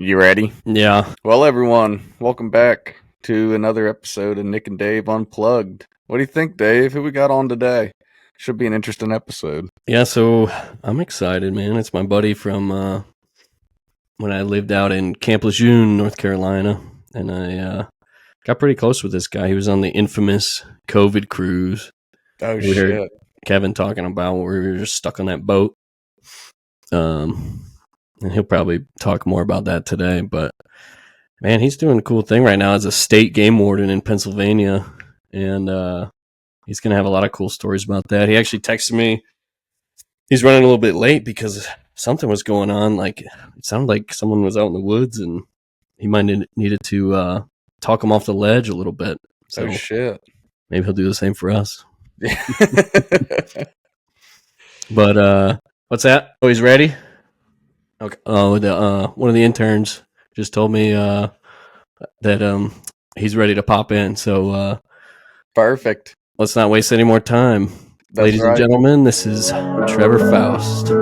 You ready? Yeah. Well, everyone, welcome back to another episode of Nick and Dave Unplugged. What do you think, Dave? Who we got on today? Should be an interesting episode. Yeah, so I'm excited, man. It's my buddy from when I lived out in Camp Lejeune, North Carolina. And I got pretty close with this guy. He was on the infamous COVID cruise. Oh, We heard shit. Kevin talking about where we were just stuck on that boat. And he'll probably talk more about that today. But, man, he's doing a cool thing right now as a state game warden in Pennsylvania. And he's going to have a lot of cool stories about that. He actually texted me. He's running a little bit late because something was going on. Like, it sounded like someone was out in the woods, and he might needed to talk him off the ledge a little bit. So Oh, shit. maybe he'll do the same for us. But what's that? Oh, he's ready. Okay. Oh, one of the interns just told me that he's ready to pop in. So Perfect. let's not waste any more time. That's Ladies and right. gentlemen, this is Trevor Faust.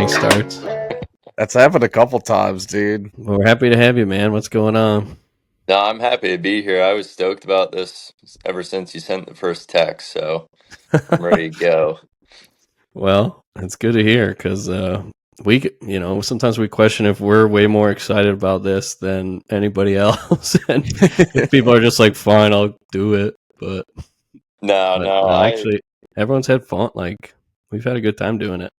Starts. That's happened a couple times, dude. Well, we're happy to have you, man. What's going on? No, I'm happy to be here. I was stoked about this ever since you sent the first text, so I'm ready to go. Well, it's good to hear because sometimes we question if we're way more excited about this than anybody else, and people are just like, "Fine, I'll do it." But actually, everyone's had fun. Like, we've had a good time doing it.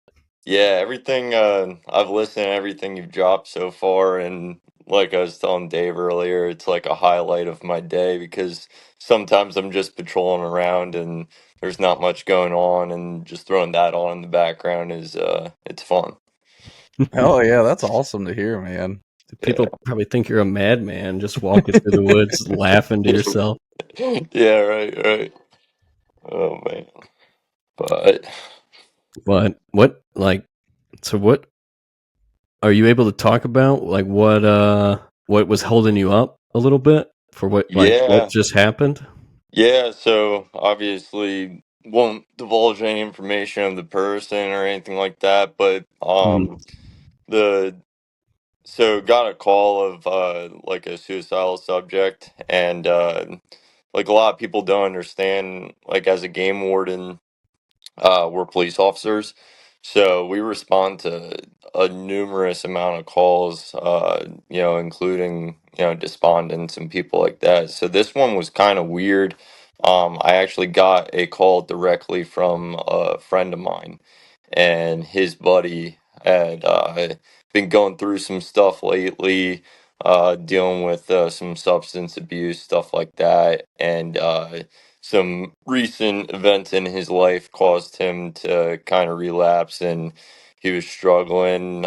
Yeah, everything I've listened to everything you've dropped so far, and like I was telling Dave earlier, it's like a highlight of my day because sometimes I'm just patrolling around and there's not much going on, and just throwing that on in the background is it's fun. Hell yeah, that's awesome to hear, man. People probably think you're a madman just walking through the woods, laughing to yourself. Yeah, right. Oh man. But what are you able to talk about? Like, what was holding you up a little bit for what yeah. just happened? Yeah, so obviously won't divulge any information of the person or anything like that, but the so got a call of like a suicidal subject, and like a lot of people don't understand, like as a game warden, we're police officers, so we respond to a numerous amount of calls, including despondents and people like that. So this one was kind of weird. I actually got a call directly from a friend of mine, and his buddy had been going through some stuff lately, dealing with some substance abuse, stuff like that, and some recent events in his life caused him to kind of relapse, and he was struggling.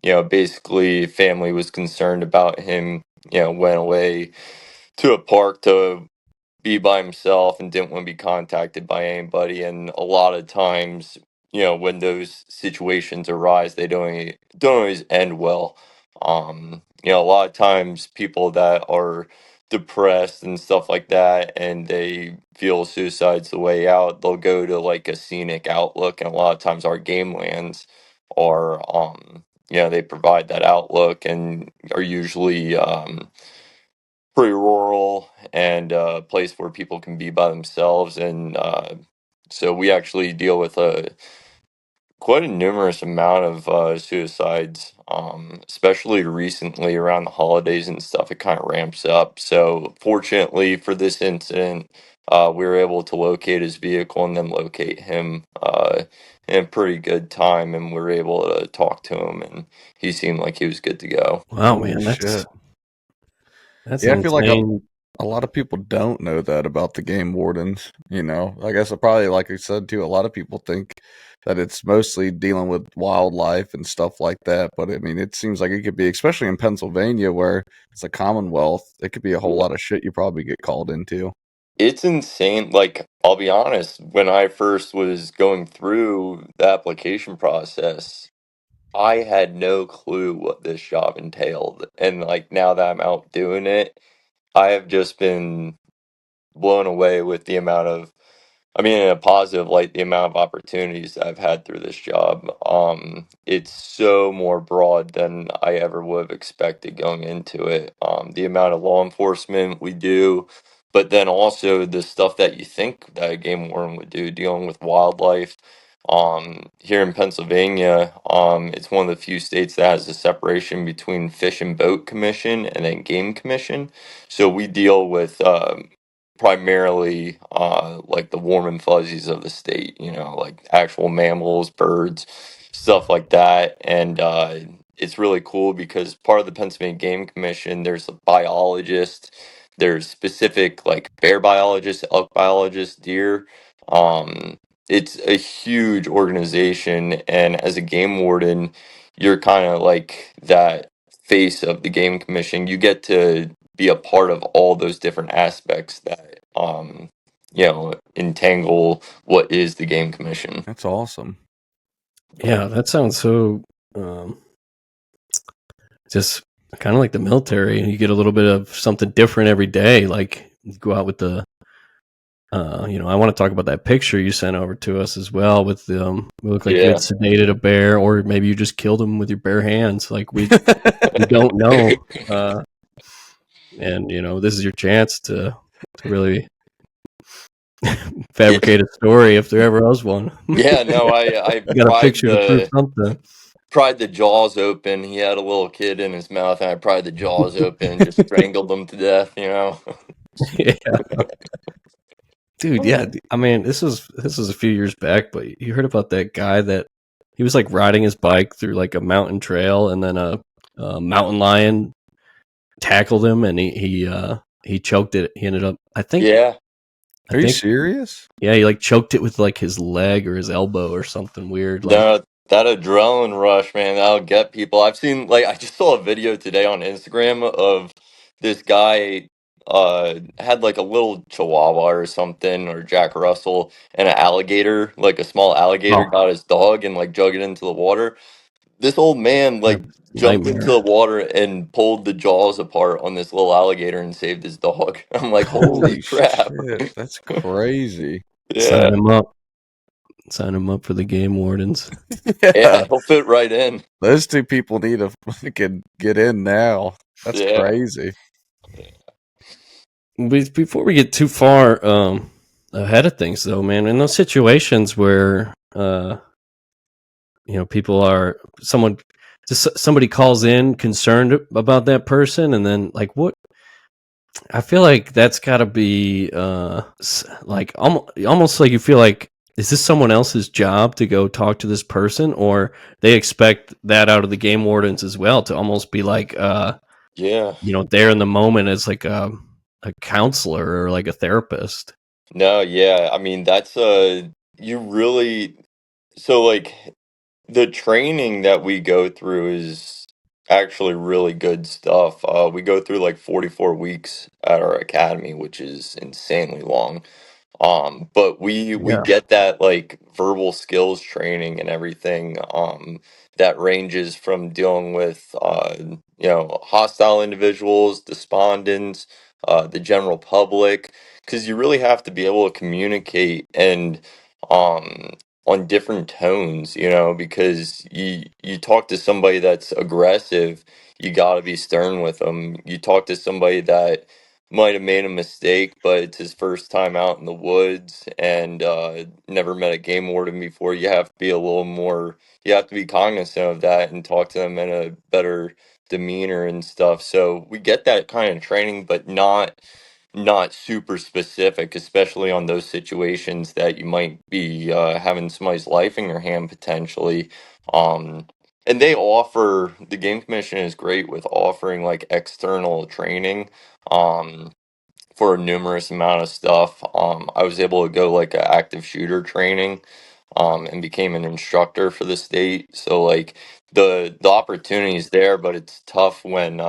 Basically, family was concerned about him. Went away to a park to be by himself and didn't want to be contacted by anybody. And a lot of times, when those situations arise, they don't always end well. A lot of times people that are depressed and stuff like that, and they feel suicide's the way out, they'll go to like a scenic outlook, and a lot of times our game lands are they provide that outlook and are usually pretty rural and a place where people can be by themselves. And so we actually deal with quite a numerous amount of suicides, especially recently around the holidays and stuff. It kind of ramps up. So fortunately for this incident, we were able to locate his vehicle and then locate him in a pretty good time, and we were able to talk to him, and he seemed like he was good to go. Wow, Holy man, shit. that's Yeah, an I feel like insane. a lot of people don't know that about the game wardens. I guess probably, like I said too, a lot of people think that it's mostly dealing with wildlife and stuff like that. But I mean, it seems like it could be, especially in Pennsylvania where it's a Commonwealth, it could be a whole lot of shit you probably get called into. It's insane. Like, I'll be honest, when I first was going through the application process, I had no clue what this job entailed. And like now that I'm out doing it, I have just been blown away with the amount of, I mean, in a positive light, the amount of opportunities that I've had through this job. It's so more broad than I ever would have expected going into it. The amount of law enforcement we do, but then also the stuff that you think that a game warden would do, dealing with wildlife. Here in Pennsylvania, it's one of the few states that has a separation between Fish and Boat Commission and then Game Commission. So we deal with primarily like the warm and fuzzies of the state, like actual mammals, birds, stuff like that. And it's really cool because part of the Pennsylvania Game Commission, there's a biologist, there's specific like bear biologists, elk biologists, deer. Um, it's a huge organization, and as a game warden, you're kind of like that face of the game commission. You get to be a part of all those different aspects that entangle what is the game commission. That's awesome. Yeah, that sounds so just kind of like the military. You get a little bit of something different every day. Like you go out with the, I want to talk about that picture you sent over to us as well. With we look like you had sedated a bear, or maybe you just killed him with your bare hands. Like we don't know. And this is your chance to really fabricate a story if there ever was one. Yeah, no, I got a picture to prove something. Pried the jaws open. He had a little kid in his mouth, and I pried the jaws open and just strangled him to death. Yeah. Dude, yeah. I mean, this was a few years back, but you heard about that guy that he was like riding his bike through like a mountain trail, and then a mountain lion tackled him, and he choked it. He ended up, I think. Yeah. Are you serious? Yeah, he like choked it with like his leg or his elbow or something weird. Like, no, that adrenaline rush, man, that'll get people. I've seen, like, I just saw a video today on Instagram of this guy had like a little chihuahua or something, or Jack Russell, and an alligator, like a small alligator, got his dog and like drug it into the water. This old man like jumped into the water and pulled the jaws apart on this little alligator and saved his dog. I'm like, holy crap. Shit, that's crazy. Yeah. Sign him up for the game wardens. Yeah, he'll fit right in. Those two people need to fucking get in now. That's crazy. Before we get too far ahead of things, though, man, in those situations where people are somebody calls in concerned about that person, and then like what? I feel like that's got to be like almost like you feel like, is this someone else's job to go talk to this person, or they expect that out of the game wardens as well, to almost be like there in the moment as like a counselor or like a therapist. No, yeah, I mean that's you really, so like the training that we go through is actually really good stuff. We go through like 44 weeks at our academy, which is insanely long. But we get that like verbal skills training and everything, that ranges from dealing with hostile individuals, despondents, the general public, because you really have to be able to communicate and on different tones, because you talk to somebody that's aggressive, you got to be stern with them. You talk to somebody that might have made a mistake, but it's his first time out in the woods and never met a game warden before. You have to be a little more, you have to be cognizant of that and talk to them in a better demeanor and stuff. So we get that kind of training, but not super specific, especially on those situations that you might be having somebody's life in your hand potentially. And the game commission is great with offering like external training. for a numerous amount of stuff. I was able to go like a active shooter training, and became an instructor for the state. So like the opportunity is there, but it's tough when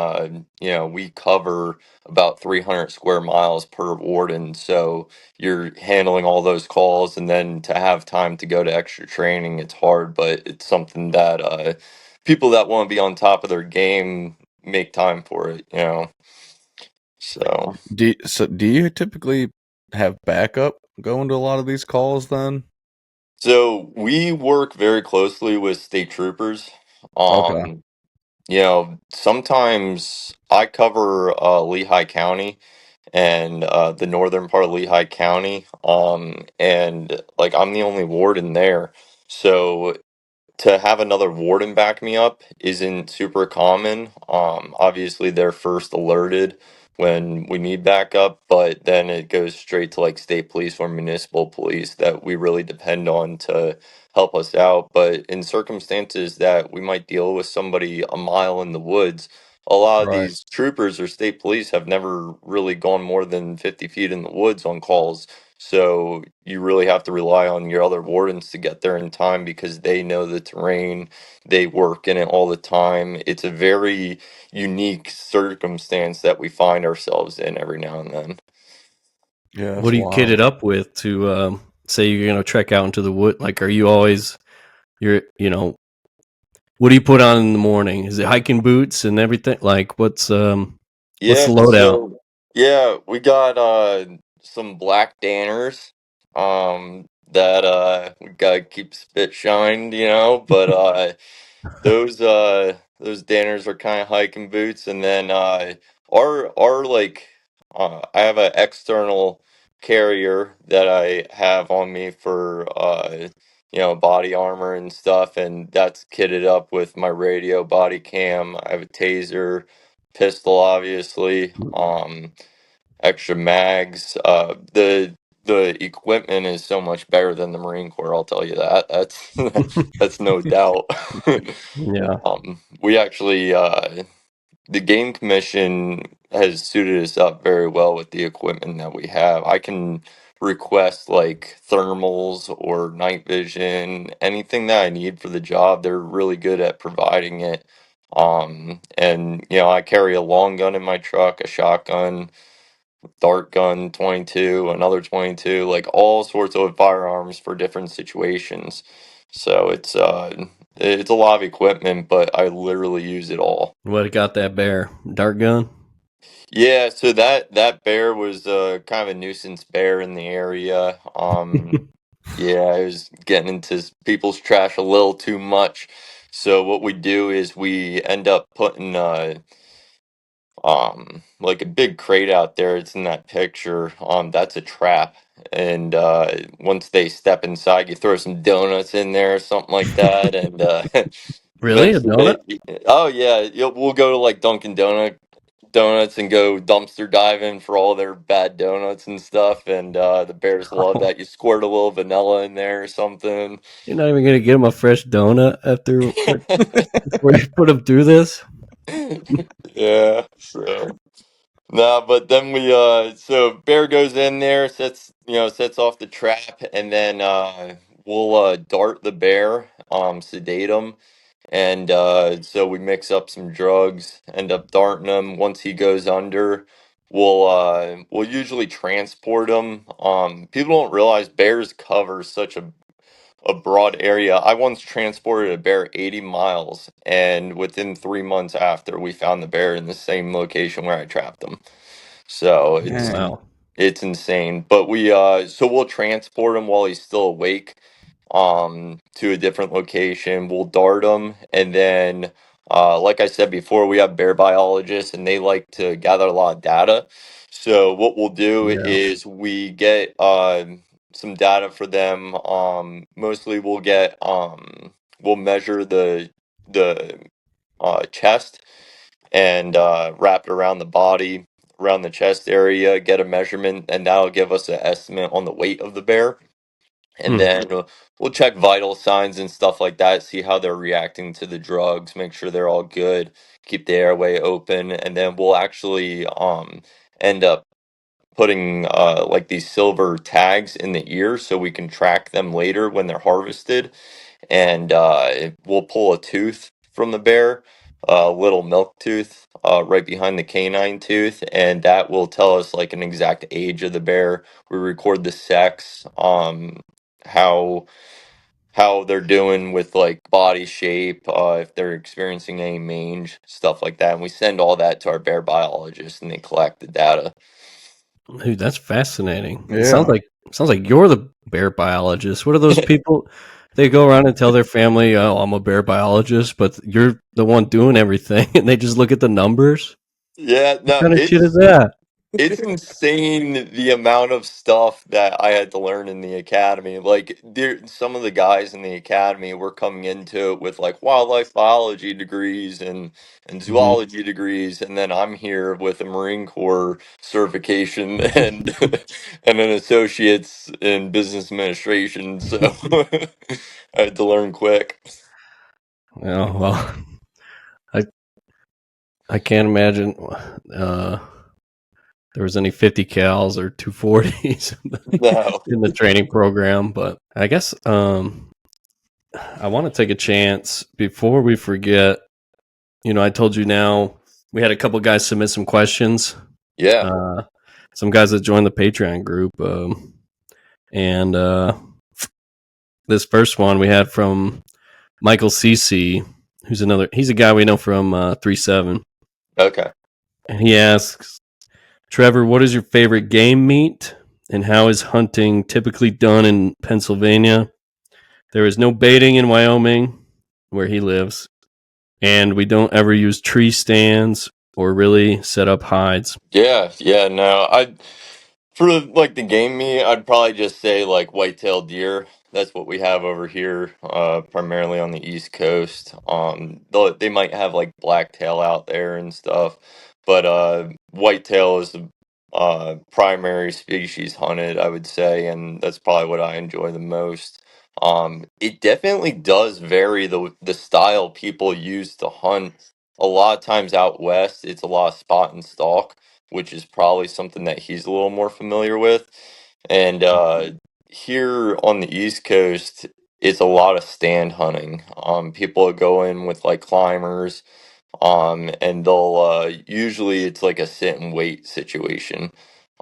we cover about 300 square miles per warden. So you're handling all those calls, and then to have time to go to extra training, it's hard, but it's something that people that want to be on top of their game make time for it, you know. So Do you typically have backup going to a lot of these calls then? so we work very closely with state troopers. Okay. Sometimes I cover Lehigh County and the northern part of Lehigh County. And like I'm the only warden there. So to have another warden back me up isn't super common. Obviously they're first alerted when we need backup, but then it goes straight to like state police or municipal police that we really depend on to help us out. But in circumstances that we might deal with somebody a mile in the woods, a lot of Right. these troopers or state police have never really gone more than 50 feet in the woods on calls. So you really have to rely on your other wardens to get there in time because they know the terrain, they work in it all the time. It's a very unique circumstance that we find ourselves in every now and then. Yeah, What that's do you kit it wild. up with to say you're going to trek out into the wood? Like, are you always what do you put on in the morning? Is it hiking boots and everything? Like, what's Yeah, the loadout? so yeah, we got some black danners that we gotta keep spit shined, but those Danners are kind of hiking boots, and then our like I have an external carrier that I have on me for body armor and stuff, and that's kitted up with my radio, body cam. I have a taser, pistol, obviously, extra mags. The equipment is so much better than the Marine Corps. I'll tell you that. That's that's no doubt. Yeah. We actually, the game commission has suited us up very well with the equipment that we have. I can request like thermals or night vision, anything that I need for the job. They're really good at providing it. And I carry a long gun in my truck, a shotgun, dart gun 22, another 22, like all sorts of firearms for different situations. So it's a lot of equipment, but I literally use it all. What got that bear? Dart gun? Yeah, so that bear was kind of a nuisance bear in the area. Yeah, I was getting into people's trash a little too much. So what we do is we end up putting like a big crate out there. It's in that picture. That's a trap, and once they step inside, you throw some donuts in there or something like that, and Really? A eventually donut? oh yeah, we'll go to like Dunkin' Donuts and go dumpster diving for all their bad donuts and stuff, and the bears love Oh, that. You squirt a little vanilla in there or something. you're not even gonna get him a fresh donut before you put him through this? Yeah, so. No, but then we so bear goes in there, sets off the trap, and then we'll dart the bear, sedate him, and so we mix up some drugs, end up darting him. Once he goes under, we'll usually transport him. People don't realize bears cover such a broad area. I once transported a bear 80 miles, and within 3 months after, we found the bear in the same location where I trapped him. So Dang. Wow. it's insane. But so we'll transport him while he's still awake to a different location. We'll dart him, and then like I said before, we have bear biologists and they like to gather a lot of data. So what we'll do Yeah. is we get some data for them. Mostly we'll measure the chest and wrap it around the body, around the chest area, get a measurement, and that'll give us an estimate on the weight of the bear. And Hmm. then we'll check vital signs and stuff like that, see how they're reacting to the drugs, make sure they're all good, keep the airway open, and then we'll actually end up putting like these silver tags in the ear so we can track them later when they're harvested. And we'll pull a tooth from the bear, a little milk tooth right behind the canine tooth, and that will tell us like an exact age of the bear. We record the sex, how they're doing with like body shape, if they're experiencing any mange, stuff like that. And we send all that to our bear biologist, and they collect the data. Dude, that's fascinating. It Yeah. sounds like you're the bear biologist. What are those people? They go around and tell their family, "Oh, I'm a bear biologist," but you're the one doing everything, and they just look at the numbers. Yeah, What no, kind of shit is that? it's insane the amount of stuff that I had to learn in the academy. Like, some of the guys in the academy were coming into it with like wildlife biology degrees and Hmm. zoology degrees, and then I'm here with a Marine Corps certification and and an associate's in business administration. So I had to learn quick. Oh well, I I can't imagine there was any 50 cals or 240s No. in the training program, but I guess I want to take a chance before we forget. I told you now we had a couple guys submit some questions. Yeah. Some guys that joined the Patreon group, and this first one we had from Michael CC, he's a guy we know from 3-7, Okay. and he asks, Trevor, what is your favorite game meat, and how is hunting typically done in Pennsylvania? There is no baiting in Wyoming, where he lives, and we don't ever use tree stands or really set up hides. Yeah. Yeah. No. For like the game meat, I'd probably just say like white-tailed deer. That's what we have over here, primarily on the East Coast. Though they might have like blacktail out there and stuff, but whitetail is the primary species hunted, I would say, and that's probably what I enjoy the most. It definitely does vary the style people use to hunt. A lot of times out west, it's a lot of spot and stalk, which is probably something that he's a little more familiar with. And here on the East Coast, it's a lot of stand hunting. People go in with like climbers, and they'll usually it's like a sit and wait situation.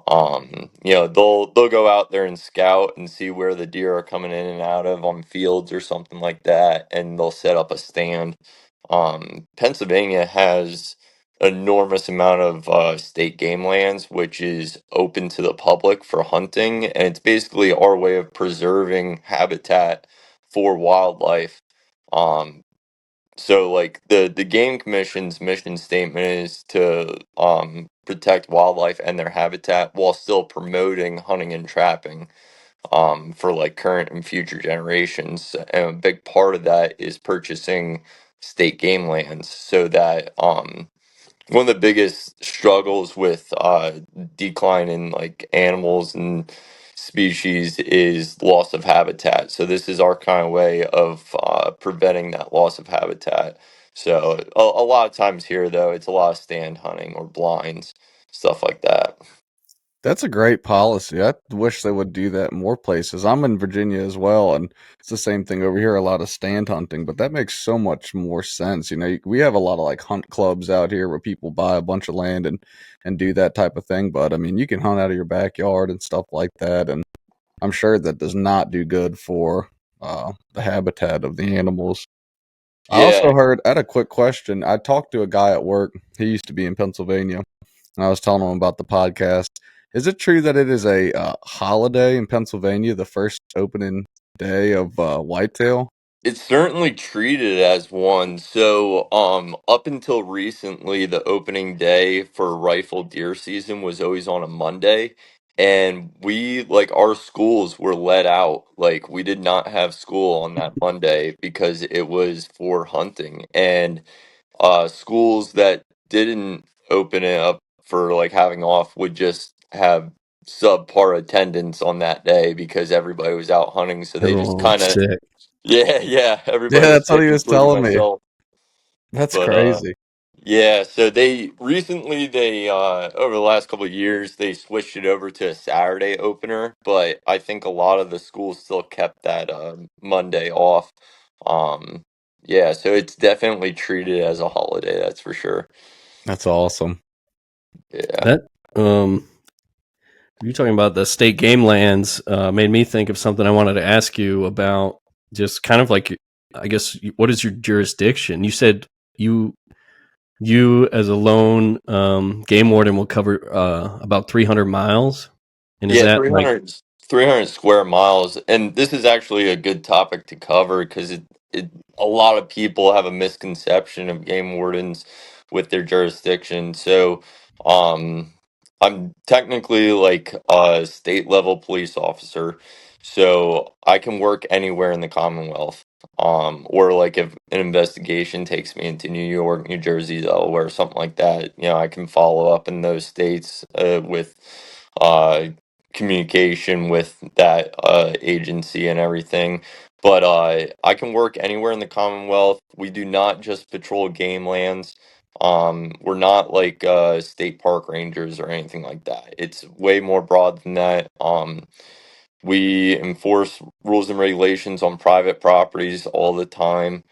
They'll go out there and scout and see where the deer are coming in and out of on fields or something like that, and they'll set up a stand. Pennsylvania has enormous amount of state game lands, which is open to the public for hunting, and it's basically our way of preserving habitat for wildlife. Um, so like the game commission's mission statement is to protect wildlife and their habitat while still promoting hunting and trapping for like current and future generations. And a big part of that is purchasing state game lands so that one of the biggest struggles with decline in like animals and species is loss of habitat. So this is our kind of way of preventing that loss of habitat. So a lot of times here, though, it's a lot of stand hunting or blinds, stuff like that. That's a great policy. I wish they would do that in more places. I'm in Virginia as well, and it's the same thing over here, a lot of stand hunting, but that makes so much more sense. We have a lot of like hunt clubs out here where people buy a bunch of land and do that type of thing, but I mean, you can hunt out of your backyard and stuff like that, and I'm sure that does not do good for the habitat of the animals. I Yeah, also heard, I had a quick question. I talked to a guy at work. He used to be in Pennsylvania, and I was telling him about the podcast. Is it true that it is a holiday in Pennsylvania, the first opening day of whitetail? it's certainly treated as one. So, up until recently, the opening day for rifle deer season was always on a Monday. And like, our schools were let out. Like, we did not have school on that Monday because it was for hunting. And schools that didn't open it up for like having off would just have subpar attendance on that day because everybody was out hunting. So they just Everyone was kind of, sick. yeah, yeah. Everybody Yeah, was that's what sick, he was including telling me. myself. That's But crazy. Yeah, so they recently they over the last couple of years they switched it over to a Saturday opener, but I think a lot of the schools still kept that Monday off. Um, yeah, so it's definitely treated as a holiday, that's for sure. That's awesome. Yeah. That you talking about the state game lands made me think of something I wanted to ask you about. Just kind of like, I guess, what is your jurisdiction? You said you you as a lone game warden will cover about 300 miles, and is Yeah, that like 300 square miles. And this is actually a good topic to cover because a lot of people have a misconception of game wardens with their jurisdiction. So, um, I'm technically like a state level police officer, so I can work anywhere in the Commonwealth. Or like if an investigation takes me into New York, New Jersey, Delaware, something like that, I can follow up in those states with uh communication with that agency and everything. But I can work anywhere in the Commonwealth. We do not just patrol game lands. We're not like state park rangers or anything like that. It's way more broad than that. We enforce rules and regulations on private properties all the time.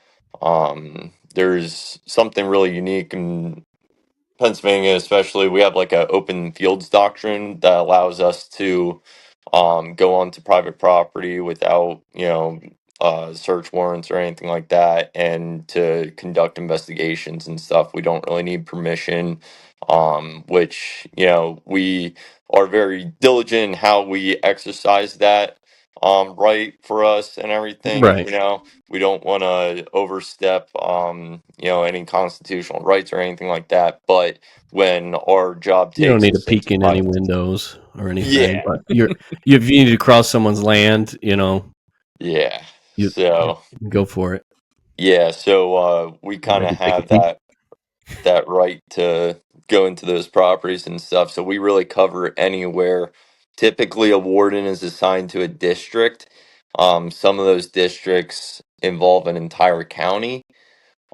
There's something really unique in Pennsylvania, especially. We have like a open fields doctrine that allows us to go onto private property without, search warrants or anything like that, and to conduct investigations and stuff. We don't really need permission, which, we are very diligent in how we exercise that right for us and everything. right? We don't want to overstep, any constitutional rights or anything like that. But when our job You don't takes need to us into peek in any private, windows or anything, yeah, but if you need to cross someone's land, yeah. you So go for it. yeah, so we I'm kind ready of to take a have peek. that right to go into those properties and stuff. So we really cover anywhere. Typically, a warden is assigned to a district. Some of those districts involve an entire county.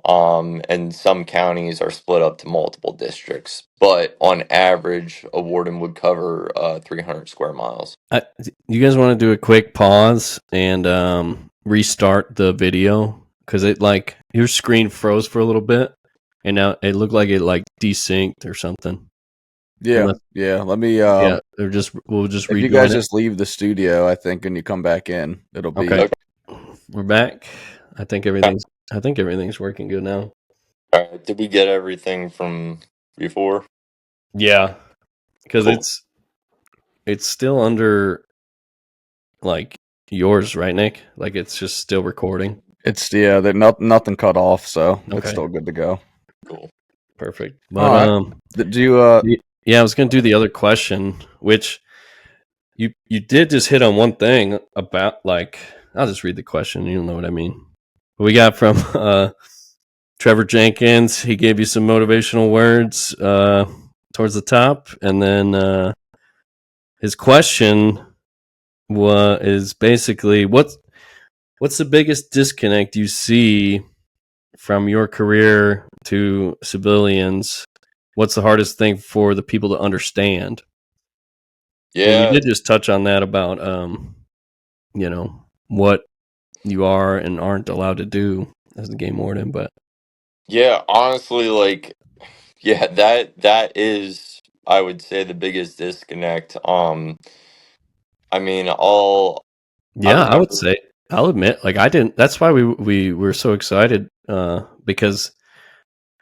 And some counties are split up to multiple districts. But on average, a warden would cover 300 square miles. You guys want to do a quick pause and restart the video because it like your screen froze for a little bit, and now it looked like it like desynced or something. Yeah, Unless, yeah. Let me. yeah, we'll just If you guys rejoin it. just leave the studio, I think, and you come back in, it'll Okay, be. Okay. we're back. I think everything's working good now. All right. Did we get everything from before? Yeah, because Cool. it's still under like yours, right, Nick? Like it's just still recording. It's that nothing cut off, so it's Okay, still good to go. Cool. perfect. All But right. Do you? yeah, I was gonna do the other question, which you did just hit on one thing about like I'll just read the question. You'll know what I mean. We got from Trevor Jenkins. He gave you some motivational words towards the top, and then his question is basically what's the biggest disconnect you see from your career to civilians? What's the hardest thing for the people to understand? And you Yeah. did just touch on that about what you are and aren't allowed to do as the game warden, but Yeah. Honestly, like, yeah, that is, I would say, the biggest disconnect. I mean, I yeah, I would remember. say I'll admit, like I didn't. That's why we were so excited because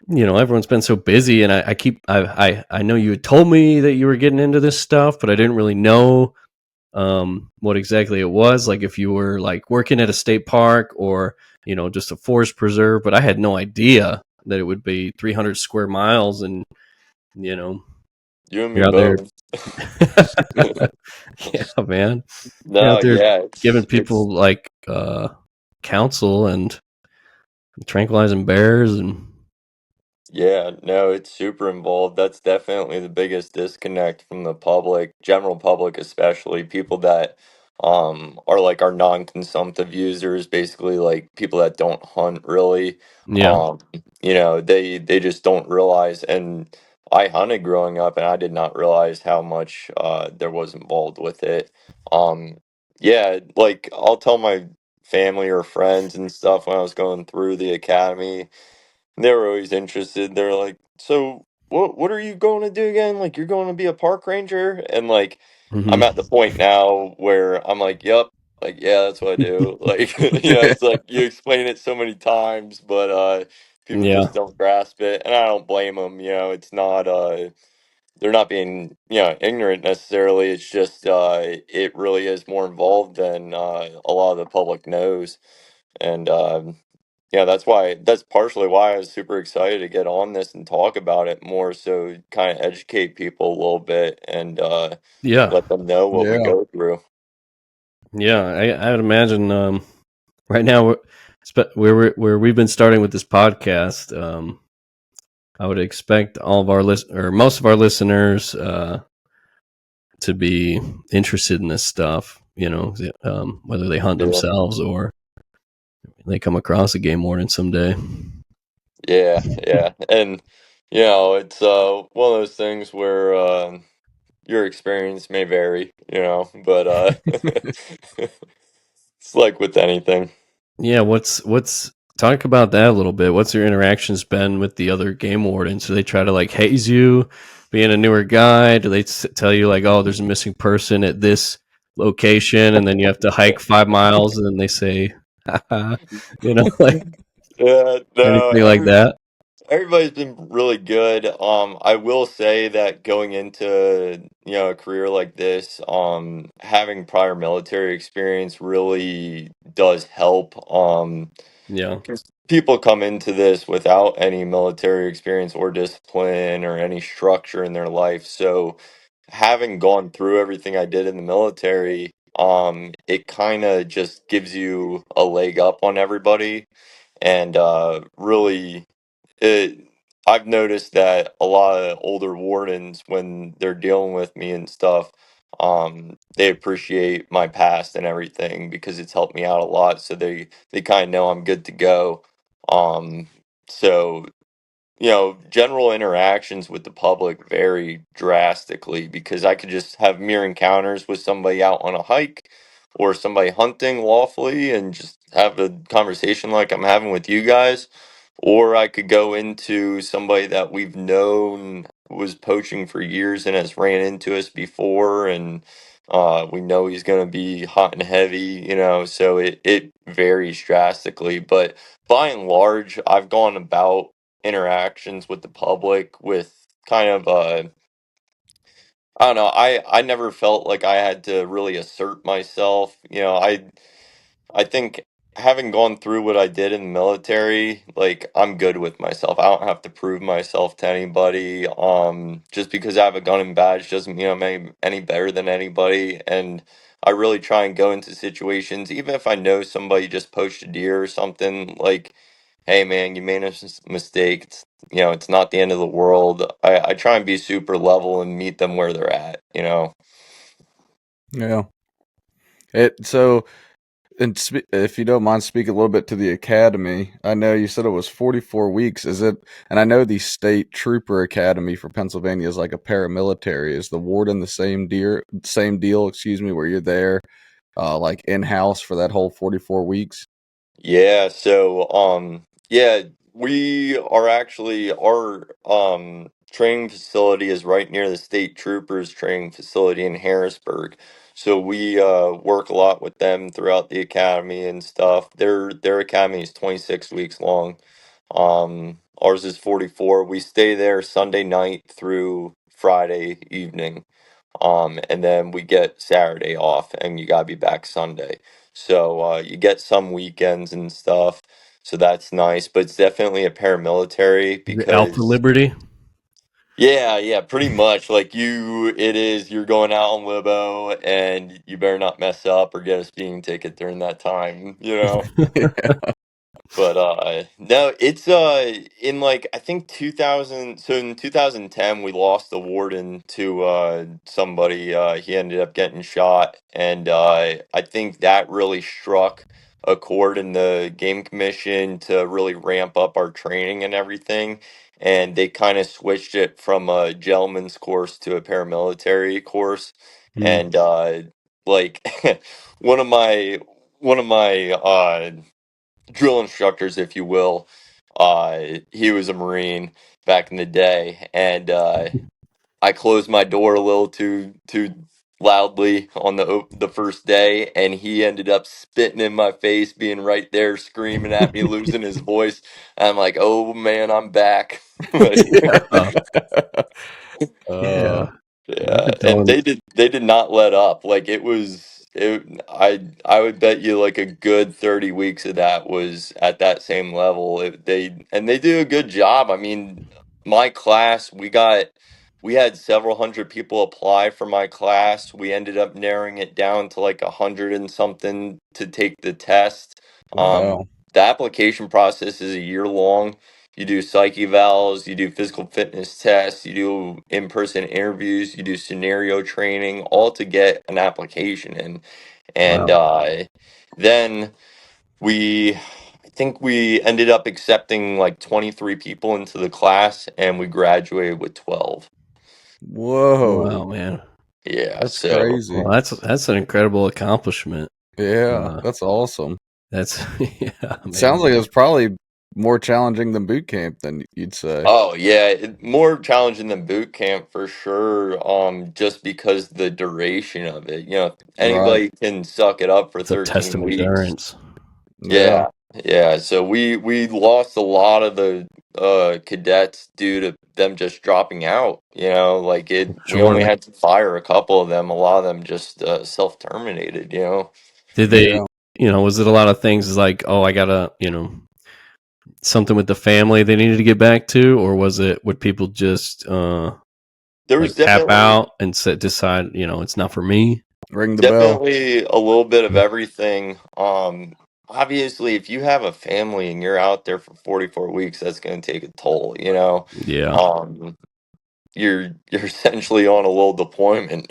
everyone's been so busy, and I know you had told me that you were getting into this stuff, but I didn't really know what exactly it was. Like if you were like working at a state park or just a forest preserve, but I had no idea that it would be 300 square miles, and you know You and me you're out there. both. Yeah, man, you're No, out there yeah, giving it's people like counsel and tranquilizing bears and yeah, no, it's super involved. That's definitely the biggest disconnect from the public, general public especially, people that are like our non-consumptive users, basically like people that don't hunt really. Yeah. Um, they just don't realize. And I hunted growing up, and I did not realize how much there was involved with it. Um, yeah, like I'll tell my family or friends and stuff when I was going through the academy. They were always interested. They're like, "So, what are you going to do again? Like, you're going to be a park ranger?" And like, I'm Hmm. at the point now where I'm like, "Yep, like, yeah, that's what I do." Like, it's like you explain it so many times, but people Yeah. just don't grasp it, and I don't blame them. It's not they're not being ignorant necessarily. It's just it really is more involved than a lot of the public knows, and yeah, that's partially why I was super excited to get on this and talk about it more, so kind of educate people a little bit and Yeah. let them know what we Yeah. go through. Yeah. I would imagine right now where we've been starting with this podcast. I would expect all of our or most of our listeners to be interested in this stuff. Whether they hunt Yeah, themselves or they come across a game warden someday. yeah, and it's one of those things where your experience may vary, but it's like with anything. Yeah, what's talk about that a little bit. What's your interactions been with the other game wardens? Do they try to like haze you, being a newer guy? Do they tell you like, oh, there's a missing person at this location, and then you have to hike 5 miles, and then they say, like Yeah, no, anything like that? everybody's been really good. I will say that going into, a career like this, having prior military experience really does help. Yeah, 'Cause people come into this without any military experience or discipline or any structure in their life. So having gone through everything I did in the military, it kind of just gives you a leg up on everybody. And really, it I've noticed that a lot of older wardens, when they're dealing with me and stuff, they appreciate my past and everything because it's helped me out a lot. So they kind of know I'm good to go. Um, so general interactions with the public vary drastically because I could just have mere encounters with somebody out on a hike or somebody hunting lawfully and just have a conversation like I'm having with you guys. Or I could go into somebody that we've known was poaching for years and has ran into us before, and we know he's going to be hot and heavy, so it varies drastically. But by and large, I've gone about interactions with the public with kind of I don't know, I never felt like I had to really assert myself. I think having gone through what I did in the military, like I'm good with myself. I don't have to prove myself to anybody. Just because I have a gun and badge doesn't mean I'm any better than anybody. And I really try and go into situations, even if I know somebody just poached a deer or something, like, hey man, you made a mistake. It's not the end of the world. I try and be super level and meet them where they're at. Yeah. So, and if you don't mind speaking a little bit to the academy, I know you said it was 44 weeks. Is it? And I know the state trooper academy for Pennsylvania is like a paramilitary. Is the warden the same deal? Excuse me, where you're there, like in house for that whole 44 weeks? Yeah, so yeah, we are actually our training facility is right near the state troopers training facility in Harrisburg. So we work a lot with them throughout the academy and stuff. Their academy is 26 weeks long. Ours is 44. We stay there Sunday night through Friday evening. And then we get Saturday off and you gotta be back Sunday. So you get some weekends and stuff. So that's nice, but it's definitely a paramilitary the Alpha because Liberty. yeah, pretty much like you're going out on Libo and you better not mess up or get a speeding ticket during that time. But no, it's in like I think 2000, so in 2010 we lost the warden to somebody, he ended up getting shot, and I think that really struck a chord in the game commission to really ramp up our training and everything, and they kind of switched it from a gentleman's course to a paramilitary course, Mm. and like one of my drill instructors, if you will. He was a Marine back in the day, and I closed my door a little too loudly on the first day, and he ended up spitting in my face, being right there, screaming at me, losing his voice. I'm like, "Oh man, I'm back!" Like, Uh, uh, yeah, I've yeah, been and telling. they did not let up. Like I would bet you like a good 30 weeks of that was at that same level. They do a good job. I mean, my class, we had several hundred people apply for my class. We ended up narrowing it down to like 100 and something to take the test. wow. The application process is a year long. You do psych evals, you do physical fitness tests, you do in-person interviews, you do scenario training, all to get an application in. And Wow, then I think we ended up accepting like 23 people into the class, and we graduated with 12. Whoa. wow, man. Yeah, That's so crazy. Well, that's an incredible accomplishment. Yeah, Uh, that's awesome. that's yeah, Sounds man. like it was probably more challenging than boot camp than you'd say. oh yeah, more challenging than boot camp for sure. Just because the duration of it. Right. Anybody can suck it up for It's a test 13 of weeks. endurance. Yeah. Yeah, yeah. So we lost a lot of the cadets due to them just dropping out. Like we Sure. only had to fire a couple of them. A lot of them just self-terminated. Did they? Yeah. Was it a lot of things like, oh, I gotta, something with the family they needed to get back to, or was it would people just There was like tap definitely out and decide, it's not for me? Ring the bell. definitely a little bit of everything. Obviously, if you have a family and you're out there for 44 weeks, that's going to take a toll. Yeah, Um, you're essentially on a little deployment,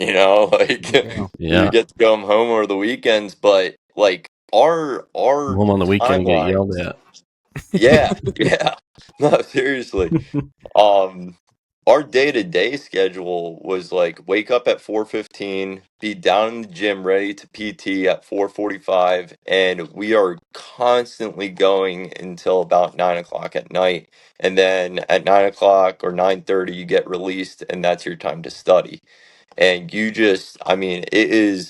like Yeah. you yeah. get to come home over the weekends, but like our Home on the weekend, get yelled timelines, at. yeah, yeah, no, seriously. Um, our day-to-day schedule was like wake up at 4:15, be down in the gym ready to PT at 4:45, and we are constantly going until about 9 o'clock at night. And then at 9 o'clock or 9:30, you get released, and that's your time to study. And I mean, it is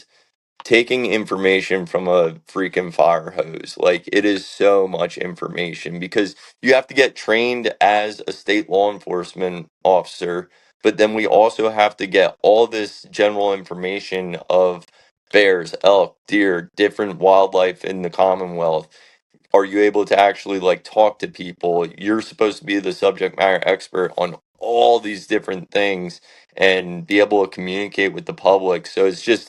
taking information from a freaking fire hose. Like it is so much information because you have to get trained as a state law enforcement officer, but then we also have to get all this general information of bears, elk, deer, different wildlife in the Commonwealth. Are you able to actually like talk to people? You're supposed to be the subject matter expert on all these different things and be able to communicate with the public. So it's just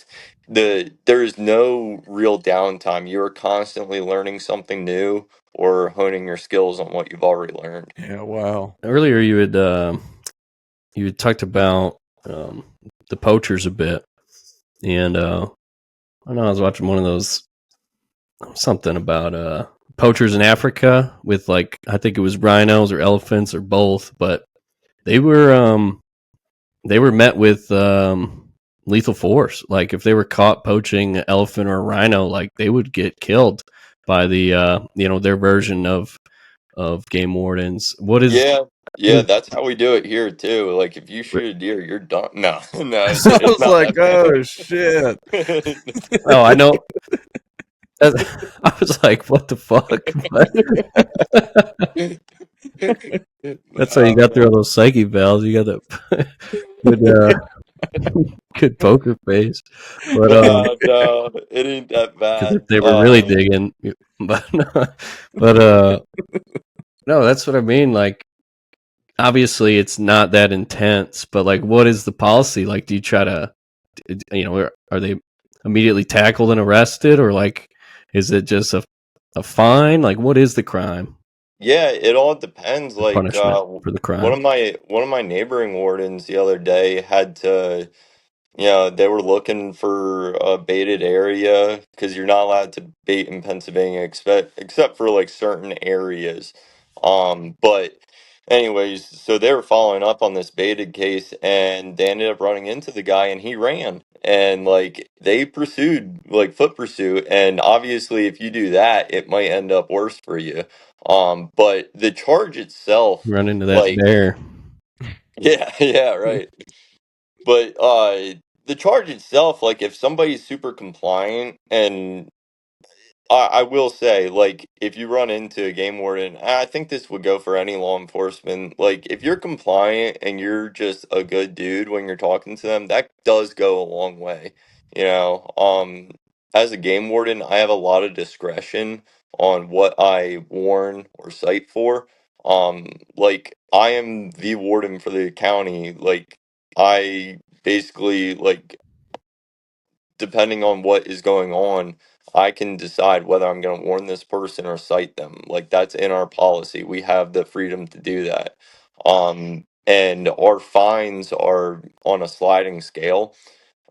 there is no real downtime. You're constantly learning something new or honing your skills on what you've already learned. Yeah. Wow. Earlier, you had talked about the poachers a bit, and I don't know, I was watching one of those something about poachers in Africa with like I think it was rhinos or elephants or both, but they were met with lethal force. Like if they were caught poaching an elephant or a rhino, like they would get killed by the their version of game wardens. Yeah, yeah, What that's how we do it here too. Like if you shoot a deer, you're done. No, no, I it's was not like, that oh shit. bad. Oh, I know. I was like, "What the fuck?" But that's how you Oh got through man. all those psyche valves. You got that good, good poker face. But No, no, it ain't that because if bad. they were really digging, but no, that's what I mean. Like, obviously, it's not that intense. But like, what is the policy? Like, do you try to, are they immediately tackled and arrested, or like, is it just a a fine? Like, what is the crime? Yeah, it all depends. The Like punishment for the one crime? of my neighboring wardens the other day had to, yeah, they were looking for a baited area because you're not allowed to bait in Pennsylvania except for like certain areas. But anyways, so they were following up on this baited case and they ended up running into the guy and he ran. And like they pursued like foot pursuit and obviously if you do that, it might end up worse for you. But the charge itself, Run into that like bear. yeah, yeah, right. But the charge itself, like if somebody's super compliant, and I will say, like if you run into a game warden, I think this would go for any law enforcement. Like if you're compliant and you're just a good dude when you're talking to them, that does go a long way. You know, as a game warden, I have a lot of discretion on what I warn or cite for. Like I am the warden for the county. Like I basically like depending on what is going on, I can decide whether I'm going to warn this person or cite them. Like that's in our policy. We have the freedom to do that. And our fines are on a sliding scale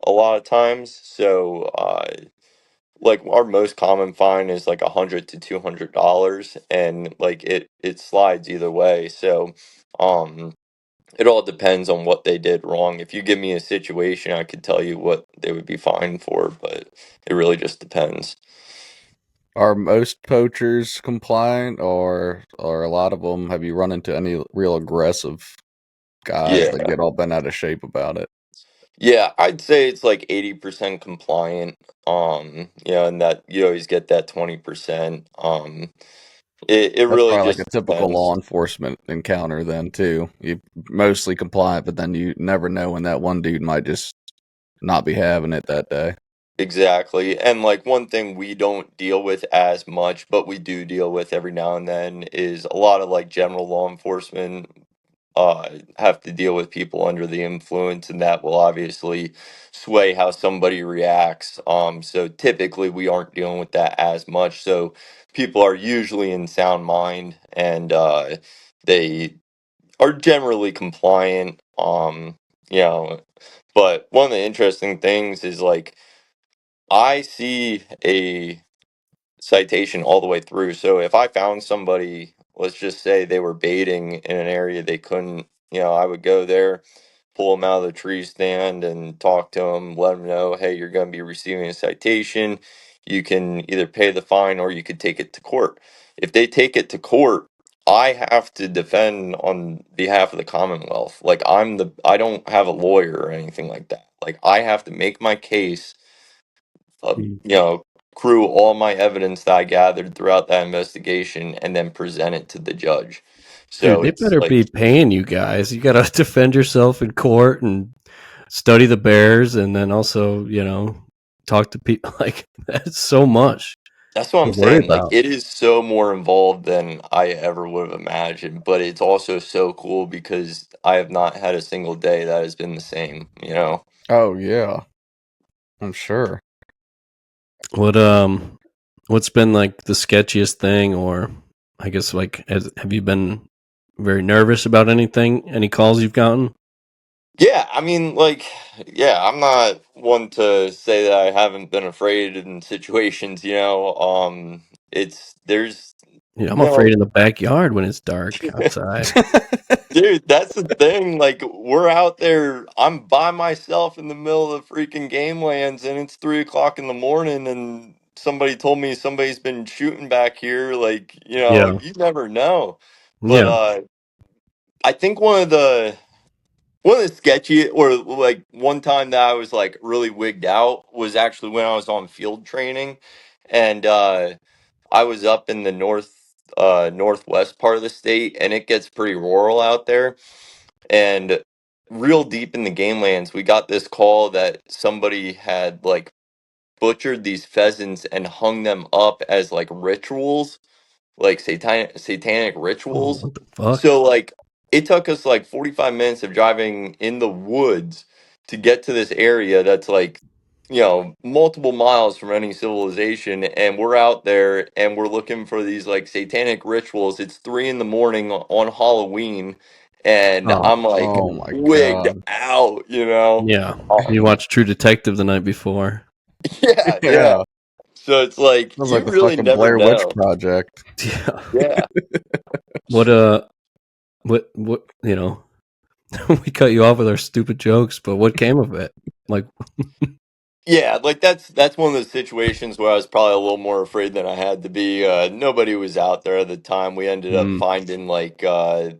a lot of times. So, like our most common fine is like $100 to $200, and like it slides either way. So, um, it all depends on what they did wrong. If you give me a situation, I could tell you what they would be fined for, but it really just depends. Are most poachers compliant, or a lot of them? Have you run into any real aggressive guys that Yeah. get all bent out of shape about it? Yeah, I'd say it's like 80% compliant. And that you always get that 20%. It That's really probably like a just typical law depends. enforcement encounter then too. You mostly compliant, but then you never know when that one dude might just not be having it that day. Exactly. And like one thing we don't deal with as much, but we do deal with every now and then is a lot of like general law enforcement have to deal with people under the influence, and that will obviously sway how somebody reacts. So typically we aren't dealing with that as much. So people are usually in sound mind and they are generally compliant. You know, but one of the interesting things is like I see a citation all the way through. So if I found somebody, let's just say they were baiting in an area they couldn't, I would go there, pull them out of the tree stand and talk to them, let them know, hey, you're going to be receiving a citation. You can either pay the fine or you could take it to court. If they take it to court, I have to defend on behalf of the Commonwealth. Like I don't have a lawyer or anything like that. Like I have to make my case Hmm. accrue all my evidence that I gathered throughout that investigation and then present it to the judge. Dude, So they it's better like, be paying you guys. You got to defend yourself in court and study the bears, and then also, talk to people. Like, that's so much that's what to I'm worry saying. Like, about. it is so more involved than I ever would have imagined, but it's also so cool because I have not had a single day that has been the same. Oh yeah, I'm sure. What what's been like the sketchiest thing, or I guess like have you been very nervous about anything? Any calls you've gotten? Yeah, I mean, like, yeah, I'm not one to say that I haven't been afraid in situations. There's, I'm you know, afraid in the backyard when it's dark outside. Dude, that's the thing. Like, we're out there. I'm by myself in the middle of the freaking game lands, and it's 3 o'clock in the morning, and somebody told me somebody's been shooting back here. Like, Yeah, you never know. But yeah. I think one of the sketchy, or like one time that I was like really wigged out was actually when I was on field training, and I was up in the northwest part of the state, and it gets pretty rural out there. And real deep in the game lands, we got this call that somebody had like butchered these pheasants and hung them up as like rituals, like satanic Oh, rituals. what the fuck? So like it took us like 45 minutes of driving in the woods to get to this area that's like multiple miles from any civilization, and we're out there and we're looking for these like satanic rituals. It's 3 in the morning on Halloween, and Oh, I'm like Oh my wigged god. out, you know. yeah. Uh, You watched True Detective the night before. yeah, yeah. Yeah. So it's like Sounds like you the really fucking never Blair Witch know. Project. Yeah. Yeah. What what we cut you off with our stupid jokes, but what came of it? Like, Yeah, like that's one of those situations where I was probably a little more afraid than I had to be. Nobody was out there at the time. We ended up mm, finding like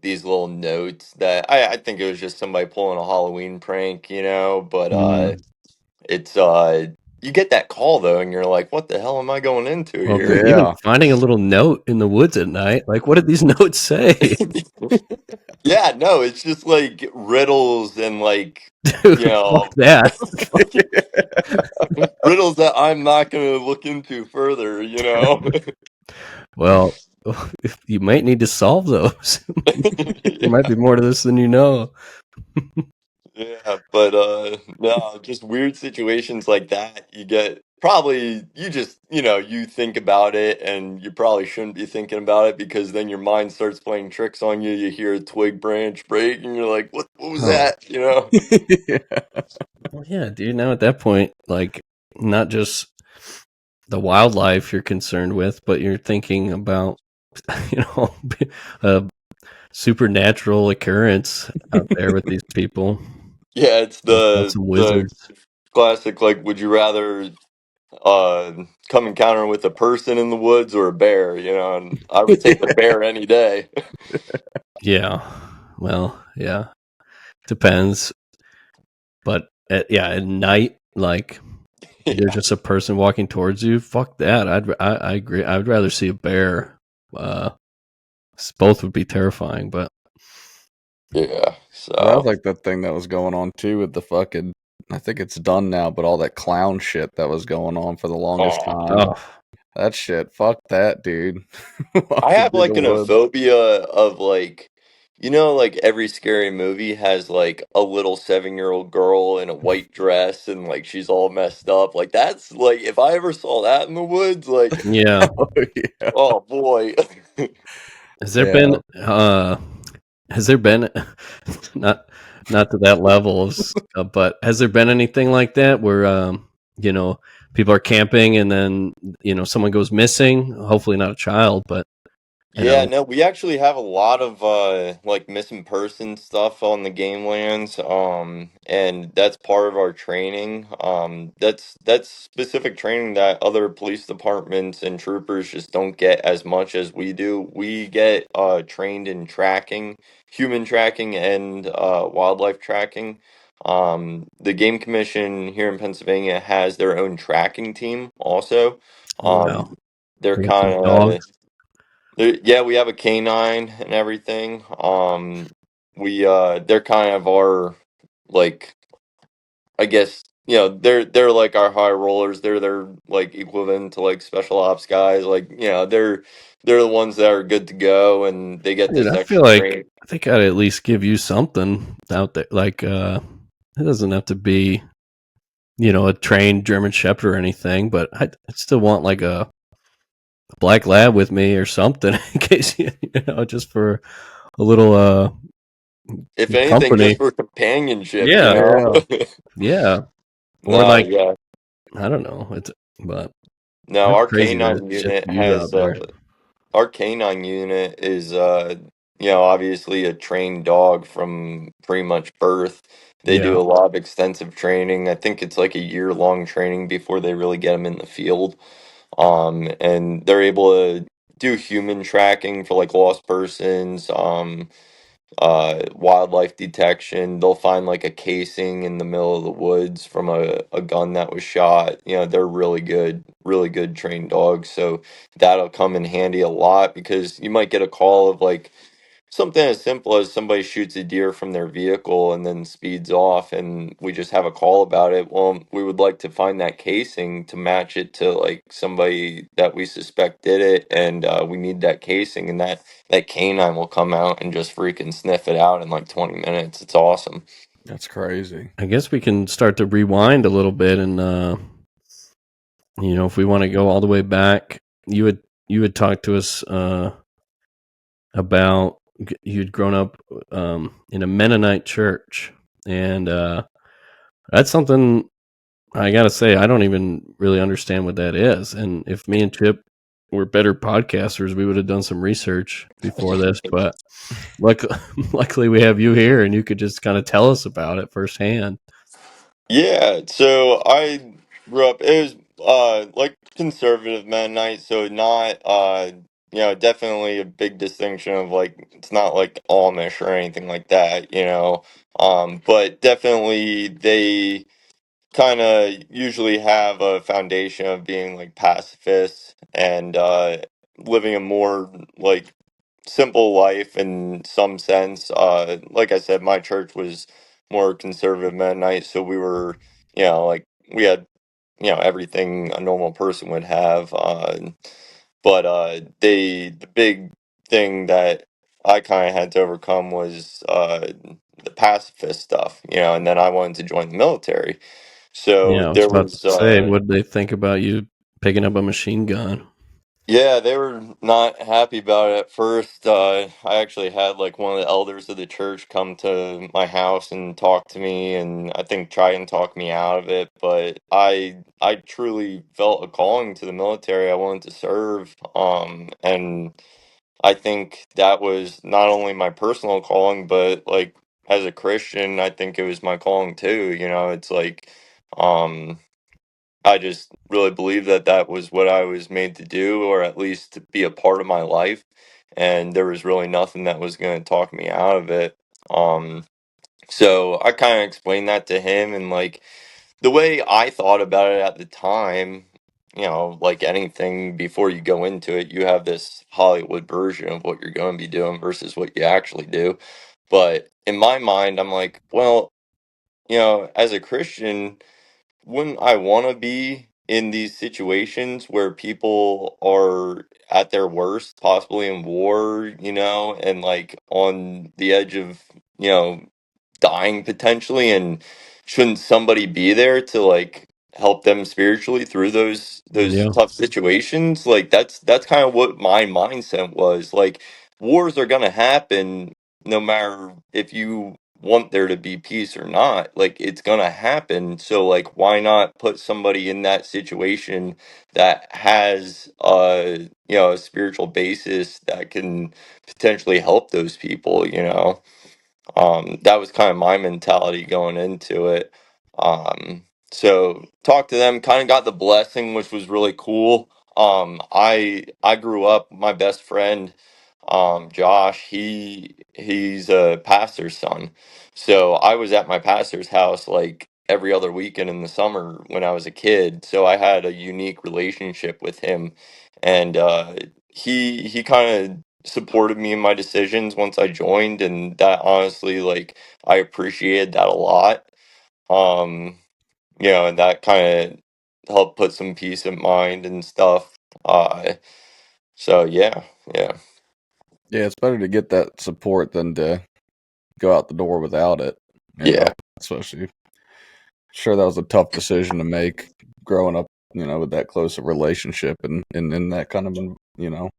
these little notes that I think it was just somebody pulling a Halloween prank, you know. But mm. it's you get that call though, and you're like, what the hell am I going into Well, dude, here? even Yeah. finding a little note in the woods at night, like, what did these notes say? Yeah, no, it's just like riddles and like you Dude, fuck know that. riddles that I'm not going to look into further, you know. Well, you might need to solve those. There might be Yeah. more to this than you know. Yeah, but no, just weird situations like that. You get probably you just, you think about it and you probably shouldn't be thinking about it because then your mind starts playing tricks on you. You hear a twig branch break and you're like, what was Oh, that? You know? Yeah. well, yeah, dude. Now at that point, like, not just the wildlife you're concerned with, but you're thinking about, you know, a supernatural occurrence out there with these people. Yeah, it's Got the some the wizards. classic like would you rather come encounter with a person in the woods or a bear, and I would take the bear any day. Yeah. Well, yeah. Depends. But at night, like there's Yeah. just a person walking towards you. Fuck that. I agree. I would rather see a bear. Uh, both would be terrifying, but Yeah. Well, that was So like the thing that was going on too with the fucking. I think it's done now, but all that clown shit that was going on for the longest oh, time. oh That shit. Fuck that, dude. I Walking have through like the an woods. phobia of like like every scary movie has like a little 7-year-old girl in a white dress and like she's all messed up. Like that's like if I ever saw that in the woods, like yeah. Oh yeah. oh boy. Has there been Yeah. has there been not not to that level of, but has there been anything like that where you know people are camping and then someone goes missing? Hopefully not a child, but you Yeah, know no, we actually have a lot of like missing person stuff on the game lands. And that's part of our training. That's specific training that other police departments and troopers just don't get as much as we do. We get trained in tracking, human tracking and wildlife tracking. The Game Commission here in Pennsylvania has their own tracking team also. oh wow, They're they got some kind of dogs. yeah, we have a canine and everything. They're kind of our like I guess they're like our high rollers. They're like equivalent to like special ops guys. Like they're the ones that are good to go and they get Dude, this I feel extra like training. they gotta at least give you something out there. Like it doesn't have to be a trained German Shepherd or anything, but I'd still want like a black lab with me or something in case just for a little If anything, just company. for companionship. Yeah, Yeah. yeah. Or No, like yeah. I don't know. But No, that's our crazy that canine shit's unit viewed out has there. our canine unit is obviously a trained dog from pretty much birth. They do Yeah. a lot of extensive training. I think it's like a year-long training before they really get them in the field. And they're able to do human tracking for like lost persons, wildlife detection. They'll find like a casing in the middle of the woods from a gun that was shot. They're really good trained dogs. So that'll come in handy a lot because you might get a call of like something as simple as somebody shoots a deer from their vehicle and then speeds off, and we just have a call about it. Well, we would like to find that casing to match it to like somebody that we suspect did it, and we need that casing, and that canine will come out and just freaking sniff it out in like 20 minutes. It's awesome. That's crazy. I guess we can start to rewind a little bit, and if we want to go all the way back, you had talked to us about you'd grown up in a Mennonite church, and that's something I gotta say I don't even really understand what that is. And if me and Chip were better podcasters, we would have done some research before this. But luckily, we have you here, and you could just kind of tell us about it firsthand. Yeah, so I grew up, it was like conservative Mennonite, so not definitely a big distinction of like it's not like Amish or anything like that, but definitely they kind of usually have a foundation of being like pacifists and living a more like simple life in some sense. Like I said, my church was more conservative Mennonite, so we were, like we had, everything a normal person would have. But the big thing that I kind of had to overcome was the pacifist stuff, and then I wanted to join the military. So Yeah, I was there about was to say, what did they think about you picking up a machine gun? Yeah, they were not happy about it at first. I actually had like one of the elders of the church come to my house and talk to me, and I think try and talk me out of it. But I truly felt a calling to the military. I wanted to serve, and I think that was not only my personal calling, but like as a Christian, I think it was my calling too. It's like, um. I just really believe that that was what I was made to do, or at least to be a part of my life. And there was really nothing that was going to talk me out of it. Um, so I kind of explained that to him, and like the way I thought about it at the time, like anything before you go into it, you have this Hollywood version of what you're going to be doing versus what you actually do. But in my mind, I'm like, well, as a Christian, wouldn't I want to be in these situations where people are at their worst, possibly in war, and like on the edge of, you know, dying potentially? And shouldn't somebody be there to like help them spiritually through those Yeah, tough situations? Like that's kind of what my mindset was. Like wars are gonna happen no matter if you want there to be peace or not. Like it's gonna happen, so like why not put somebody in that situation that has a spiritual basis that can potentially help those people, that was kind of my mentality going into it. So talked to them, kind of got the blessing, which was really cool. I grew up, my best friend, Josh, he's a pastor's son. So I was at my pastor's house like every other weekend in the summer when I was a kid. So I had a unique relationship with him, and he kind of supported me in my decisions once I joined, and that honestly, like, I appreciated that a lot. Um, and that kind of helped put some peace of mind and stuff. So yeah, yeah, Yeah, it's better to get that support than to go out the door without it. You know, yeah, especially sure that was a tough decision to make growing up. With that close a relationship and in that kind of yeah,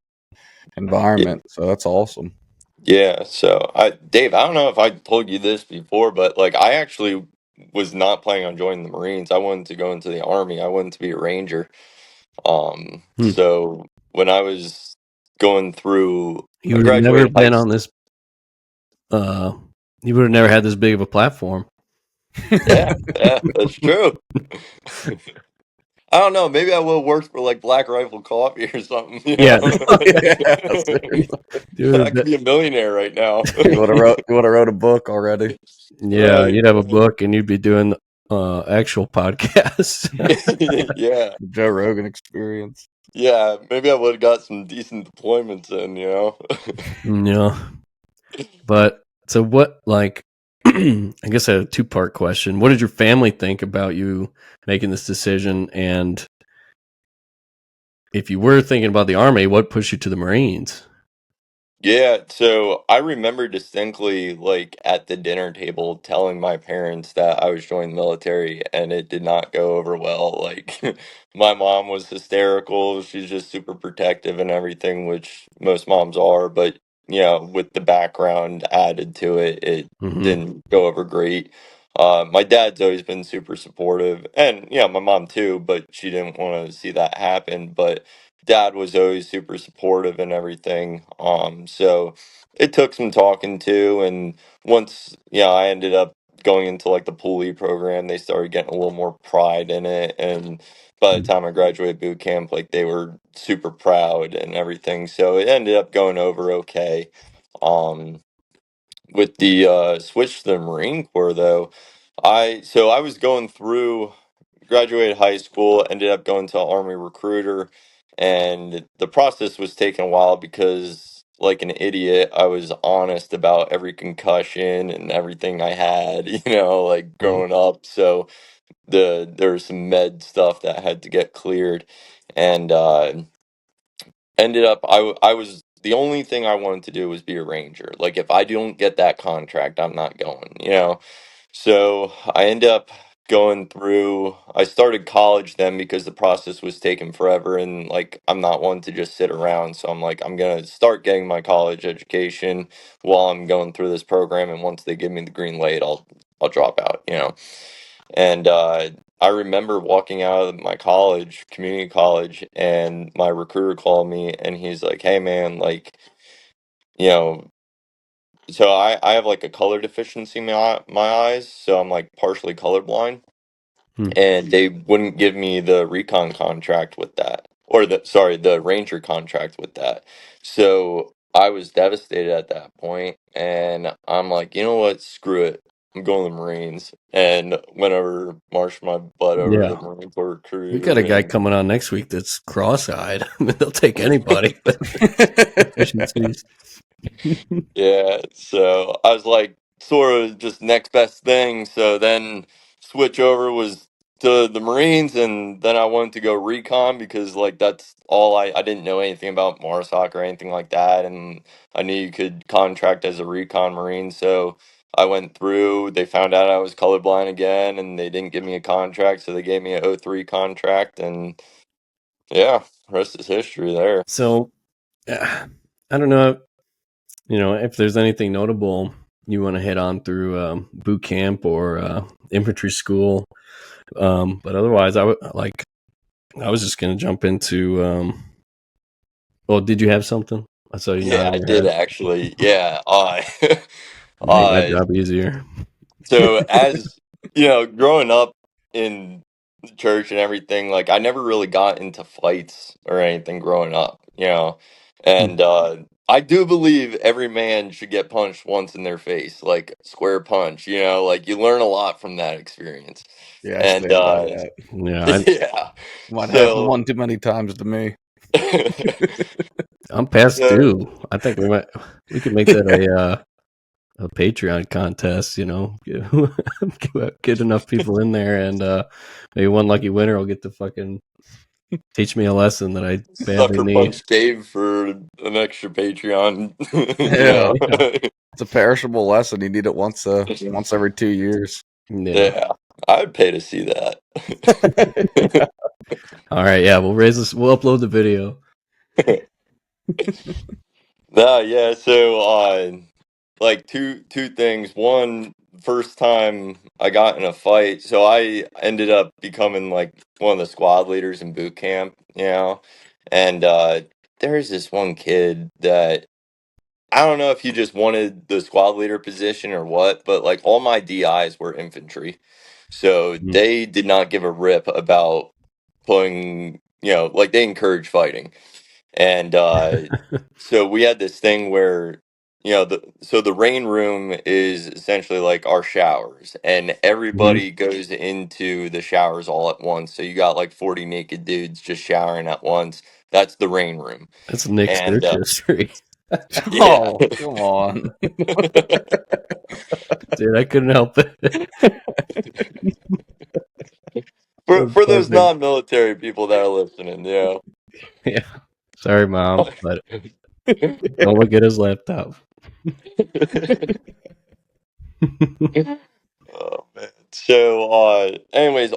environment. So that's awesome. yeah. So Dave, I don't know if I told you this before, but like, I actually was not planning on joining the Marines. I wanted to go into the Army. I wanted to be a Ranger. Hmm. So when I was going through, You I would have never graduated high been on this. Uh, you would have never had this big of a platform. Yeah, yeah, that's true. I don't know. Maybe I will work for like Black Rifle Coffee or something. Yeah, Yeah, I dude. could be a millionaire right now. you would have wrote a book already. Yeah, Right. you'd have a book, and you'd be doing actual podcasts. Yeah. Joe Rogan experience. Yeah. Maybe I would have got some decent deployments in. Yeah, but so what? Like, I guess a two-part question. What did your family think about you making this decision? And if you were thinking about the Army, what pushed you to the Marines? Yeah, so I remember distinctly, like at the dinner table, telling my parents that I was joining the military, and it did not go over well. Like, my mom was hysterical. She's just super protective and everything, which most moms are. But, with the background added to it, it Mm-hmm. didn't go over great. My dad's always been super supportive, and, my mom too, but she didn't want to see that happen. But dad was always super supportive and everything. So it took some talking to, and once I ended up going into like the pulley program, they started getting a little more pride in it, and by the time I graduated boot camp, like they were super proud and everything. So it ended up going over okay. Um, with the switch to the Marine Corps though, I was going through, graduated high school, ended up going to Army recruiter, and the process was taking a while because, like an idiot, I was honest about every concussion and everything I had, like growing up. So there was some med stuff that had to get cleared, and ended up I was the only thing I wanted to do was be a ranger. Like if I don't get that contract, I'm not going. So I end up going through. I started college then because the process was taking forever, and like I'm not one to just sit around. So I'm like I'm gonna start getting my college education while I'm going through this program, and once they give me the green light, I'll drop out. And I remember walking out of my college, community college, and my recruiter called me and he's like, "Hey man, like, you know, so I have like a color deficiency in my eyes, so I'm like partially colorblind, Hmm. and they wouldn't give me the recon contract with that, or the ranger contract with that." So I was devastated at that point, and I'm like, you know what, screw it, I'm going to the Marines, and went over, marched my butt over to Yeah. the Marine Corps We got a recruiter, guy and coming on next week that's cross-eyed. I mean, they'll take anybody with deficiencies. yeah, so I was like, sort of just next best thing. So then switch over was to the Marines, and then I wanted to go recon because like that's all I didn't know anything about MARSOC or anything like that, and I knew you could contract as a recon Marine. So I went through. They found out I was colorblind again, and they didn't give me a contract, so they gave me a '03 contract, and yeah, rest is history there. So, I don't know, if there's anything notable you want to hit on through boot camp or infantry school. But otherwise, I was just going to jump into. Well, did you have something? I saw you Yeah, nodding I your did head. actually. Yeah, I. Make my uh, job easier. so as growing up in the church and everything, like I never really got into fights or anything growing up. Hmm. And I do believe every man should get punched once in their face, like square punch. Like you learn a lot from that experience. Yeah, I And stand by that. Yeah, yeah, Might have so. one too many times to me. I'm past so due. I think we could make that a Patreon contest. Get enough people in there, and maybe one lucky winner will get to fucking teach me a lesson that I badly Sucker need. punch Dave for an extra Patreon. Yeah, Yeah, it's a perishable lesson. You need it once every 2 years. yeah. Yeah, I'd pay to see that. All right, yeah. We'll raise this. We'll upload the video. No, yeah. So, like two things. One, first time I got in a fight, so I ended up becoming like one of the squad leaders in boot camp. And there's this one kid that I don't know if he just wanted the squad leader position or what, but like all my DIs were infantry. So Mm. they did not give a rip about putting, like they encourage fighting. And so we had this thing where, the rain room is essentially like our showers, and Mhm. everybody goes into the showers all at once. So you got like 40 naked dudes just showering at once. That's the rain room. That's Nick's And search history, yeah. Oh, come on. dude. I couldn't help it. for That's for those perfect. non-military people that are listening, Yeah. Sorry, mom, but Don't look at his laptop. Oh man. So anyways,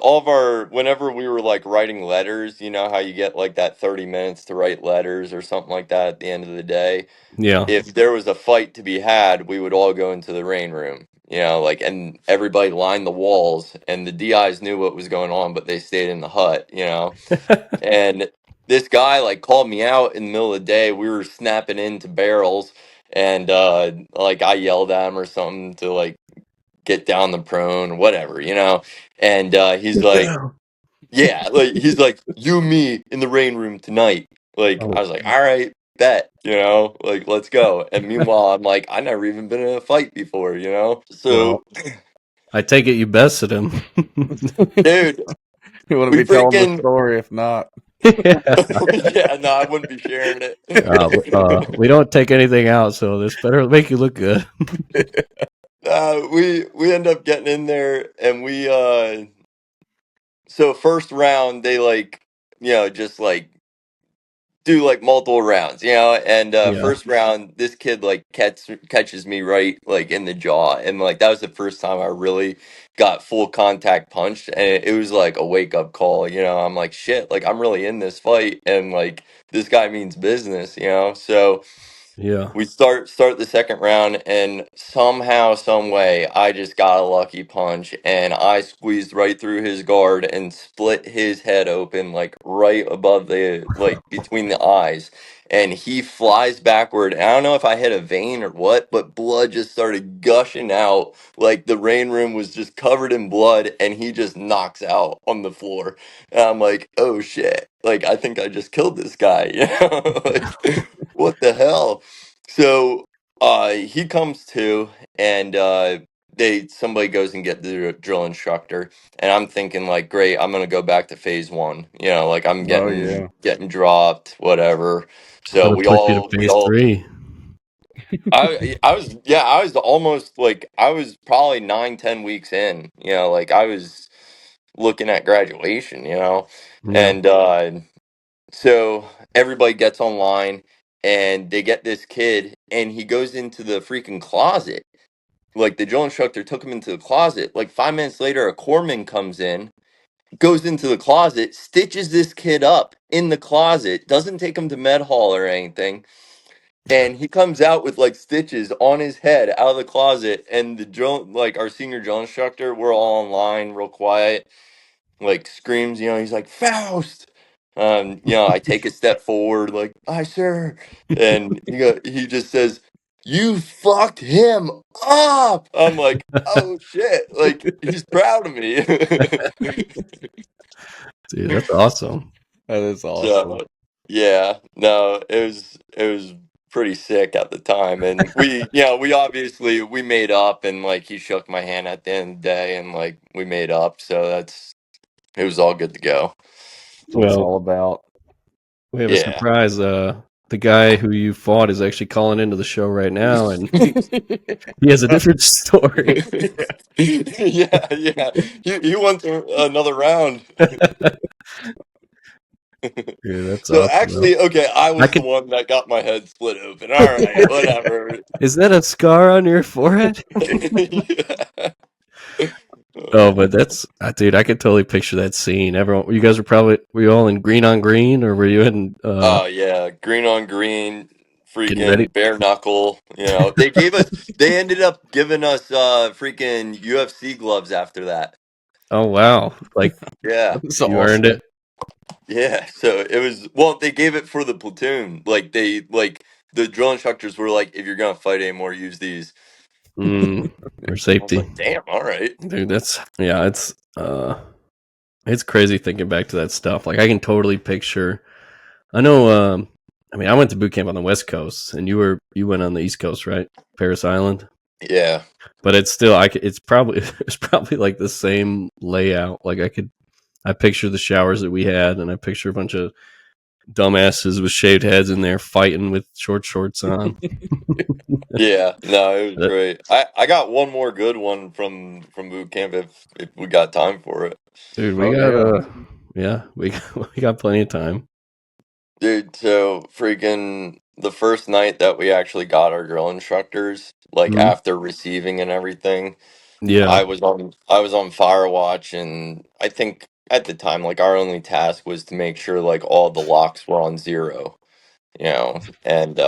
whenever we were like writing letters, you know how you get like that 30 minutes to write letters or something like that at the end of the day. Yeah. If there was a fight to be had, we would all go into the rain room, you know, like, and everybody lined the walls, and the DIs knew what was going on, but they stayed in the hut, you know. And this guy like called me out in the middle of the day. We were snapping into barrels, and like I yelled at him or something to like get down the prone, whatever, you know. And he's Get like, down. yeah, like he's like, you and me in the rain room tonight. Like I Oh, was like, all right, bet, you know, like let's go. And meanwhile, I'm like, I never even been in a fight before, you know. well, So, I take it you bested him. dude, You wouldn't we be telling the freaking story if not. Yeah. yeah, no, I wouldn't be sharing it. We don't take anything out, so this better make you look good. We end up getting in there, and so first round they like, you know, just like do like multiple rounds, you know, and Yeah. first round this kid like catches me right like in the jaw, and like that was the first time I really got full contact punched, and it was like a wake up call, you know. I'm like, shit, like I'm really in this fight, and like this guy means business, you know. So Yeah. we start the second round, and somehow some way I just got a lucky punch, and I squeezed right through his guard and split his head open like right above the like between the eyes, and he flies backward, and I don't know if I hit a vein or what, but blood just started gushing out, like the rain room was just covered in blood, and he just knocks out on the floor. And I'm like, oh shit, like I think I just killed this guy. You know, like what the hell. So he comes to, and they somebody goes and get the drill instructor, and I'm thinking like, great, I'm gonna go back to phase one. You know, like I'm Oh getting yeah. getting dropped, whatever. So That'll push you to phase 3. I was almost like I was probably 9-10 weeks in. You know, like I was looking at graduation. You know, Yeah. and so everybody gets online, and they get this kid, and he goes into the freaking closet. Like the drill instructor took him into the closet. Like 5 minutes later, a corpsman comes in, goes into the closet, stitches this kid up in the closet, doesn't take him to med hall or anything. And he comes out with like stitches on his head out of the closet. And the drill, like our senior drill instructor, we're all online, real quiet, like screams, you know, he's like, Faust. You know, I take a step forward, like, "Hi, sir," and he just says, "You fucked him up." I'm like, "Oh shit!" Like he's proud of me. Dude, that's awesome. That is awesome. So yeah, no, it was pretty sick at the time, and we obviously we made up, and like he shook my hand at the end of the day, and like we made up, so it was all good to go. That's what it's Well, all about. we have a Yeah. surprise. The guy who you fought is actually calling into the show right now, and he has a different story. Yeah, yeah. He went to another round. Dude, that's So awesome, though. actually, okay, I I was the could. one that got my head split open. All right, whatever. Is that a scar on your forehead? Yeah. Oh, but that's dude. I could totally picture that scene. Everyone, you guys were you all in green on green, or were you in Oh yeah, green on green, getting ready? freaking bare knuckle. You know, they ended up giving us freaking UFC gloves after that. Oh wow! Like Yeah. That's you earned awesome. it. Yeah, so it was well, they gave it for the platoon. Like they like the drill instructors were like, if you're gonna fight anymore, use these. For I was safety, like, damn, all right. dude. That's yeah. It's crazy thinking back to that stuff. Like I can totally picture. I know. I mean, I went to boot camp on the West Coast, and you went on the East Coast, right? Paris Island. Yeah. But it's still, it's probably it's probably like the same layout. Like I picture the showers that we had, and I picture a bunch of dumbasses with shaved heads in there fighting with short shorts on. Yeah. No, it was That- great. I got one more good one from boot camp if we got time for it. Dude, we Oh got yeah. yeah, we got, we got plenty of time. Dude, so freaking the first night that we actually got our drill instructors, like Mhm. after receiving and everything, Yeah. I was on fire watch, and I think at the time, like our only task was to make sure like all the locks were on zero, and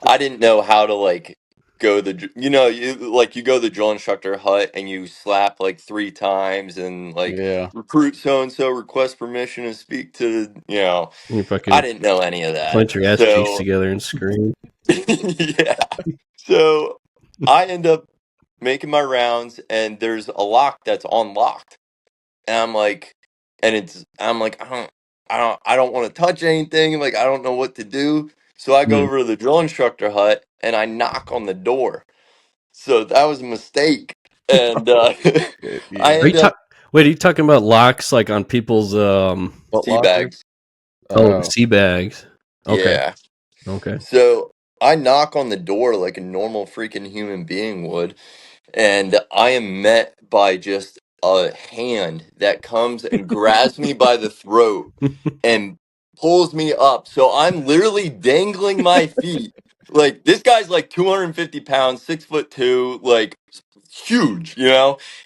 I didn't know how to like go you go to the drill instructor hut and you slap like 3 times and like Yeah. recruit so and so, request permission to speak to, You I fucking didn't know any of that. clench your ass cheeks So together and scream. yeah. So I end up making my rounds and there's a lock that's unlocked. And I'm like, I don't want to touch anything. Like, I don't know what to do. So I go Hmm. over to the drill instructor hut and I knock on the door. So that was a mistake. And I Are Yeah. you end up wait, are you talking about locks like on people's Foot tea Locker. bags. oh, Oh. sea bags? Okay. Yeah. Okay. So I knock on the door like a normal freaking human being would. And I am met by just a hand that comes and grabs me by the throat and pulls me up. So I'm literally dangling my feet. Like this guy's like 250 pounds, 6'2", like huge,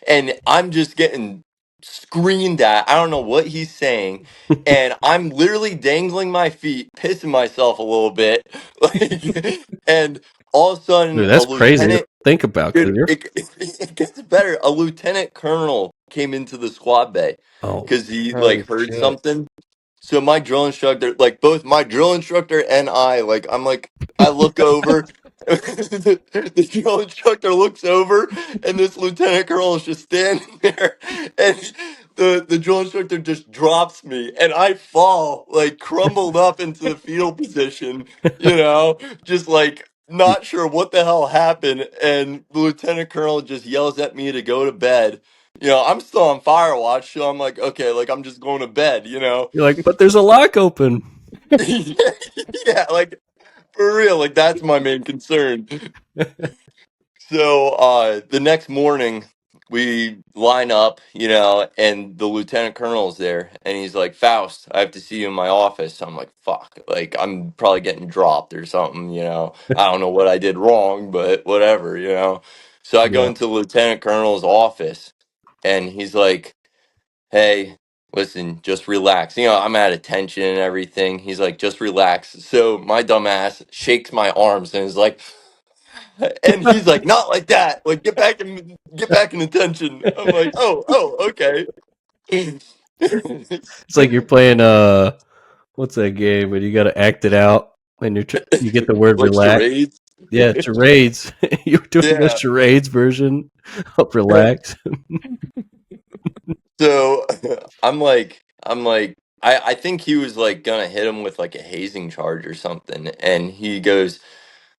and I'm just getting screamed at. I don't know what he's saying. And I'm literally dangling my feet, pissing myself a little bit. Like, and all of a sudden, Dude, a that's crazy to lieutenant. think about because Dude, you're it gets better. A lieutenant colonel came into the squad bay oh because he Oh like heard shit. something. So my drill instructor, like both my drill instructor and I look over. The drill instructor looks over, and this lieutenant colonel is just standing there, and the drill instructor just drops me, and I fall like crumbled up into the fetal position, just like not sure what the hell happened, and the lieutenant colonel just yells at me to go to bed. I'm still on fire watch, so I'm like, okay, like I'm just going to bed. you're like, but there's a lock open. Yeah, like for real, like that's my main concern. So the next morning we line up, and the lieutenant colonel's there and he's like, Faust, I have to see you in my office. I'm like, fuck, like I'm probably getting dropped or something. I don't know what I did wrong, but whatever. So I go Yeah. into the lieutenant colonel's office and he's like, hey, listen, just relax. I'm at attention and everything. He's like, just relax. So my dumbass shakes my arms and is like, and he's like, not like that. Like, get back in attention. I'm like, oh, okay. It's like you're playing what's that game when you got to act it out and you get the word Like relax. charades. Yeah, charades. You're doing a Yeah. charades version of relax. So I'm like, I think he was like gonna hit him with like a hazing charge or something. And he goes,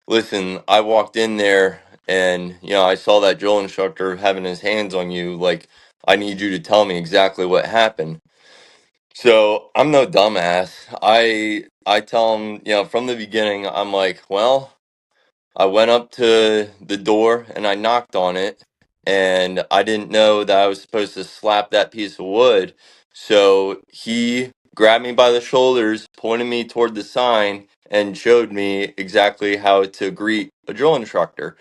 listen, I walked in there and, I saw that drill instructor having his hands on you. Like, I need you to tell me exactly what happened. So I'm no dumbass. I tell him, from the beginning, I'm like, well, I went up to the door and I knocked on it, and I didn't know that I was supposed to slap that piece of wood. So he grabbed me by the shoulders, pointed me toward the sign, and showed me exactly how to greet a drill instructor.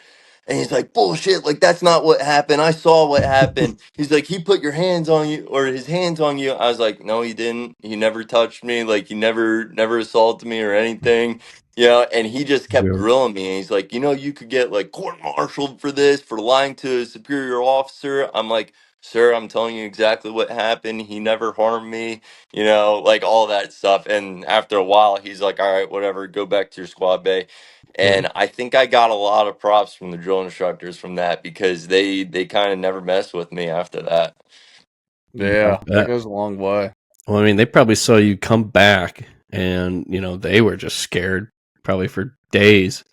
And he's like, bullshit, like that's not what happened. I saw what happened. He's like, he put your hands on you or his hands on you. I was like, no, he didn't. He never touched me. Like he never assaulted me or anything. And he just kept Yeah. grilling me. And he's like, you could get like court-martialed for this, for lying to a superior officer. I'm like, sir, I'm telling you exactly what happened. He never harmed me, like all that stuff. And after a while, he's like, all right, whatever, go back to your squad bay. Yeah. And I think I got a lot of props from the drill instructors from that because they kind of never messed with me after that. I Yeah, that bet. goes a long way. Well, I mean, they probably saw you come back and, they were just scared probably for days,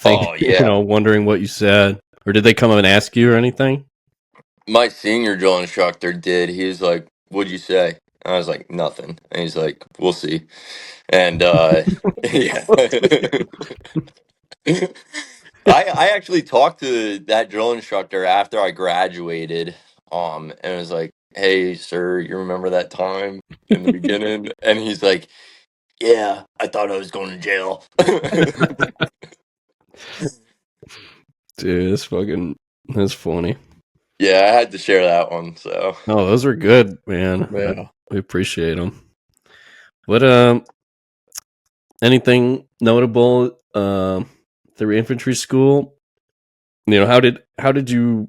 Oh yeah. wondering what you said. Or did they come up and ask you or anything? My senior drill instructor did. He was like, "What'd you say?" I was like, "Nothing." And he's like, "We'll see." And yeah. I actually talked to that drill instructor after I graduated, and was like, "Hey, sir, you remember that time in the beginning?" And he's like, yeah, I thought I was going to jail. Dude, that's funny. Yeah, I had to share that one. So Oh, those are good, man. Yeah. We appreciate them. What anything notable through infantry school? You know, how did you?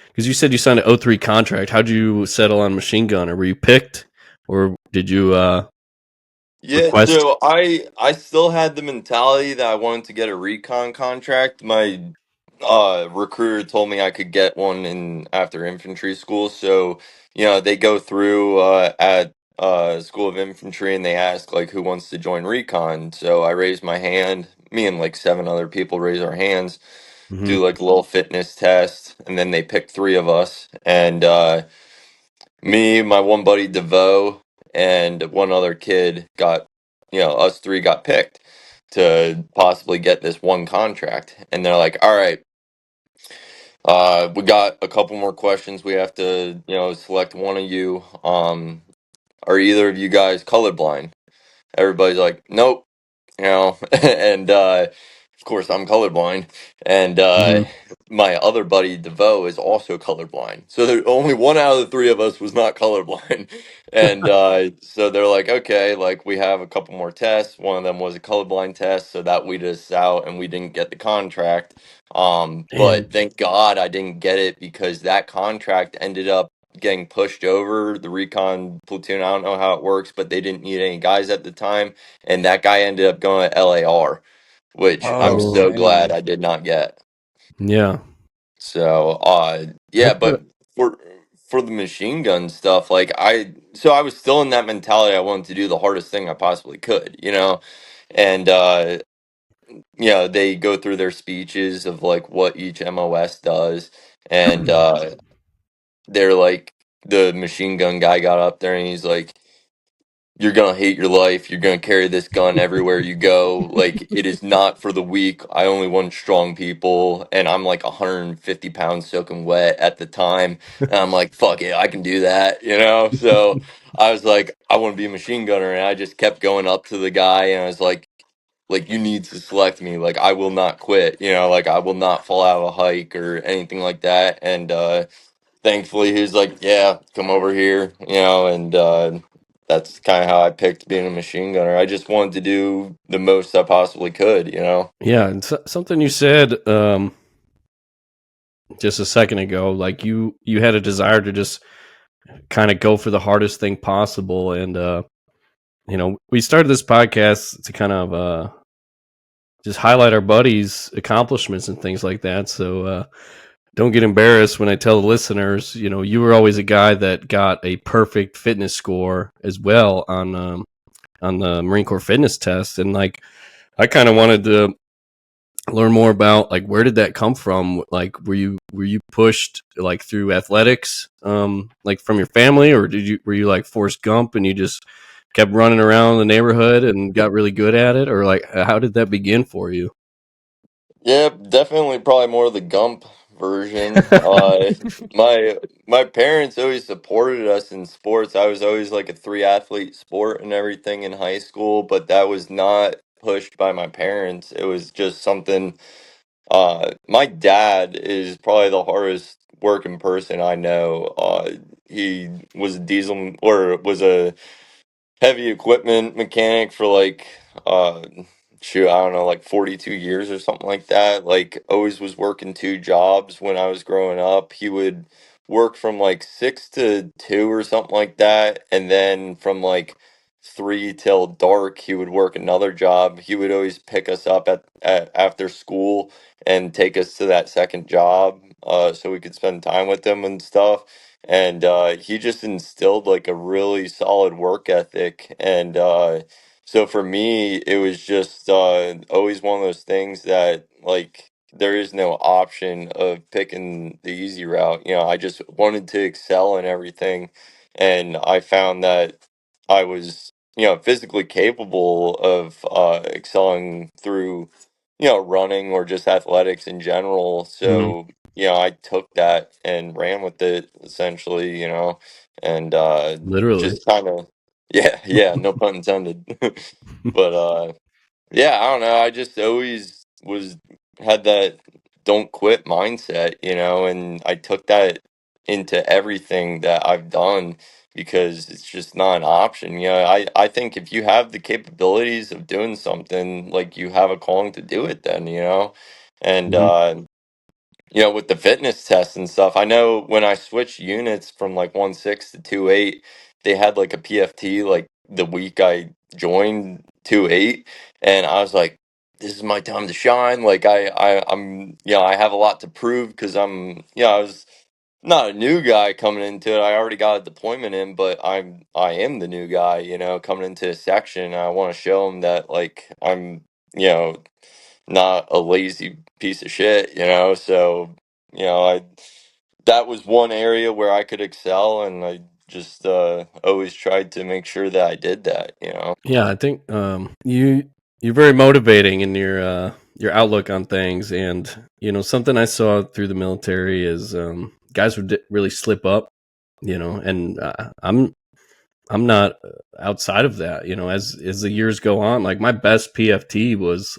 Because you said you signed an O3 contract. How did you settle on machine gun? Or were you picked, or did you yeah, request? so I still had the mentality that I wanted to get a recon contract. My recruiter told me I could get one in after infantry school. So, they go through at School of Infantry and they ask like who wants to join recon. So I raised my hand. Me and like seven other people raise our hands, Mm-hmm. do like a little fitness test, and then they pick three of us. And me, my one buddy DeVoe, and one other kid got, us three got picked to possibly get this one contract. And they're like, all right, we got a couple more questions. We have to, select one of you. Are either of you guys colorblind? Everybody's like, nope, and of course I'm colorblind, and Mm-hmm. my other buddy DeVoe is also colorblind. So there only one out of the three of us was not colorblind, and so they're like, okay, like we have a couple more tests. One of them was a colorblind test, so that weeded us out, and we didn't get the contract. Damn. But thank God I didn't get it because that contract ended up getting pushed over the recon platoon. I don't know how it works, but they didn't need any guys at the time, and that guy ended up going to LAR, which I'm Oh, Oh, so glad dang. I did not get. yeah. So, yeah, That's but for the machine gun stuff, like I was still in that mentality. I wanted to do the hardest thing I possibly could, and they go through their speeches of like what each MOS does, and they're like the machine gun guy got up there and he's like, you're gonna hate your life. You're gonna carry this gun everywhere you go. Like it is not for the weak. I only want strong people, and I'm like 150 pounds soaking wet at the time, and I'm like, fuck it, I can do that. So I was like, I want to be a machine gunner, and I just kept going up to the guy, and I was like you need to select me. Like I will not quit. Like I will not fall out of a hike or anything like that. And thankfully he was like, yeah, come over here, and that's kind of how I picked being a machine gunner. I just wanted to do the most I possibly could. Yeah, and something you said just a second ago, like you had a desire to just kind of go for the hardest thing possible, and we started this podcast to kind of just highlight our buddies' accomplishments and things like that. So don't get embarrassed when I tell the listeners, you were always a guy that got a perfect fitness score as well on the Marine Corps fitness test, and like I kind of wanted to learn more about like where did that come from? Like were you pushed like through athletics, like from your family, or were you like Forrest Gump and you just kept running around the neighborhood and got really good at it, or like how did that begin for you? Yeah, definitely probably more of the Gump version. My my parents always supported us in sports. I was always like a three athlete sport and everything in high school, but that was not pushed by my parents. It was just something. My dad is probably the hardest working person I know. He was a diesel or was a heavy equipment mechanic for like uh shoot, I don't know, like 42 years or something like that. Like always was working two jobs when I was growing up. He would work from like 6 to 2 or something like that, and then from like 3 till dark he would work another job. He would always pick us up at after school and take us to that second job so we could spend time with him and stuff. And he just instilled like a really solid work ethic. And so for me it was just always one of those things that like there is no option of picking the easy route. I just wanted to excel in everything, and I found that I was physically capable of excelling through running or just athletics in general. Mhm. So I took that and ran with it essentially, and Literally. just kind of. Yeah, no pun intended. But yeah, I don't know. I just always had that don't quit mindset, and I took that into everything that I've done because it's just not an option. I think if you have the capabilities of doing something, like, you have a calling to do it then, and Mhm. with the fitness tests and stuff, I know when I switched units from like 1.6 to 2.8, they had like a PFT like the week I joined 2.8, and I was like, this is my time to shine. Like, I have a lot to prove because I was not a new guy coming into it. I already got a deployment in, but I am the new guy, coming into a section. I want to show them that, like, I'm, you know, not a lazy piece of shit, So, I that was one area where I could excel, and I just always tried to make sure that I did that. Yeah, I think you're very motivating in your outlook on things, and something I saw through the military is guys would really slip up, and I'm not outside of that. As the years go on, like my best PFT was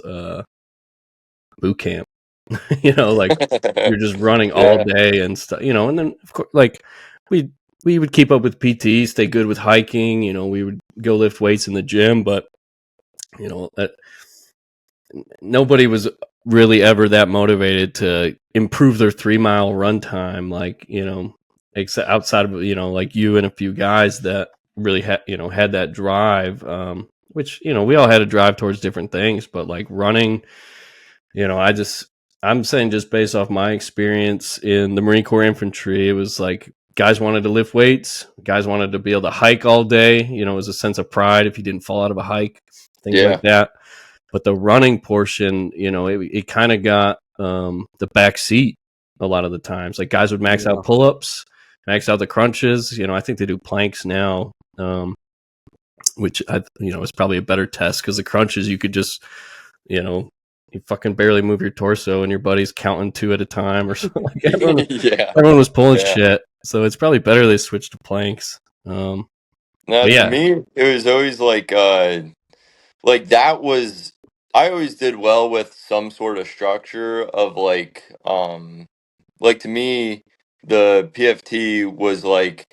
boot camp. Like you're just running all Yeah. day and stuff. And then of course, like we we would keep up with PT, stay good with hiking. We would go lift weights in the gym, but that nobody was really ever that motivated to improve their 3 mile run time, like except outside of like you and a few guys that really had that drive, which we all had a drive towards different things, but like running, I'm saying, just based off my experience in the Marine Corps infantry, it was like guys wanted to lift weights, guys wanted to be able to hike all day. It was a sense of pride if you didn't fall out of a hike, things like Yeah. that. But the running portion, it kind of got the back seat a lot of the times. Like guys would max out pull ups, max out the crunches. I think they do planks now, which is probably a better test because the crunches you could just, you fucking barely move your torso and your buddy's counting 2 at a time or something. Like Yeah. everyone was pulling Yeah. shit, so it's probably better they switched to planks. Now, But to yeah, me, it was always like that was I always did well with some sort of structure of like, to me, the PFT was like,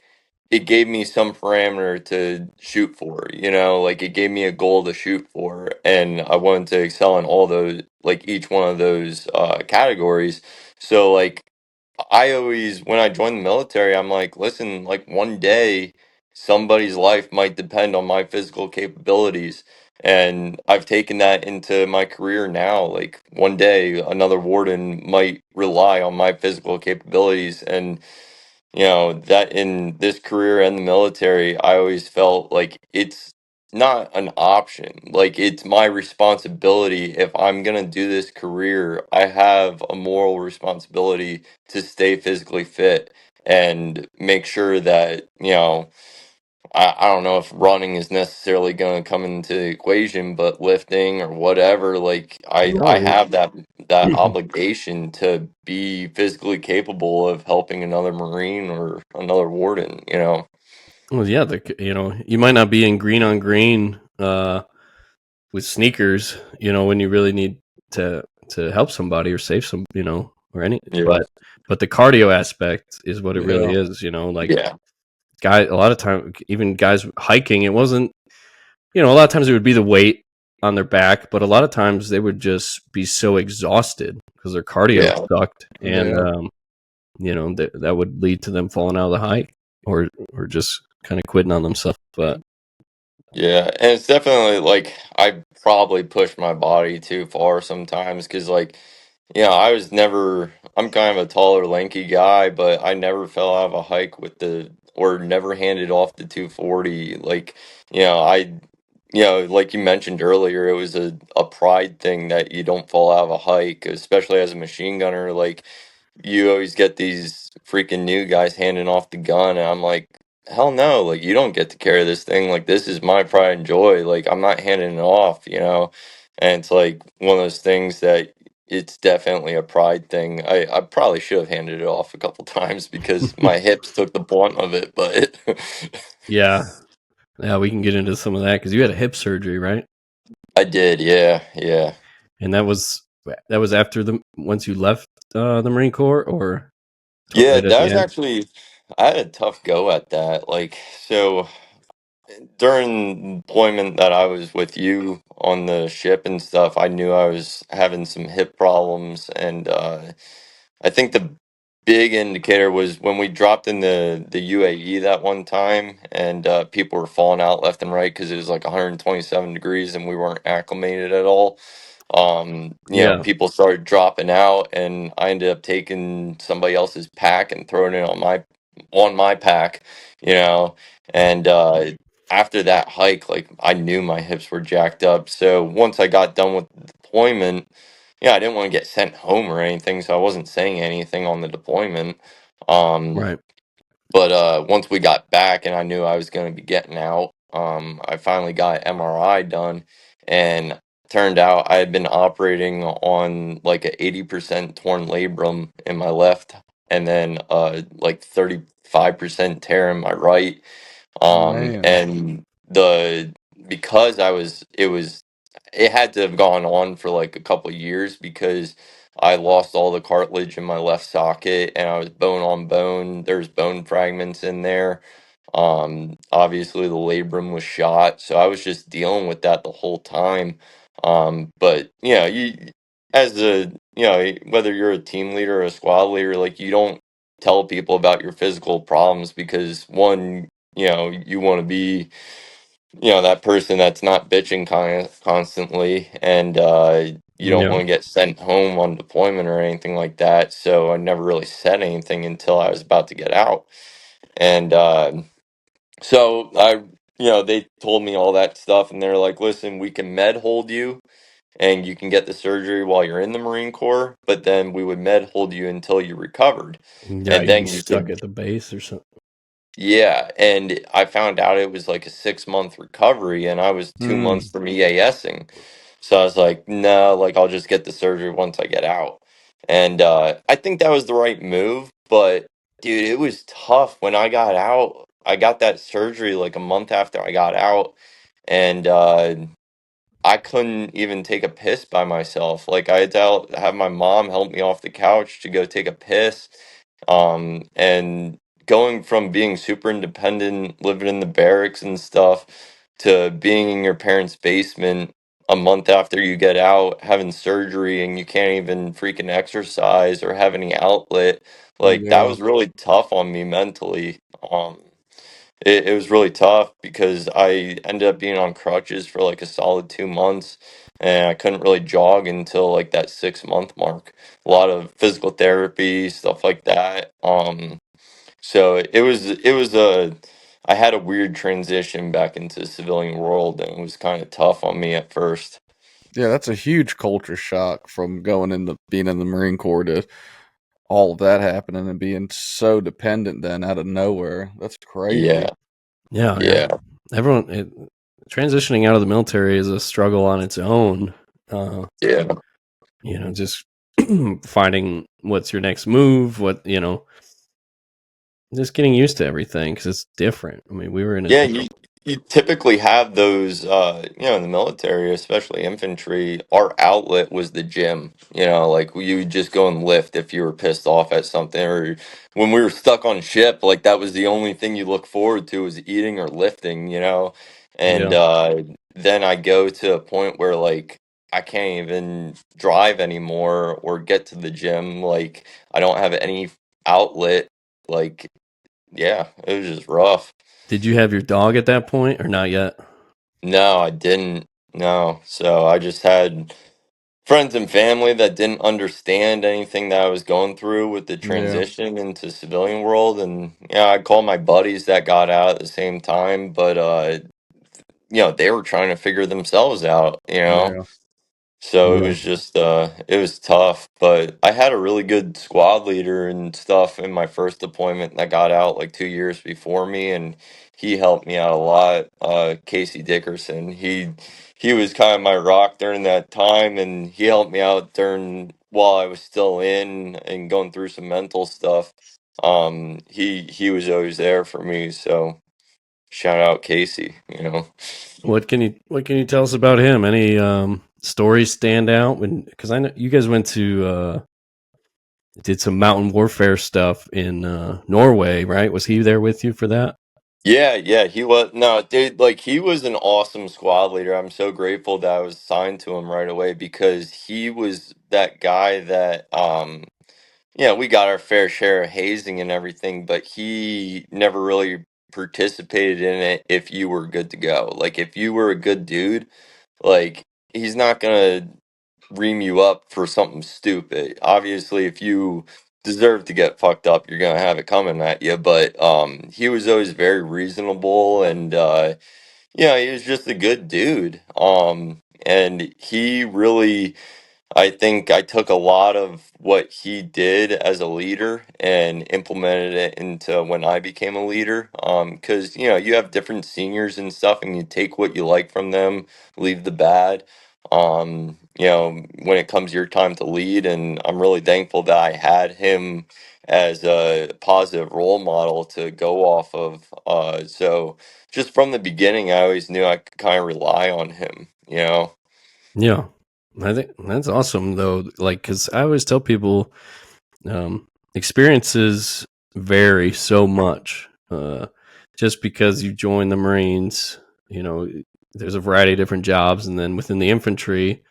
it gave me some parameter to shoot for, like it gave me a goal to shoot for, and I wanted to excel in all those, like each one of those categories. So, like, I always, when I joined the military, I'm like, listen, like, one day somebody's life might depend on my physical capabilities. And I've taken that into my career now. Like, one day another warden might rely on my physical capabilities. And, that in this career and the military, I always felt like it's not an option. Like, it's my responsibility. If I'm going to do this career, I have a moral responsibility to stay physically fit and make sure that, I don't know if running is necessarily going to come into the equation, but lifting or whatever, like, I no, have that obligation to be physically capable of helping another Marine or another warden. well, yeah, you might not be in green on green with sneakers, when you really need to help somebody or save some, or any, Yeah. but the cardio aspect is what it really Yeah. is, like Yeah. a lot of time, even guys hiking, it wasn't, a lot of times it would be the weight on their back, but a lot of times they would just be so exhausted because their cardio Yeah. sucked, and Yeah. that would lead to them falling out of the hike or just kind of quitting on themselves. But Yeah, and it's definitely like I probably push my body too far sometimes because, like, I'm kind of a taller, lanky guy, but I never fell out of a hike or never handed off the 240. Like, like you mentioned earlier, it was a pride thing that you don't fall out of a hike, especially as a machine gunner. Like, you always get these freaking new guys handing off the gun, and I'm like, hell no, like, you don't get to carry this thing. Like, this is my pride and joy. Like, I'm not handing it off. And it's like one of those things that it's definitely a pride thing. I probably should have handed it off a couple times because my hips took the brunt of it, but yeah, Yeah, we can get into some of that because you had a hip surgery, right? I did, yeah. And that was after once you left the Marine Corps, or Yeah, right at that the was end. actually, I had a tough go at that. Like, so during deployment that I was with you on the ship and stuff, I knew I was having some hip problems, and I think the big indicator was when we dropped in the UAE that one time, and people were falling out left and right because it was like 127 degrees and we weren't acclimated at all. Yeah, People started dropping out, and I ended up taking somebody else's pack and throwing it on my pack, you know, and after that hike, like I knew my hips were jacked up. So once I got done with the deployment, yeah, I didn't want to get sent home or anything, so I wasn't saying anything on the deployment. Um, right. but once we got back and I knew I was going to be getting out, I finally got MRI done, and turned out I had been operating on like a 80% torn labrum in my left, and then like 35% tear in my right. Man. And the because I was it had to have gone on for like a couple of years because I lost all the cartilage in my left socket and I was bone on bone. There's bone fragments in there. Obviously the labrum was shot, so I was just dealing with that the whole time. But you as a whether you're a team leader or a squad leader, like you don't tell people about your physical problems because one, you want to be that person that's not bitching constantly, and you don't Yeah, want to get sent home on deployment or anything like that. So I never really said anything until I was about to get out, and so they told me all that stuff, and they're like, listen, we can med hold you and you can get the surgery while you're in the Marine Corps, but then we would med hold you until you recovered, yeah, and you'd be then you stuck could. at the base or something. Yeah, and I found out it was like a 6 month recovery, and I was 2 months Mm. from EASing. So I was like, no, like I'll just get the surgery once I get out. And I think that was the right move, but dude, it was tough when I got out. I got that surgery like a month after I got out, and I couldn't even take a piss by myself. Like I had to have my mom help me off the couch to go take a piss. And going from being super independent, living in the barracks and stuff, to being in your parents' basement a month after you get out, having surgery, and you can't even freaking exercise or have any outlet. Like that Yeah. was really tough on me mentally. It was really tough because I ended up being on crutches for like a solid 2 months, and I couldn't really jog until like that 6 month mark. A lot of physical therapy, stuff like that. So it was a I had a weird transition back into the civilian world, and it was kind of tough on me at first. Yeah, that's a huge culture shock from going into being in the Marine Corps to all of that happening and being so dependent then out of nowhere. That's Yeah, crazy. Yeah. yeah, Transitioning out of the military is a struggle on its own. Uh, yeah. just finding what's your next move, just getting used to everything because it's different. I mean, we were in a Yeah, you different. you typically have those, in the military, especially infantry. Our outlet was the gym. Like you would just go and lift if you were pissed off at something, or when we were stuck on ship, like that was the only thing you look forward to was eating or lifting. And Yeah. then I go to a point where like I can't even drive anymore or get to the gym. Like I don't have any outlet. Like yeah, it was just rough. Did you have your dog at that point or not yet? No, I didn't. No. So I just had friends and family that didn't understand anything that I was going through with the Yeah. transition into civilian world. And yeah, I called my buddies that got out at the same time, but they were trying to figure themselves out. Yeah. So it Yeah. was just it was tough, but I had a really good squad leader and stuff in my first deployment that got out like 2 years before me, and he helped me out a lot. Casey Dickerson, he was kind of my rock during that time, and he helped me out during while I was still in and going through some mental stuff. He was always there for me, so shout out Casey. What can you tell us about him? Any stories stand out? Because I know you guys went to did some mountain warfare stuff in Norway, right? Was he there with you for that? Yeah, he was. No, dude, like he was an awesome squad leader. I'm so grateful that I was signed to him right away because he was that guy that we got our fair share of hazing and everything, but he never really participated in it if you were good to go. Like if you were a good dude, like he's not gonna ream you up for something stupid. Obviously, if you deserve to get fucked up, you're gonna have it coming at you. But he was always very reasonable, and he was just a good dude. And he really, I think I took a lot of what he did as a leader and implemented it into when I became a leader. Because you have different seniors and stuff, and you take what you like from them, leave the bad. When it comes your time to lead, and I'm really thankful that I had him as a positive role model to go off of. So just from the beginning, I always knew I could kind of rely on him. Yeah, I think that's awesome though. Like, because I always tell people, experiences vary so much. Just because you join the Marines, there's a variety of different jobs, and then within the infantry,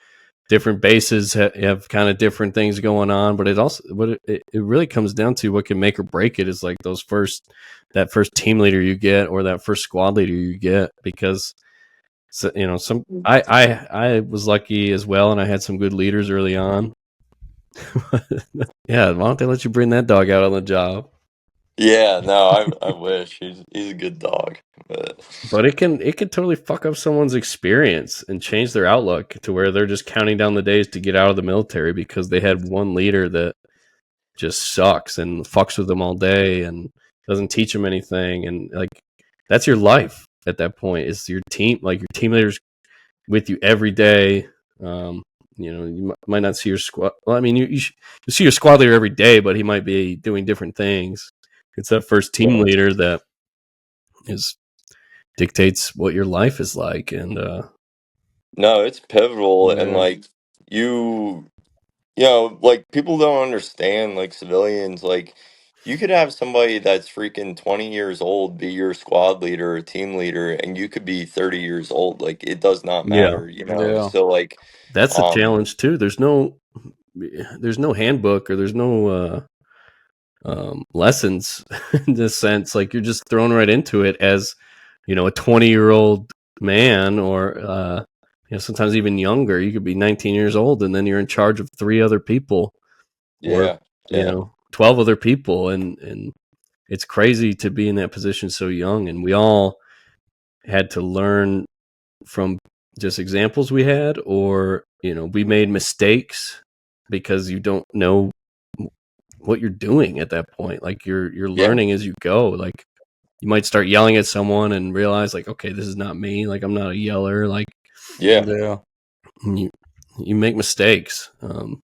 different bases have kind of different things going on. But it really comes down to what can make or break it is like that first team leader you get or that first squad leader you get, because so, I was lucky as well, and I had some good leaders early on. Yeah, why don't they let you bring that dog out on the job? Yeah, no, I wish he's a good dog, but But it can totally fuck up someone's experience and change their outlook to where they're just counting down the days to get out of the military because they had one leader that just sucks and fucks with them all day and doesn't teach them anything. And like, that's your life at that point. Is your team, like your team leaders with you every day. You might not see your squad. Well, I mean, you see your squad leader every day, but he might be doing different things. It's that first team leader that is dictates what your life is like, and no, it's pivotal. And Yeah. like you like people don't understand, like civilians, like you could have somebody that's freaking 20 years old be your squad leader or team leader, and you could be 30 years old. Like it does not yeah, matter. Yeah. So like that's the um challenge too. There's no handbook or there's no lessons in this sense. Like you're just thrown right into it as a 20-year-old man, or sometimes even younger. You could be 19 years old, and then you're in charge of 3 other people, or yeah, yeah, 12 other people, and it's crazy to be in that position so young. And we all had to learn from just examples we had, or we made mistakes because you don't know what you're doing at that point. Like you're yeah, learning as you go. Like you might start yelling at someone and realize, like, okay, this is not me. Like I'm not a yeller. Like yeah. Yeah. you make mistakes, and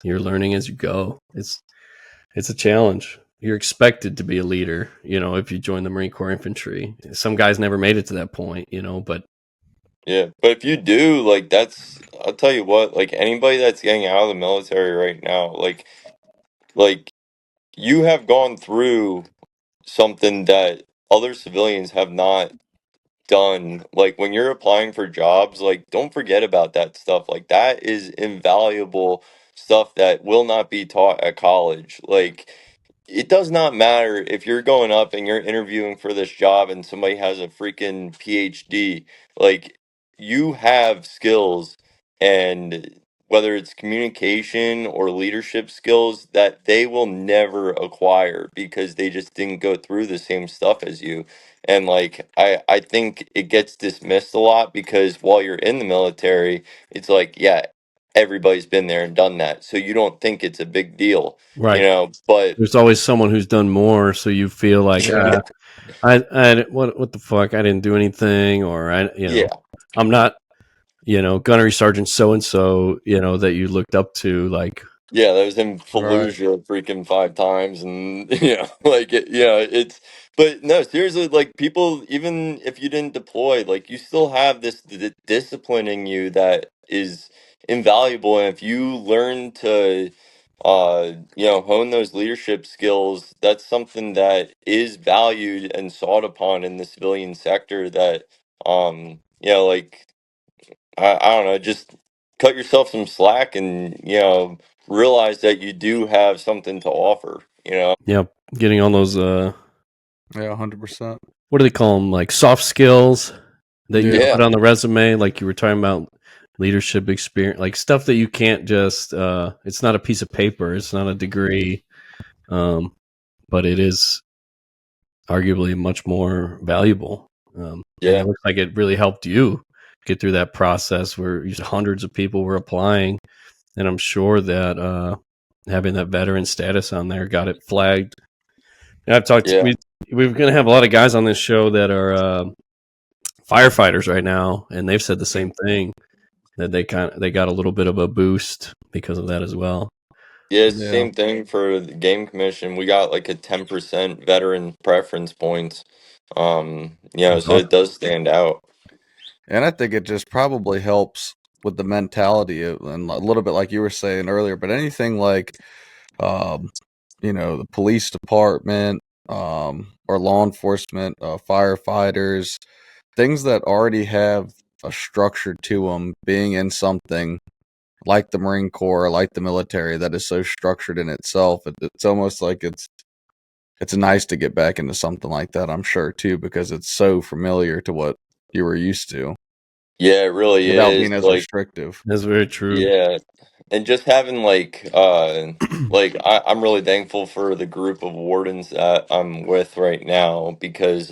you're learning as you go. It's a challenge. You're expected to be a leader, if you join the Marine Corps infantry. Some guys never made it to that point, but Yeah, but if you do, like I'll tell you what, like anybody that's getting out of the military right now, like you have gone through something that other civilians have not done. Like when you're applying for jobs, like don't forget about that stuff. Like that is invaluable stuff that will not be taught at college. Like it does not matter if you're going up and you're interviewing for this job and somebody has a freaking PhD. Like you have skills, and whether it's communication or leadership skills that they will never acquire because they just didn't go through the same stuff as you. And like I think it gets dismissed a lot because while you're in the military, it's like, yeah, everybody's been there and done that. So you don't think it's a big deal, right. but There's always someone who's done more, so you feel like, yeah, what the fuck, I didn't do anything, or yeah, I'm not, gunnery sergeant so and so, that you looked up to, like, yeah, that was in Right. Fallujah freaking 5 times, and like it's But no, seriously, like people, even if you didn't deploy, like you still have this discipline in you that is invaluable. And if you learn to, hone those leadership skills, that's something that is valued and sought upon in the civilian sector. That, like I don't know, just cut yourself some slack and realize that you do have something to offer. Yeah, getting on those Yeah, 100%. what do they call them? Like soft skills that you Yeah. Yeah, put on the resume, like you were talking about leadership experience, like stuff that you can't just. It's not a piece of paper. It's not a degree, but it is arguably much more valuable. And yeah. it looks like it really helped you get through that process where hundreds of people were applying, and I'm sure that having that veteran status on there got it flagged. And I've talked. Yeah. We're going to have a lot of guys on this show that are firefighters right now, and they've said the same thing, that they got a little bit of a boost because of that as well. Yeah, it's the Yeah. same thing for the game commission. We got like a 10% veteran preference points. That's So it awesome. does stand out. And I think it just probably helps with the mentality and a little bit like you were saying earlier, but anything like, um, the police department, or law enforcement, firefighters, things that already have a structure to them, being in something like the Marine Corps, like the military, that is so structured in itself. It's almost like it's nice to get back into something like that, I'm sure too, because it's so familiar to what you were used to Yeah, it really without is. being as Like, restrictive. That's very true. yeah. And just having I'm really thankful for the group of wardens that I'm with right now because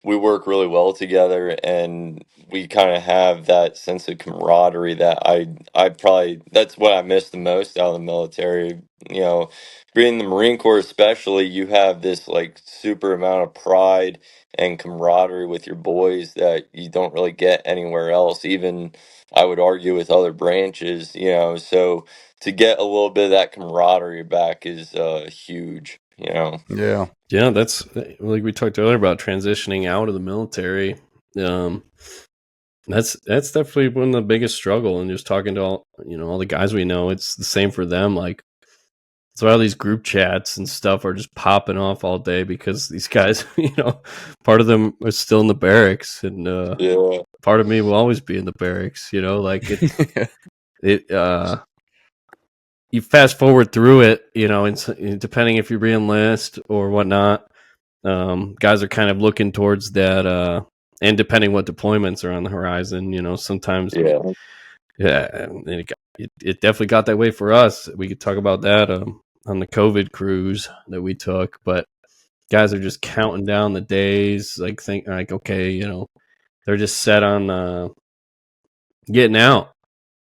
we work really well together and we kind of have that sense of camaraderie that I probably that's what I miss the most out of the military. You know, being in the Marine Corps especially, you have this like super amount of pride and camaraderie with your boys that you don't really get anywhere else. Even I would argue with other branches, so to get a little bit of that camaraderie back is huge. Yeah. Yeah, that's like we talked earlier about transitioning out of the military. Um, that's definitely one of the biggest struggle. And just talking to all the guys we know, it's the same for them. Like, so all these group chats and stuff are just popping off all day because these guys, part of them are still in the barracks, and Yeah. part of me will always be in the barracks. Like it. You fast forward through it, and depending if you re-enlist or whatnot, guys are kind of looking towards that, and depending what deployments are on the horizon, sometimes, Yeah. yeah, and it definitely got that way for us. We could talk about that on the COVID cruise that we took, but guys are just counting down the days, like okay, they're just set on getting out,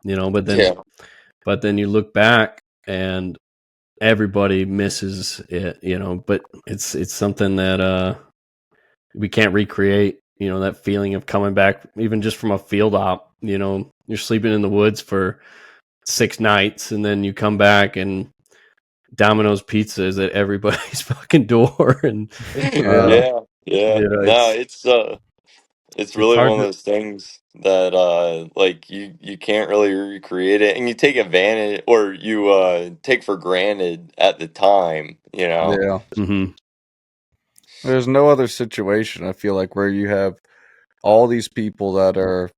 but then Yeah. you look back and everybody misses it, but it's something that we can't recreate, that feeling of coming back even just from a field op. You're sleeping in the woods for 6 nights and then you come back and Domino's pizza is at everybody's fucking door, and Yeah. Yeah. Yeah. No, it's it's really hard one of to. those things that like you can't really recreate it and you take advantage or you take for granted at the time. Yeah. Mhm. There's no other situation, I feel like, where you have all these people that are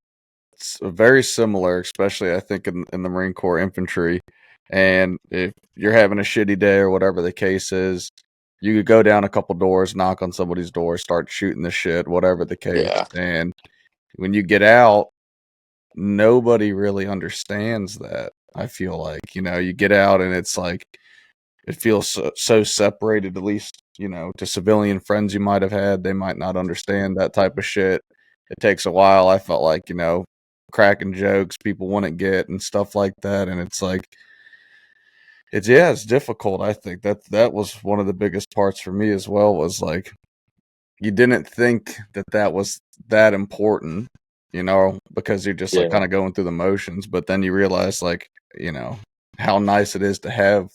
very similar, especially I think in the Marine Corps infantry. And if you're having a shitty day or whatever the case is, you could go down a couple doors, knock on somebody's door, start shooting the shit, whatever the case. Yeah. And when you get out, nobody really understands that. I feel like, you get out and it's like, it feels so separated, at least, to civilian friends you might have had. They might not understand that type of shit. It takes a while. I felt like, cracking jokes people wouldn't get and stuff like that. And it's like, it's difficult. I think that was one of the biggest parts for me as well, was like, you didn't think that was that important, because you're just like Yeah. kind of going through the motions. But then you realize, like, how nice it is to have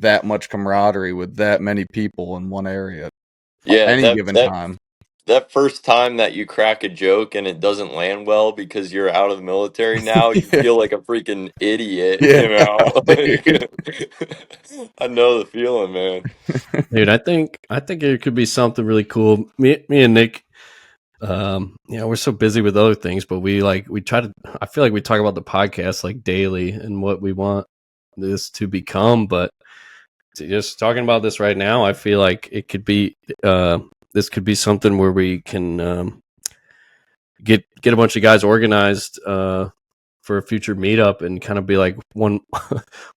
that much camaraderie with that many people in one area. Yeah, any that given that time. that first time that you crack a joke and it doesn't land well because you're out of the military now, you Yeah, feel like a freaking idiot, yeah, you know? dude. I know the feeling, man. Dude, I think it could be something really cool. Me and Nick, we're so busy with other things, but we try to. I feel like we talk about the podcast like daily and what we want this to become. But just talking about this right now, I feel like it could be. This could be something where we can get a bunch of guys organized for a future meetup and kind of be like one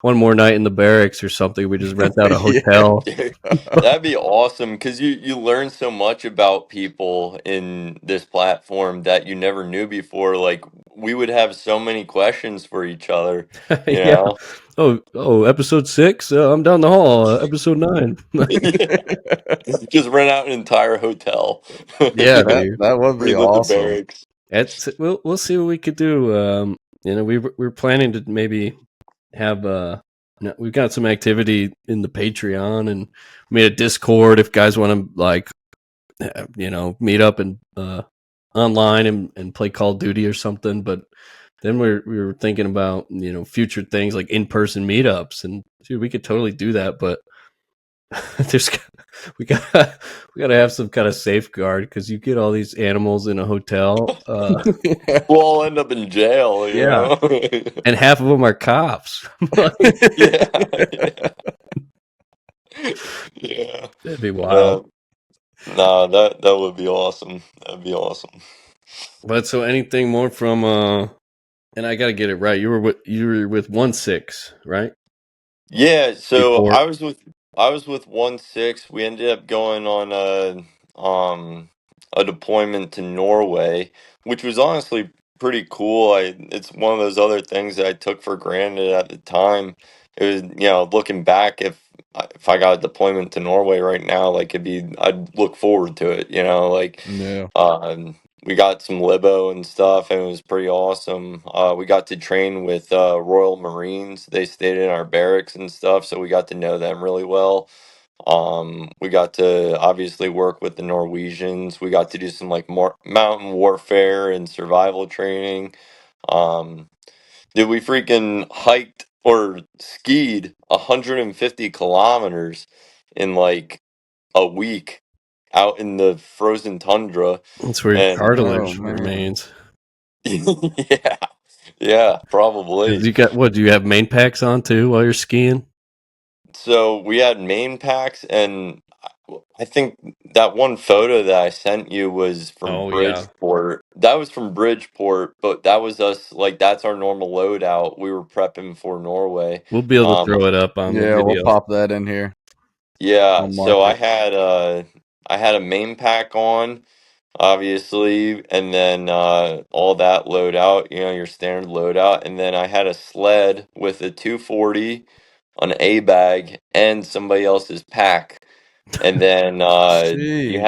one more night in the barracks or something. We just rent out a Yeah. hotel. Dude, that'd be awesome because you learn so much about people in this platform that you never knew before. Like we would have so many questions for each other, you Yeah. know? Episode 6. I'm down the hall. Episode 9. Just rent out an entire hotel. Yeah, That dude. that would be Relit the awesome. barracks. We'll see what we could do. We're planning to maybe have no, we've got some activity in the Patreon and made a Discord if guys want to meet up and online and play Call of Duty or something. But then we were thinking about future things like in person meetups, and dude, we could totally do that. But there's we got we got to have some kind of safeguard because you get all these animals in a hotel. We'll all end up in jail, you Yeah, know? and half of them are cops. Yeah, yeah, yeah. That'd be wild. No, nah, that would be awesome. That'd be awesome. But so anything more from and I gotta get it right. You were with 1-6, right? Yeah, so Before. I was with 1-6. We ended up going on a deployment to Norway, which was honestly pretty cool. It's one of those other things that I took for granted at the time. It was, looking back, if I got a deployment to Norway right now, like I'd look forward to it, like Yeah. um we got some libo and stuff, and it was pretty awesome. We got to train with Royal Marines. They stayed in our barracks and stuff, so we got to know them really well. We got to obviously work with the Norwegians. We got to do some like more mountain warfare and survival training. Um, did we freaking hiked or skied 150 kilometers in like a week out in the frozen tundra, That's where your and Oh cartilage man. remains. yeah, yeah, 'Cause probably. you got what? Do you have main packs on too while you're skiing? So we had main packs, and I think that one photo that I sent you was from Oh yeah, Bridgeport. That was from Bridgeport, but that was us. Like that's our normal loadout. We were prepping for Norway. we'll be able to Um, throw it up on the Yeah, we'll video. pop that in here. yeah. We'll So mark it. I had a main pack on, obviously, and then all that loadout. Your standard loadout, and then I had a sled with a 240, an A bag, and somebody else's pack. And then Jeez.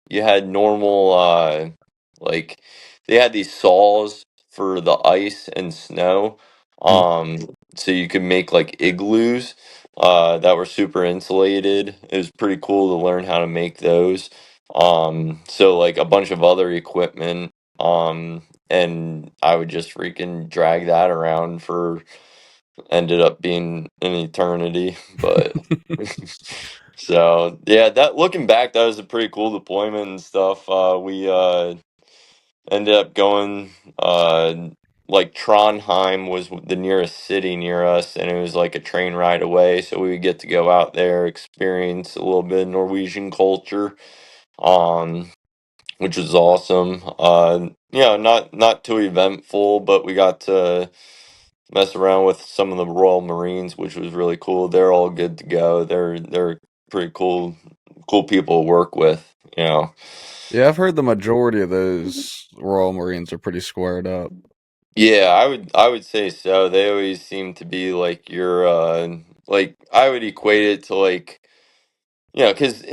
you had normal like they had these saws for the ice and snow, Mm. um so you could make like igloos that were super insulated. It was pretty cool to learn how to make those. So like a bunch of other equipment, and I would just freaking drag that around for ended up being an eternity, but so yeah, that looking back, that was a pretty cool deployment and stuff. We ended up going like Trondheim was the nearest city near us, and it was like a train ride away, so we would get to go out there, experience a little bit of Norwegian culture, um, which was awesome. Not too eventful, but we got to mess around with some of the Royal Marines, which was really cool. They're all good to go. They're pretty cool people to work with. Yeah, I've heard the majority of those Royal Marines are pretty squared up. Yeah, I would say so. They always seem to be like your like I would equate it to like because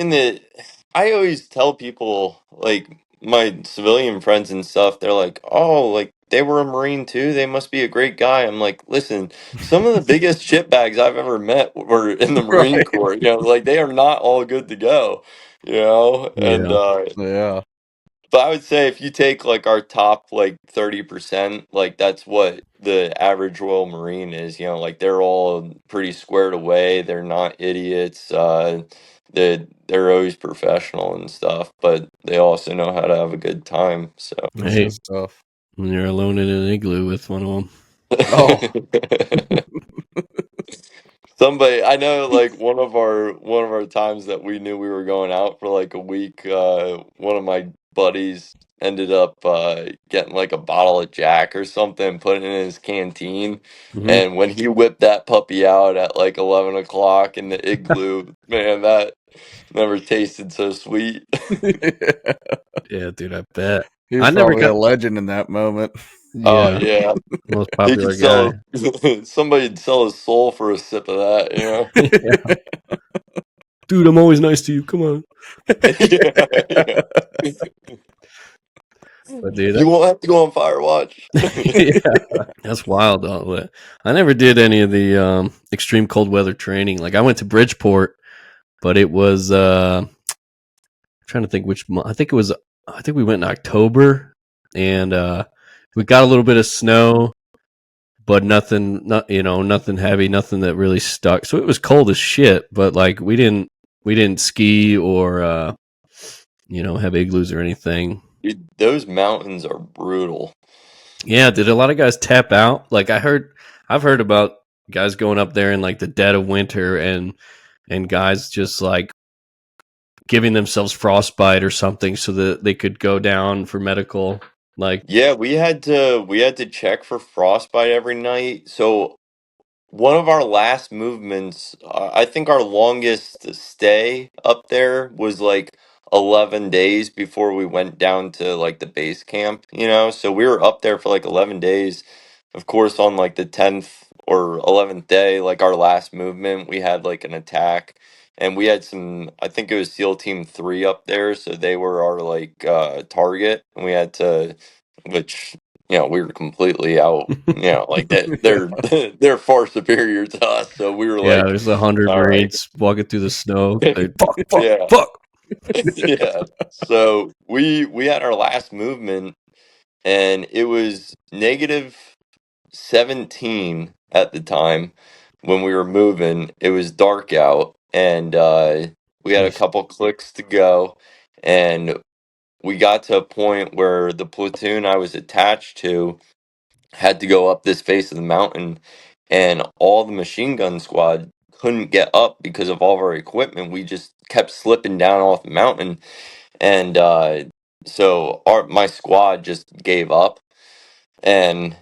I always tell people, like my civilian friends and stuff, they're like, oh, like they were a Marine too. They must be a great guy. I'm like, listen, some of the biggest shitbags I've ever met were in the Marine Right. Corps. Like they are not all good to go. And Yeah. Yeah. but I would say if you take like our top like 30%, like that's what the average Royal Marine is, like they're all pretty squared away. They're not idiots. They're always professional and stuff, but they also know how to have a good time. So That's Hey, good stuff. when you're alone in an igloo with one of them. Oh. Somebody, I know, like one of our times that we knew we were going out for like a week. One of my buddies ended up getting like a bottle of Jack or something, putting it in his canteen, Mm-hmm. and when he whipped that puppy out at like 11 o'clock in the igloo, man, that never tasted so sweet. Yeah, dude, I bet. He was I never probably got. a legend in that moment. Oh Yeah, yeah, most he could popular sell. guy. Somebody'd sell his soul for a sip of that. Yeah. Dude, I'm always nice to you. Come on. Yeah, yeah. But dude, You won't have to go on fire watch. yeah, that's wild though. But I never did any of the extreme cold weather training. Like I went to Bridgeport, but it was I'm trying to think which month. I think we went in October, and we got a little bit of snow, but nothing heavy, nothing that really stuck. So it was cold as shit, but like we didn't ski or have igloos or anything. Dude, those mountains are brutal. Yeah, did a lot of guys tap out? Like I've heard about guys going up there in like the dead of winter and guys just like giving themselves frostbite or something so that they could go down for medical. Like, Yeah, we had to check for frostbite every night. So one of our last movements, I think our longest stay up there was like 11 days before we went down to like the base camp. So we were up there for like 11 days. Of course, on like the 10th or 11th day, like our last movement, we had like an attack. And we had I think it was SEAL Team 3 up there. So they were our like target. And we had to, which we were completely out. Like that, they're far superior to us. So we were yeah, like, there's 100 all right, Marines walking through the snow. Like, fuck, fuck, yeah, fuck. yeah. So we had our last movement, and it was -17 at the time when we were moving. It was dark out, and we had a Jeez. couple clicks to go, and we got to a point where the platoon I was attached to had to go up this face of the mountain, and all the machine gun squad couldn't get up because of all of our equipment. We just kept slipping down off the mountain, and so my squad just gave up. And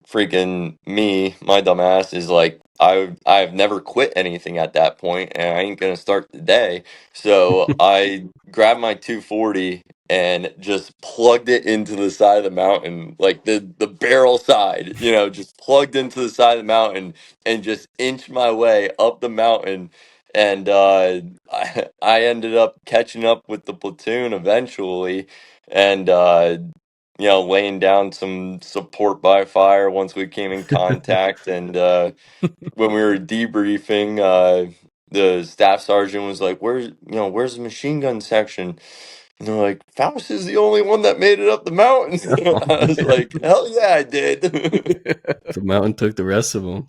freaking me, my dumb ass is like, I've never quit anything at that point, and I ain't gonna start today. So I grabbed my 240 and just plugged it into the side of the mountain, like the barrel side, just plugged into the side of the mountain and just inched my way up the mountain. And I ended up catching up with the platoon eventually, and laying down some support by fire once we came in contact. And when we were debriefing, the staff sergeant was like, where's the machine gun section? And they're like, Faust is the only one that made it up the mountain. Oh, I was man. like, hell yeah, I did. The mountain took the rest of them.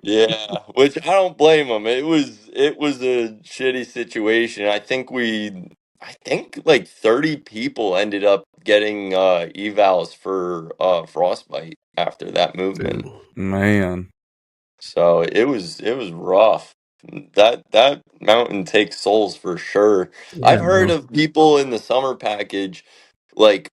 Yeah, which I don't blame him. It was a shitty situation. I think like 30 people ended up getting evals for frostbite after that movement. Dude. Man. So it was rough. That mountain takes souls for sure. I've Yeah, heard no. of people in the summer package like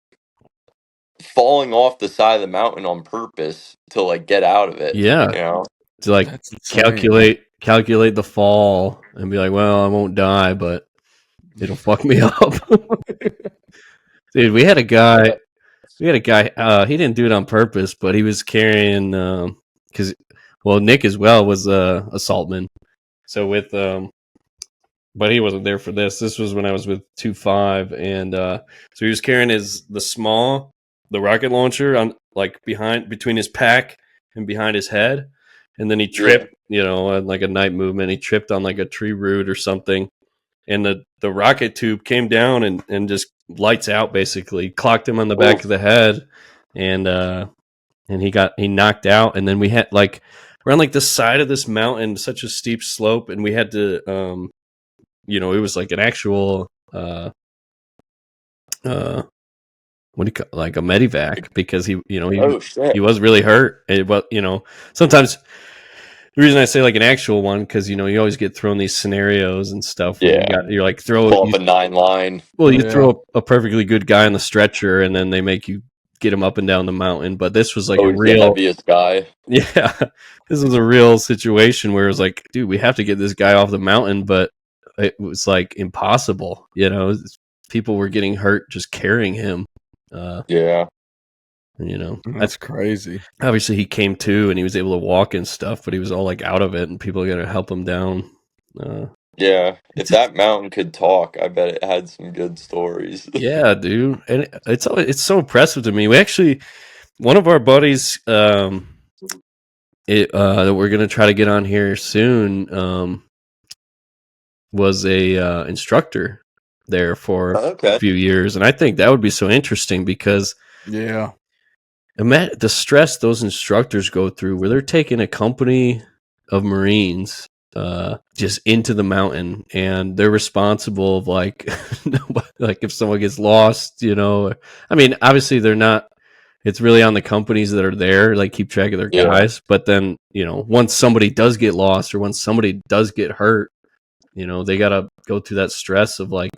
falling off the side of the mountain on purpose to like get out of it, Yeah. you know? To like That's insane. calculate the fall and be like, well, I won't die, but it'll fuck me up. Dude, we had a guy, he didn't do it on purpose, but he was carrying because well, Nick as well was a assaultman. So with but he wasn't there for this. This was when I was with 2-5, and so he was carrying the rocket launcher on like between his pack and behind his head, and then he Yeah. tripped, on like a night movement. He tripped on like a tree root or something, and the the rocket tube came down and just lights out, basically clocked him on the back of the head, and he knocked out. And then we had we're on like the side of this mountain, such a steep slope, and we had to it was like an actual what do you call, like a medevac, because he was really hurt. Sometimes the reason I say like an actual one, because you always get thrown these scenarios and stuff where you're like pull up a 9-line. Well, you throw a perfectly good guy on the stretcher, and then they make you get him up and down the mountain. But this was like a real the heaviest guy. Yeah, this was a real situation where it was like, dude, we have to get this guy off the mountain, but it was like impossible. People were getting hurt just carrying him. That's crazy. Obviously, he came to and he was able to walk and stuff, but he was all like out of it, and people got to help him down. If that mountain could talk, I bet it had some good stories. Yeah, dude, and it's so impressive to me. We actually, one of our buddies, that we're gonna try to get on here soon, was a instructor there for a few years, and I think that would be so interesting because imagine the stress those instructors go through, where they're taking a company of Marines just into the mountain, and they're responsible of like if someone gets lost, I mean, obviously they're not, it's really on the companies that are there, like keep track of their guys, but then once somebody does get lost or once somebody does get hurt, they gotta go through that stress of like,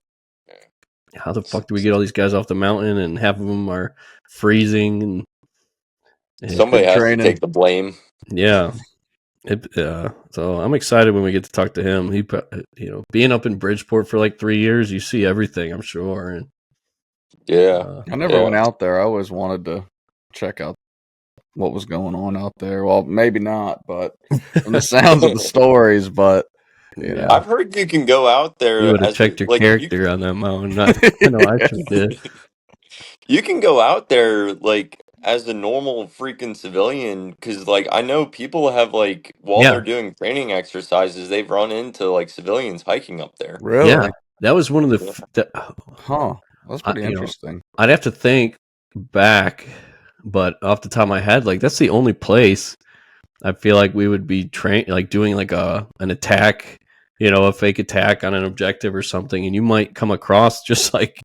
how the fuck do we get all these guys off the mountain, and half of them are freezing, and somebody has to take the blame. So I'm excited when we get to talk to him. He, being up in Bridgeport for like 3 years, you see everything, I'm sure. And I never went out there. I always wanted to check out what was going on out there. Well, maybe not, but from the sounds of the stories. But I've heard you can go out there. You would have checked your character on that mountain. I know I sure did. You can go out there like as a normal freaking civilian, because like I know people have like while they're doing training exercises, they've run into like civilians hiking up there. Really? Yeah, that was one of the. That's pretty interesting. I'd have to think back, but off the top of my head, like that's the only place I feel like we would be trained, like doing like an attack, a fake attack on an objective or something, and you might come across just like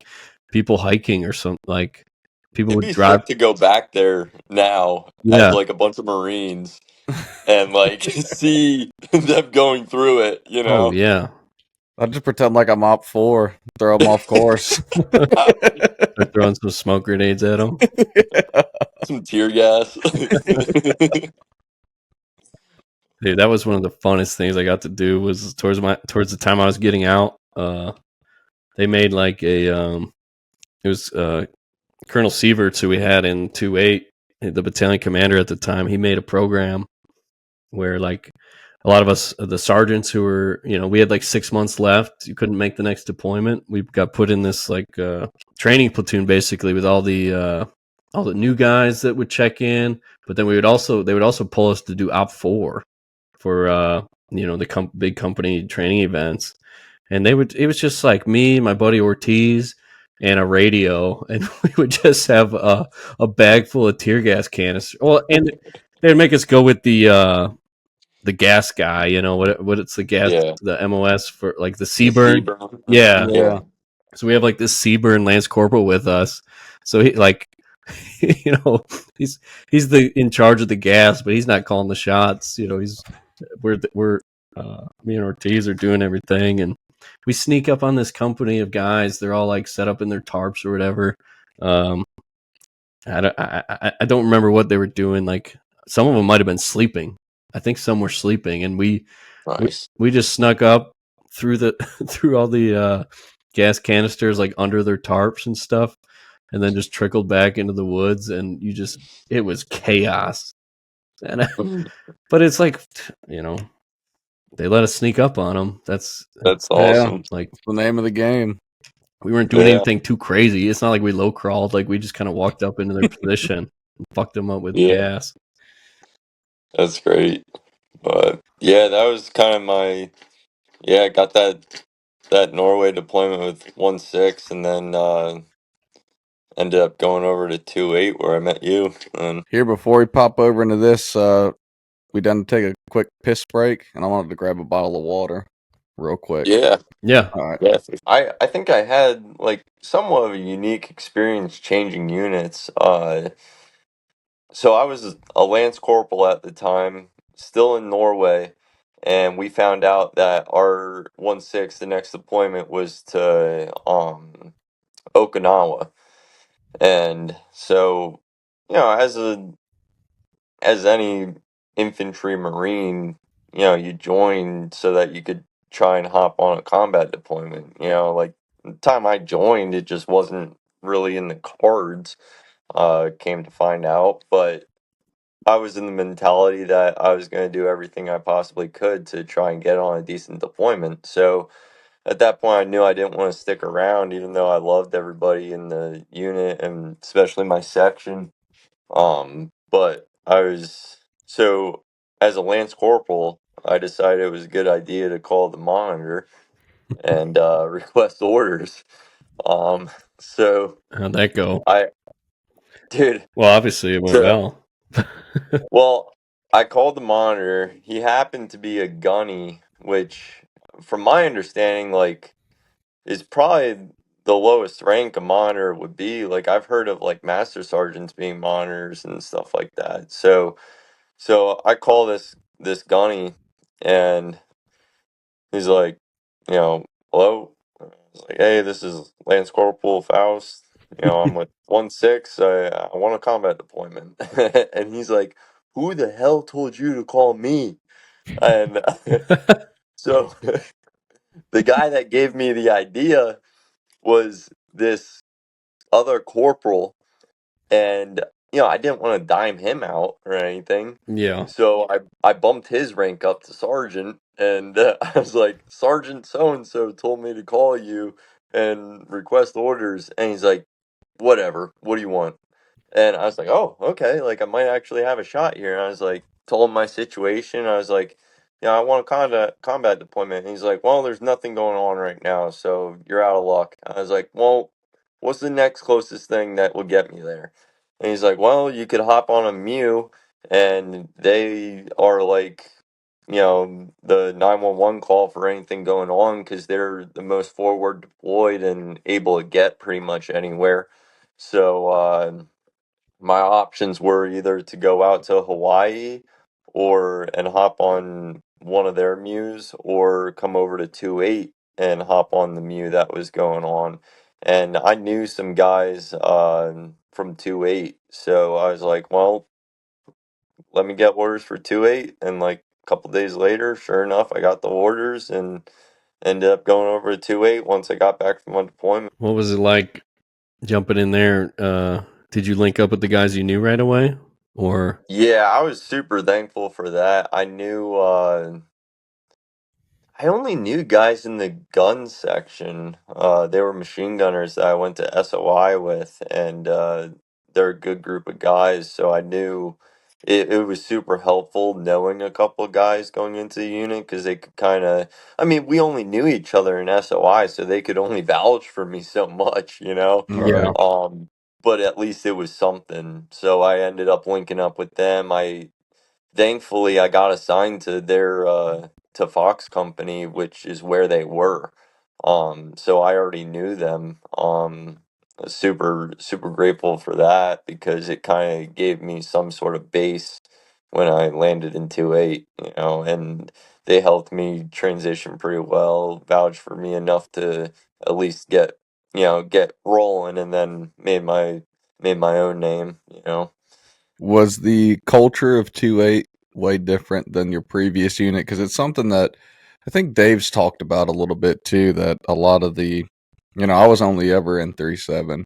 people hiking or something. Like people would drive to go back there now as like a bunch of Marines and like see them going through it. Oh yeah. I'll just pretend like I'm op 4, throw them off course. Start throwing some smoke grenades at them. Some tear gas. Dude, that was one of the funnest things I got to do. Was towards the time I was getting out. They made like a it was Colonel Sieverts, who we had in 2-8, the battalion commander at the time. He made a program where like a lot of us, the sergeants who were, we had like 6 months left. You couldn't make the next deployment. We got put in this like training platoon, basically, with all the new guys that would check in. But then they would also pull us to do Op 4 for the big company training events. And it was just like me, my buddy Ortiz, and a radio, and we would just have a bag full of tear gas canister. Well, and they'd make us go with the gas guy, what it's the gas, the MOS for like the Seaburn. Yeah. So we have like this Seaburn Lance Corporal with us. So he like, he's in charge of the gas, but he's not calling the shots. We're me and Ortiz are doing everything, and we sneak up on this company of guys. They're all like set up in their tarps or whatever. I don't remember what they were doing. Like some of them might have been sleeping. I think some were sleeping, and we just snuck up through all the gas canisters, like under their tarps and stuff, and then just trickled back into the woods. And it was chaos. And but it's like, they let us sneak up on them. That's awesome. Like the name of the game. We weren't doing anything too crazy. It's not like we low crawled. Like we just kind of walked up into their position and fucked them up with gas. That's great. But yeah, that was kind of my got that that Norway deployment with 1-6, and then ended up going over to 2-8 where I met you. And Here, before we pop over into this, we done take a quick piss break, and I wanted to grab a bottle of water real quick. yeah, Yeah. All right. yeah. I think I had like somewhat of a unique experience changing units. So I was a lance corporal at the time, still in Norway, and we found out that our 1-6, the next deployment was to Okinawa. And so, as any infantry marine, you joined so that you could try and hop on a combat deployment. Like the time I joined, it just wasn't really in the cards. Came to find out, but I was in the mentality that I was going to do everything I possibly could to try and get on a decent deployment. So at that point, I knew I didn't want to stick around, even though I loved everybody in the unit and especially my section. But I was so as a lance corporal, I decided it was a good idea to call the monitor and request orders. Um, so How'd that go? I, dude, Well, obviously it went so well. well, I called the monitor. He happened to be a gunny, which, from my understanding, like, is probably the lowest rank a monitor would be. Like, I've heard of like master sergeants being monitors and stuff like that. So I call this gunny, and he's like, hello. I was like, hey, this is Lance Corporal Faust. I'm with 1-6. I want a combat deployment. And he's like, who the hell told you to call me? And so the guy that gave me the idea was this other corporal, and I didn't want to dime him out or anything. Yeah. So I bumped his rank up to sergeant, and I was like, Sergeant so and so told me to call you and request orders, and he's like, whatever, what do you want? And I was like, oh, okay, like I might actually have a shot here. And I was like, told him my situation. I was like, I want a combat deployment. And he's like, well, there's nothing going on right now, so you're out of luck. I was like, well, what's the next closest thing that will get me there? And he's like, well, you could hop on a Mew, and they are like, the 911 call for anything going on because they're the most forward deployed and able to get pretty much anywhere. So, my options were either to go out to Hawaii and hop on one of their Mews, or come over to 2-8 and hop on the Mew that was going on. And I knew some guys from 2-8, so I was like, well, let me get orders for 2-8. And like a couple days later, sure enough, I got the orders and ended up going over to 2-8 once I got back from my deployment. What was it like jumping in there? Did you link up with the guys you knew right away? Or Yeah, I was super thankful for that. I only knew guys in the gun section. They were machine gunners that I went to SOI with, and they're a good group of guys. So I knew it was super helpful knowing a couple of guys going into the unit because they could kind of. I mean, we only knew each other in SOI, so they could only vouch for me so much. yeah. Right. But at least it was something. So I ended up linking up with them. Thankfully I got assigned to their to Fox company, which is where they were. So I already knew them. I was super super grateful for that because it kind of gave me some sort of base when I landed in 2-8, and they helped me transition pretty well, vouched for me enough to at least get rolling, and then made my own name. Was the culture of 2-8 way different than your previous unit? Because it's something that I think Dave's talked about a little bit too. That a lot of I was only ever in 3-7,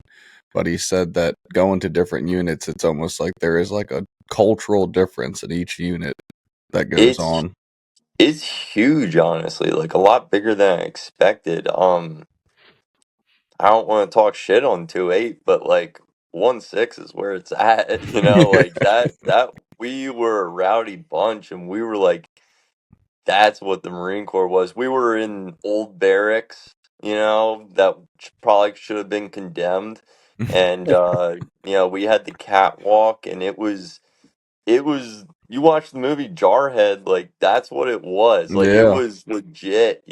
but he said that going to different units, it's almost like there is like a cultural difference in each unit that goes It's on. It's huge, honestly, like a lot bigger than I expected. I don't want to talk shit on 2-8, but like 1-6 is where it's at, like that we were a rowdy bunch, and we were like that's what the Marine Corps was. We were in old barracks, that probably should have been condemned. And, we had the catwalk, and it was you watch the movie Jarhead, like that's what it was. Like it Yeah. was legit.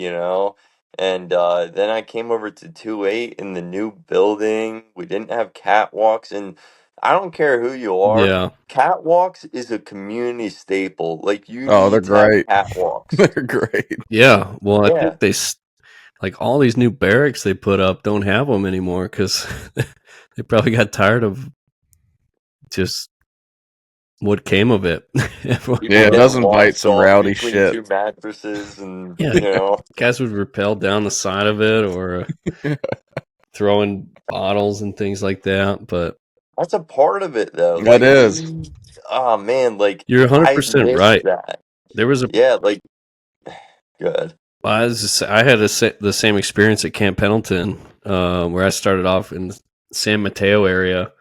And then I came over to 2-8 in the new building. We didn't have catwalks, and I don't care who you are. Yeah. Catwalks is a community staple. Like you Oh, they're need to have great. catwalks. They're great. Yeah. Well, I Yeah. think like all these new barracks they put up don't have them anymore because they probably got tired of just what came of it. Everyone People Yeah, it wanted- does getting invite lost some off rowdy between shit. two mattresses, and Yeah. Guys would rappel down the side of it or throwing bottles and things like that. But that's a part of it though. That Like is. oh man, like you're I 100% miss right. that. There was a Yeah, like good. I had the same experience at Camp Pendleton, where I started off in the San Mateo area.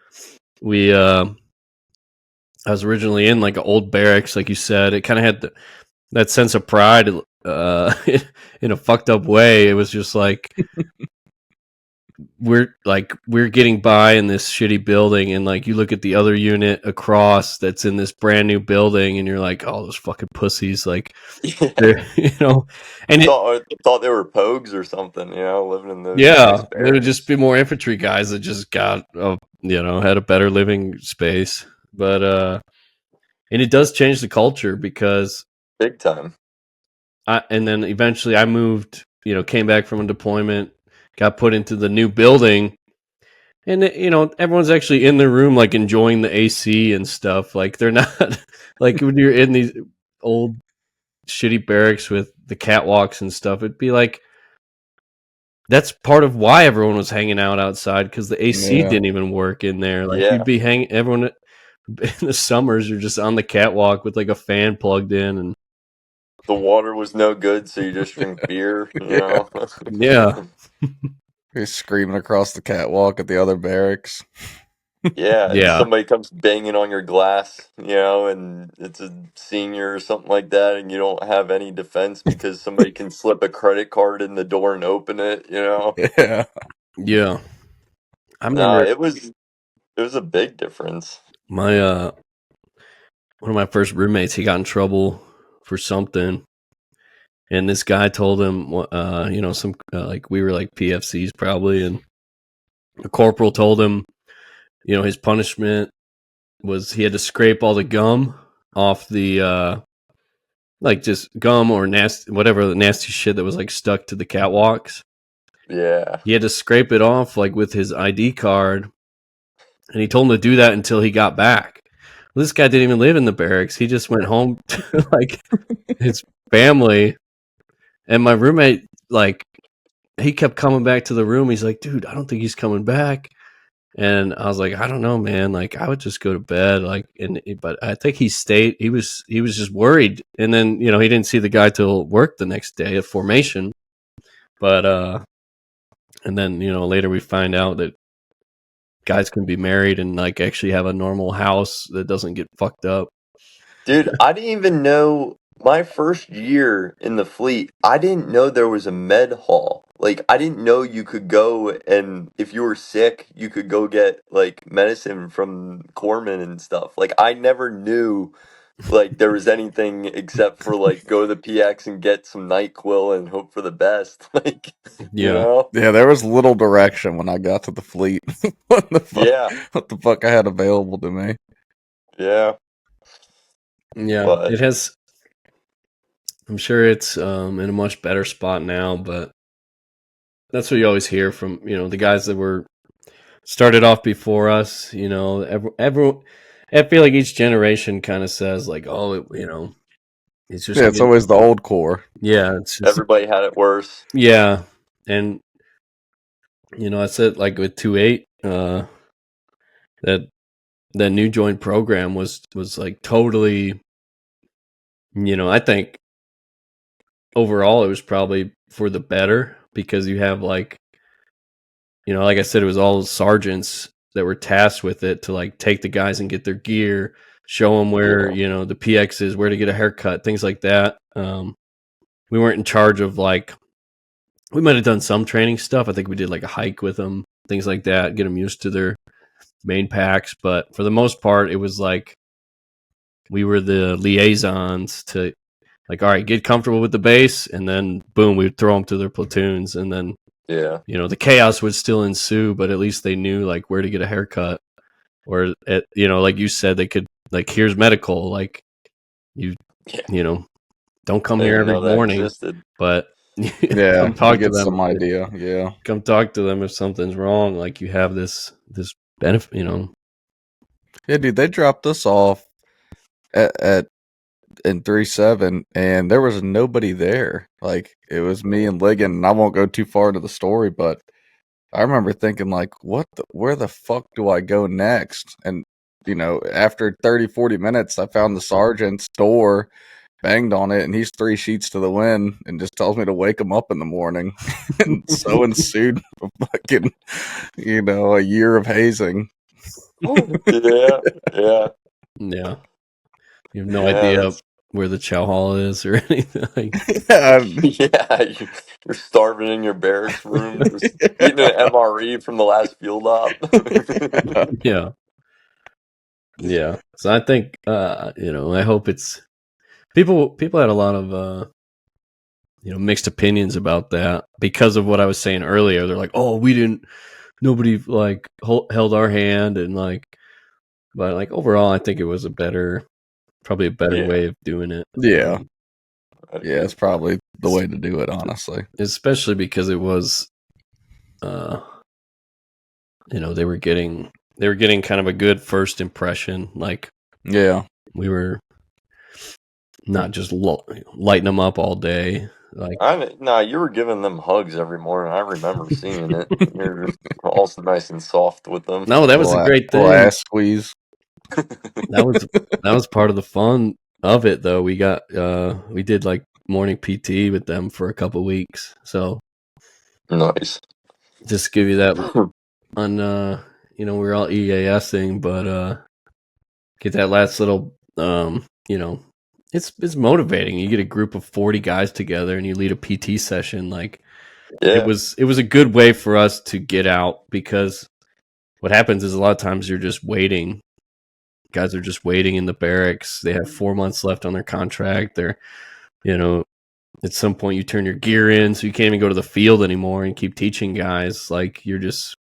I was originally in like an old barracks, like you said. It kind of had that sense of pride, in a fucked up way. It was just like we're getting by in this shitty building, and like you look at the other unit across that's in this brand new building, and you're like, oh, those fucking pussies, like Yeah. they're and Thought they were pogues or something, living in those nice yeah, there would barracks. just be more infantry guys that just got, had a better living space. But and it does change the culture because Big time. and then eventually I moved, came back from a deployment, got put into the new building, and everyone's actually in their room, like enjoying the AC and stuff. Like they're not like when you're in these old shitty barracks with the catwalks and stuff. It'd be like. That's part of why everyone was hanging out outside because the AC Yeah. didn't even work in there. Like Yeah. you'd be everyone in the summers, you're just on the catwalk with like a fan plugged in, and The water was no good, so you just drink beer, Yeah. yeah, He's screaming across the catwalk at the other barracks. Yeah, and yeah, somebody comes banging on your glass, and it's a senior or something like that, and you don't have any defense because somebody can slip a credit card in the door and open it. Yeah. yeah. I No, remember it was a big difference. my one of my first roommates. He got in trouble for something, and this guy told him, some like we were like PFCs probably, and the corporal told him, his punishment was he had to scrape all the gum off the like just gum or nasty whatever the nasty shit that was like stuck to the catwalks. Yeah. He had to scrape it off like with his ID card, and he told him to do that until he got back. Well, this guy didn't even live in the barracks. He just went home to like his family, and my roommate like he kept coming back to the room. He's like, dude, I don't think he's coming back. And I was like, I don't know, man. Like, I would just go to bed. Like, but I think he stayed. He was just worried. And then, he didn't see the guy till work the next day at formation. But and then later we find out that guys can be married and like actually have a normal house that doesn't get fucked up. Dude, I didn't even know my first year in the fleet, I didn't know there was a med hall. Like, I didn't know you could go and if you were sick, you could go get like medicine from corpsmen and stuff. Like, I never knew like there was anything except for like go to the PX and get some NyQuil and hope for the best. Like, Yeah, Yeah, there was little direction when I got to the fleet. What Yeah, the fuck I had available to me. yeah. yeah. But It has. I'm sure it's in a much better spot now, but that's what you always hear from the guys that were started off before us. Everyone. I feel like each generation kind of says like, oh, it's just Yeah, it's always the old core. yeah, it's just everybody had it worse. yeah, and I said like with 2-8, that new joint program was like totally, I think overall it was probably for the better because you have like like I said, it was all sergeants that were tasked with it to like take the guys and get their gear, show them where Yeah. the PX is, where to get a haircut, things like that. we weren't in charge of like. We might have done some training stuff. I think we did like a hike with them, things like that, get them used to their main packs. But for the most part, it was like we were the liaisons to like, all right, get comfortable with the base, and then boom, we'd throw them to their platoons, and then the chaos would still ensue, but at least they knew like where to get a haircut, or like you said, they could like, here's medical, like you don't come here every morning, but come talk to them. Some idea, yeah. Come talk to them if something's wrong. Like you have this benefit, Yeah, dude, they dropped us off at in 3-7, and there was nobody there. Like it was me and Ligon, and I won't go too far into the story, but I remember thinking like, where the fuck do I go next? And after 30-40 minutes, I found the sergeant's door, banged on it, and he's 3 sheets to the wind and just tells me to wake him up in the morning. And so ensued a fucking, a year of hazing. Yeah. You have no idea where the chow hall is or anything. You're starving in your barracks room, just eating an MRE from the last field op. Yeah. So I think, I hope it's people had a lot of, mixed opinions about that because of what I was saying earlier. They're like, oh, nobody like held our hand, and like, but like overall, I think it was probably a better way of doing it. Yeah. Yeah, it's probably the way to do it, honestly. Especially because it was, they were getting kind of a good first impression. Like, yeah, we were not just lighting them up all day. Like, you were giving them hugs every morning. I remember seeing it. You're just also nice and soft with them. No, that was a great thing. Ass squeeze. That was part of the fun of it, though. We did like morning PT with them for a couple weeks. So nice. Just give you that on, we're all EASing, but get that last little, it's motivating. You get a group of 40 guys together and you lead a PT session. Like, it was a good way for us to get out, because what happens is a lot of times you're just waiting. Guys are just waiting in the barracks. They have 4 months left on their contract. They're, at some point you turn your gear in, so you can't even go to the field anymore and keep teaching guys. Like, you're just...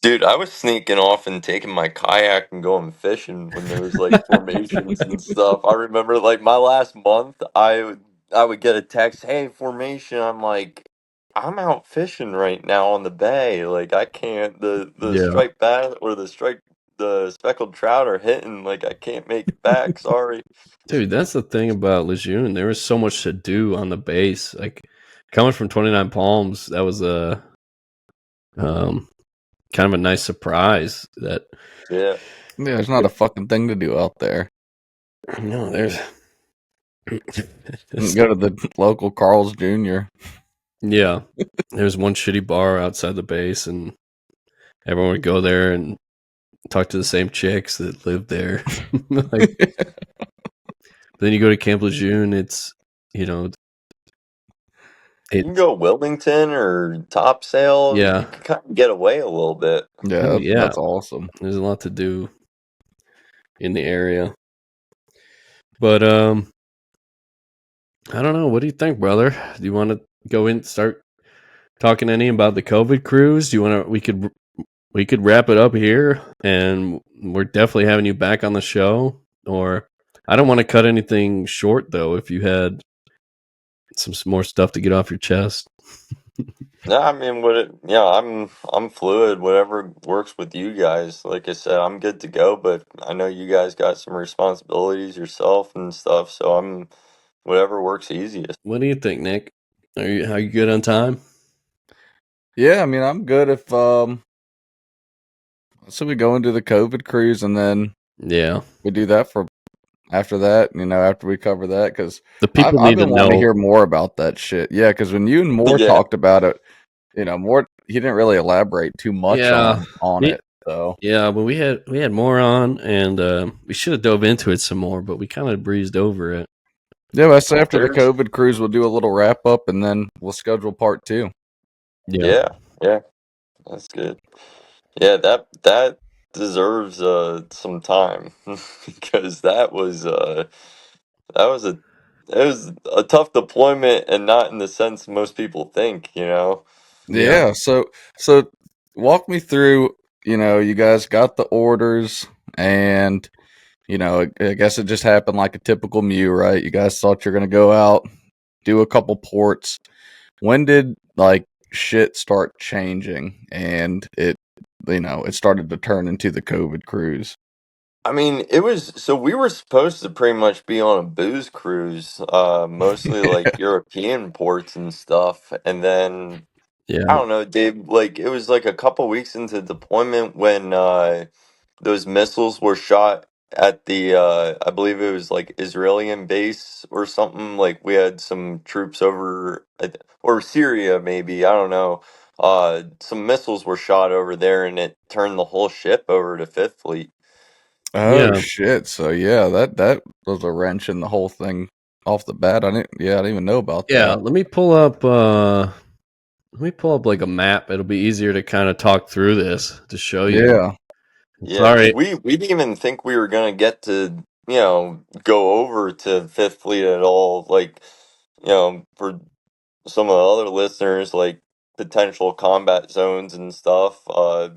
Dude, I was sneaking off and taking my kayak and going fishing when there was like formations and stuff. I remember like my last month, I would get a text, "Hey, formation." I'm like, I'm out fishing right now on the bay. Like, I can't. The striped bass or the speckled trout are hitting. Like, I can't make it back. Sorry. Dude, that's the thing about Lejeune. There was so much to do on the base. Like, coming from 29 Palms, that was a kind of a nice surprise. That there's not a fucking thing to do out there. No, there's go to the local Carl's Jr. Yeah, there's one shitty bar outside the base, and everyone would go there and talk to the same chicks that lived there. Like, then you go to Camp Lejeune, it's, you can go Wilmington or Topsail. Yeah. You can kind of get away a little bit. Yeah, that's awesome. There's a lot to do in the area. But I don't know. What do you think, brother? Do you want to go in, start talking any about the COVID cruise? Do you want to? We could wrap it up here, and we're definitely having you back on the show. Or I don't want to cut anything short, though. If you had some more stuff to get off your chest. No, I mean, I'm fluid. Whatever works with you guys. Like I said, I'm good to go. But I know you guys got some responsibilities yourself and stuff. So I'm whatever works easiest. What do you think, Nick? Are you good on time? Yeah, I mean, I'm good if so we go into the COVID cruise, and then we do that for after that. After we cover that, because the people I've been wanting to hear more about that shit. Yeah, because when you and Moore talked about it, Moore, he didn't really elaborate too much on it. So but we had more on, and we should have dove into it some more, but we kind of breezed over it. Yeah, that's after the There's COVID cruise. We'll do a little wrap up, and then we'll schedule part 2. yeah, yeah, that's good. Yeah, that deserves some time because that was a it was a tough deployment and not in the sense most people think, you know. Yeah. Yeah. So walk me through. You guys got the orders, and I guess it just happened like a typical Mew, right? You guys thought you're gonna go out, do a couple ports. When did like shit start changing, and it started to turn into the COVID cruise? I mean, we were supposed to pretty much be on a booze cruise, mostly like European ports and stuff, and then I Yeah. don't know, Dave, like it was like a couple weeks into deployment when those missiles were shot at the I believe it was like Israeli base or something. Like we had some troops over or Syria maybe, I don't know. Some missiles were shot over there and it turned the whole ship over to Fifth Fleet. Oh Yeah. shit! So yeah, that was a wrench in the whole thing off the bat. I didn't even know about Yeah. that. Let me pull up like a map. It'll be easier to kind of talk through this to show you. Yeah. Yeah, because Sorry. we didn't even think we were gonna get to, go over to Fifth Fleet at all. Like, for some of the other listeners, like potential combat zones and stuff.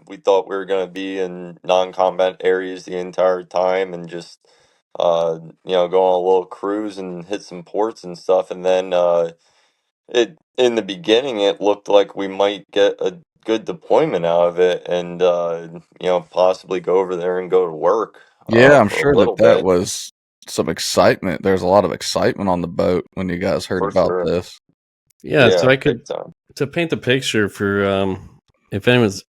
We thought we were going to be in non-combat areas the entire time and just, go on a little cruise and hit some ports and stuff. And then it in the beginning, it looked like we might get a good deployment out of it, and possibly go over there and go to work Yeah, I'm for a sure that little that bit was some excitement. There's a lot of excitement on the boat when you guys heard for about sure. this. Yeah. So Yeah, I big could time. to paint the picture for if anyone's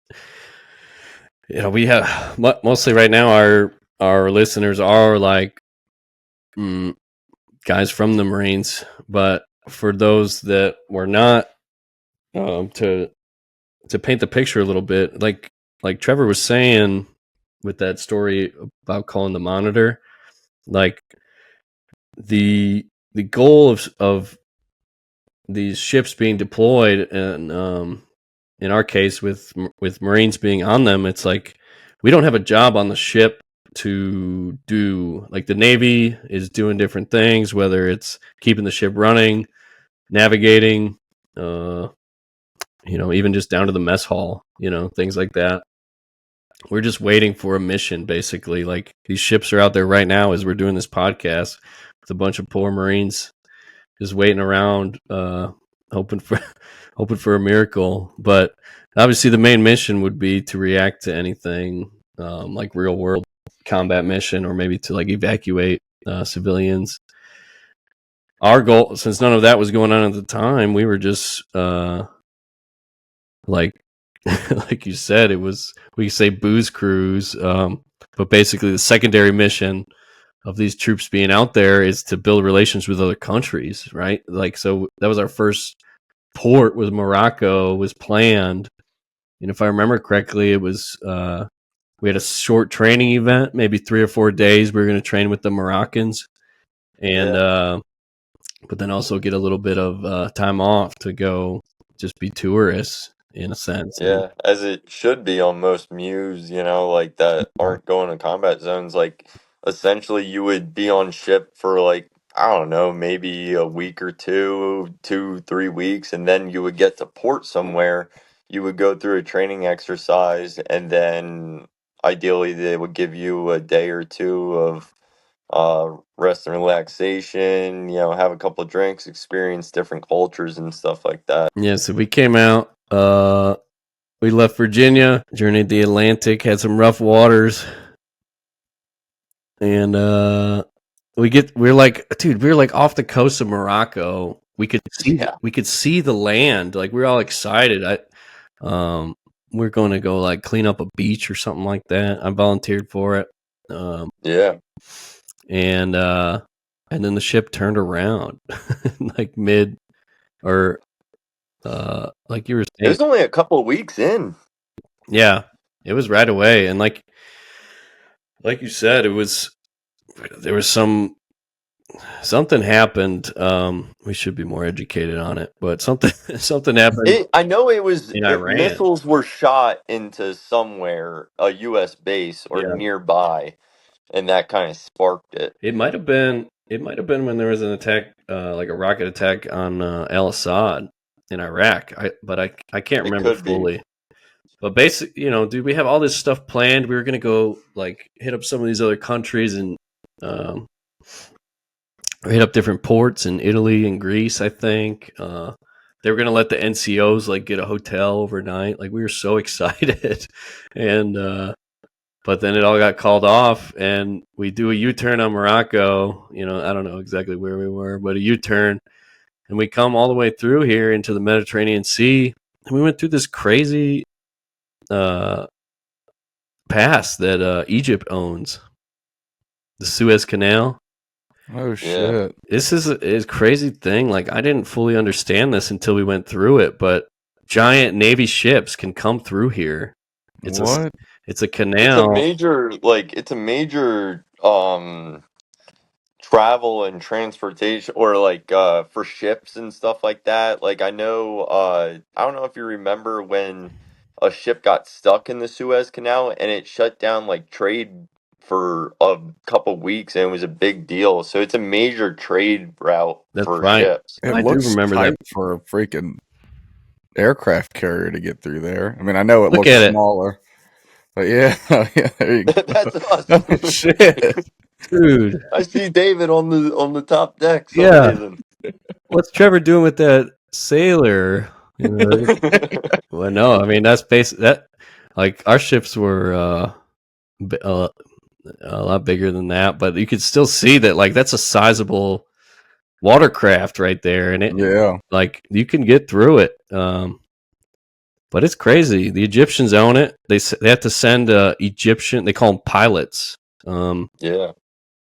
we have mostly right now our listeners are like mm, guys from the Marines, but for those that were not, to paint the picture a little bit, like Trevor was saying with that story about calling the monitor, like the goal of these ships being deployed, and in our case with Marines being on them, it's like we don't have a job on the ship to do. Like the Navy is doing different things, whether it's keeping the ship running, navigating, uh, even just down to the mess hall, things like that. We're just waiting for a mission, basically. Like these ships are out there right now as we're doing this podcast with a bunch of poor Marines just waiting around, hoping for hoping for a miracle. But obviously, the main mission would be to react to anything, like real world combat mission, or maybe to like evacuate civilians. Our goal, since none of that was going on at the time, we were just like like you said, it was, we say booze cruise, but basically the secondary mission of these troops being out there is to build relations with other countries, right? Like, so that was our first port, with Morocco was planned, and if I remember correctly, it was we had a short training event, maybe 3 or 4 days. We were going to train with the Moroccans, and Yeah. but then also get a little bit of time off to go just be tourists in a sense. And Yeah, as it should be on most Mews, like that aren't going to combat zones. Like, essentially, you would be on ship for like, I don't know, maybe a week or two, 3 weeks, and then you would get to port somewhere. You would go through a training exercise, and then ideally, they would give you a day or two of rest and relaxation, have a couple of drinks, experience different cultures and stuff like that. yeah, so we came out. We left Virginia, journeyed the Atlantic, had some rough waters, and we're like, dude, we were like off the coast of Morocco. Yeah. We could see the land. Like we were all excited. We're going to go like clean up a beach or something like that. I volunteered for it. Yeah. And then the ship turned around like mid, or like you were It saying. was only a couple of weeks in. Yeah, it was right away. And like you said, there was some something happened. We should be more educated on it, but something happened I know in Iran. missiles were shot into somewhere, a U.S. base or Yeah, nearby, and that kind of sparked it. it might have been. It might have been when there was an attack, like a rocket attack on Al Assad in Iraq. I can't It remember could be. fully. But basically, dude, we have all this stuff planned. We were gonna go like hit up some of these other countries and um, hit up different ports in Italy and Greece. I think they were gonna let the NCOs like get a hotel overnight. Like we were so excited, and but then it all got called off, and we do a U-turn on Morocco. I don't know exactly where we were, but a U-turn, and we come all the way through here into the Mediterranean Sea, and we went through this crazy pass that Egypt owns, the Suez Canal. Oh Yeah. shit! This is a crazy thing. Like I didn't fully understand this until we went through it, but giant Navy ships can come through here. It's a What? it's a It's a canal. major travel and transportation, or like for ships and stuff like that. Like I know, I don't know if you remember when a ship got stuck in the Suez Canal and it shut down like trade for a couple weeks, and it was a big deal. So it's a major trade route That's for right. ships. It I do looks remember that. tight for a freaking aircraft carrier to get through there. I mean, I know it Look looks at it, smaller, but yeah, yeah. There you go. That's us. Oh shit! dude. I see David on the top deck Yeah. sunbathing. What's Trevor doing with that sailor? Well, no, I mean that's that. Like our ships were a lot bigger than that, but you could still see that like that's a sizable watercraft right there, and it Yeah, like you can get through it. But it's crazy. The Egyptians own it. They have to send Egyptian. They call them pilots Yeah.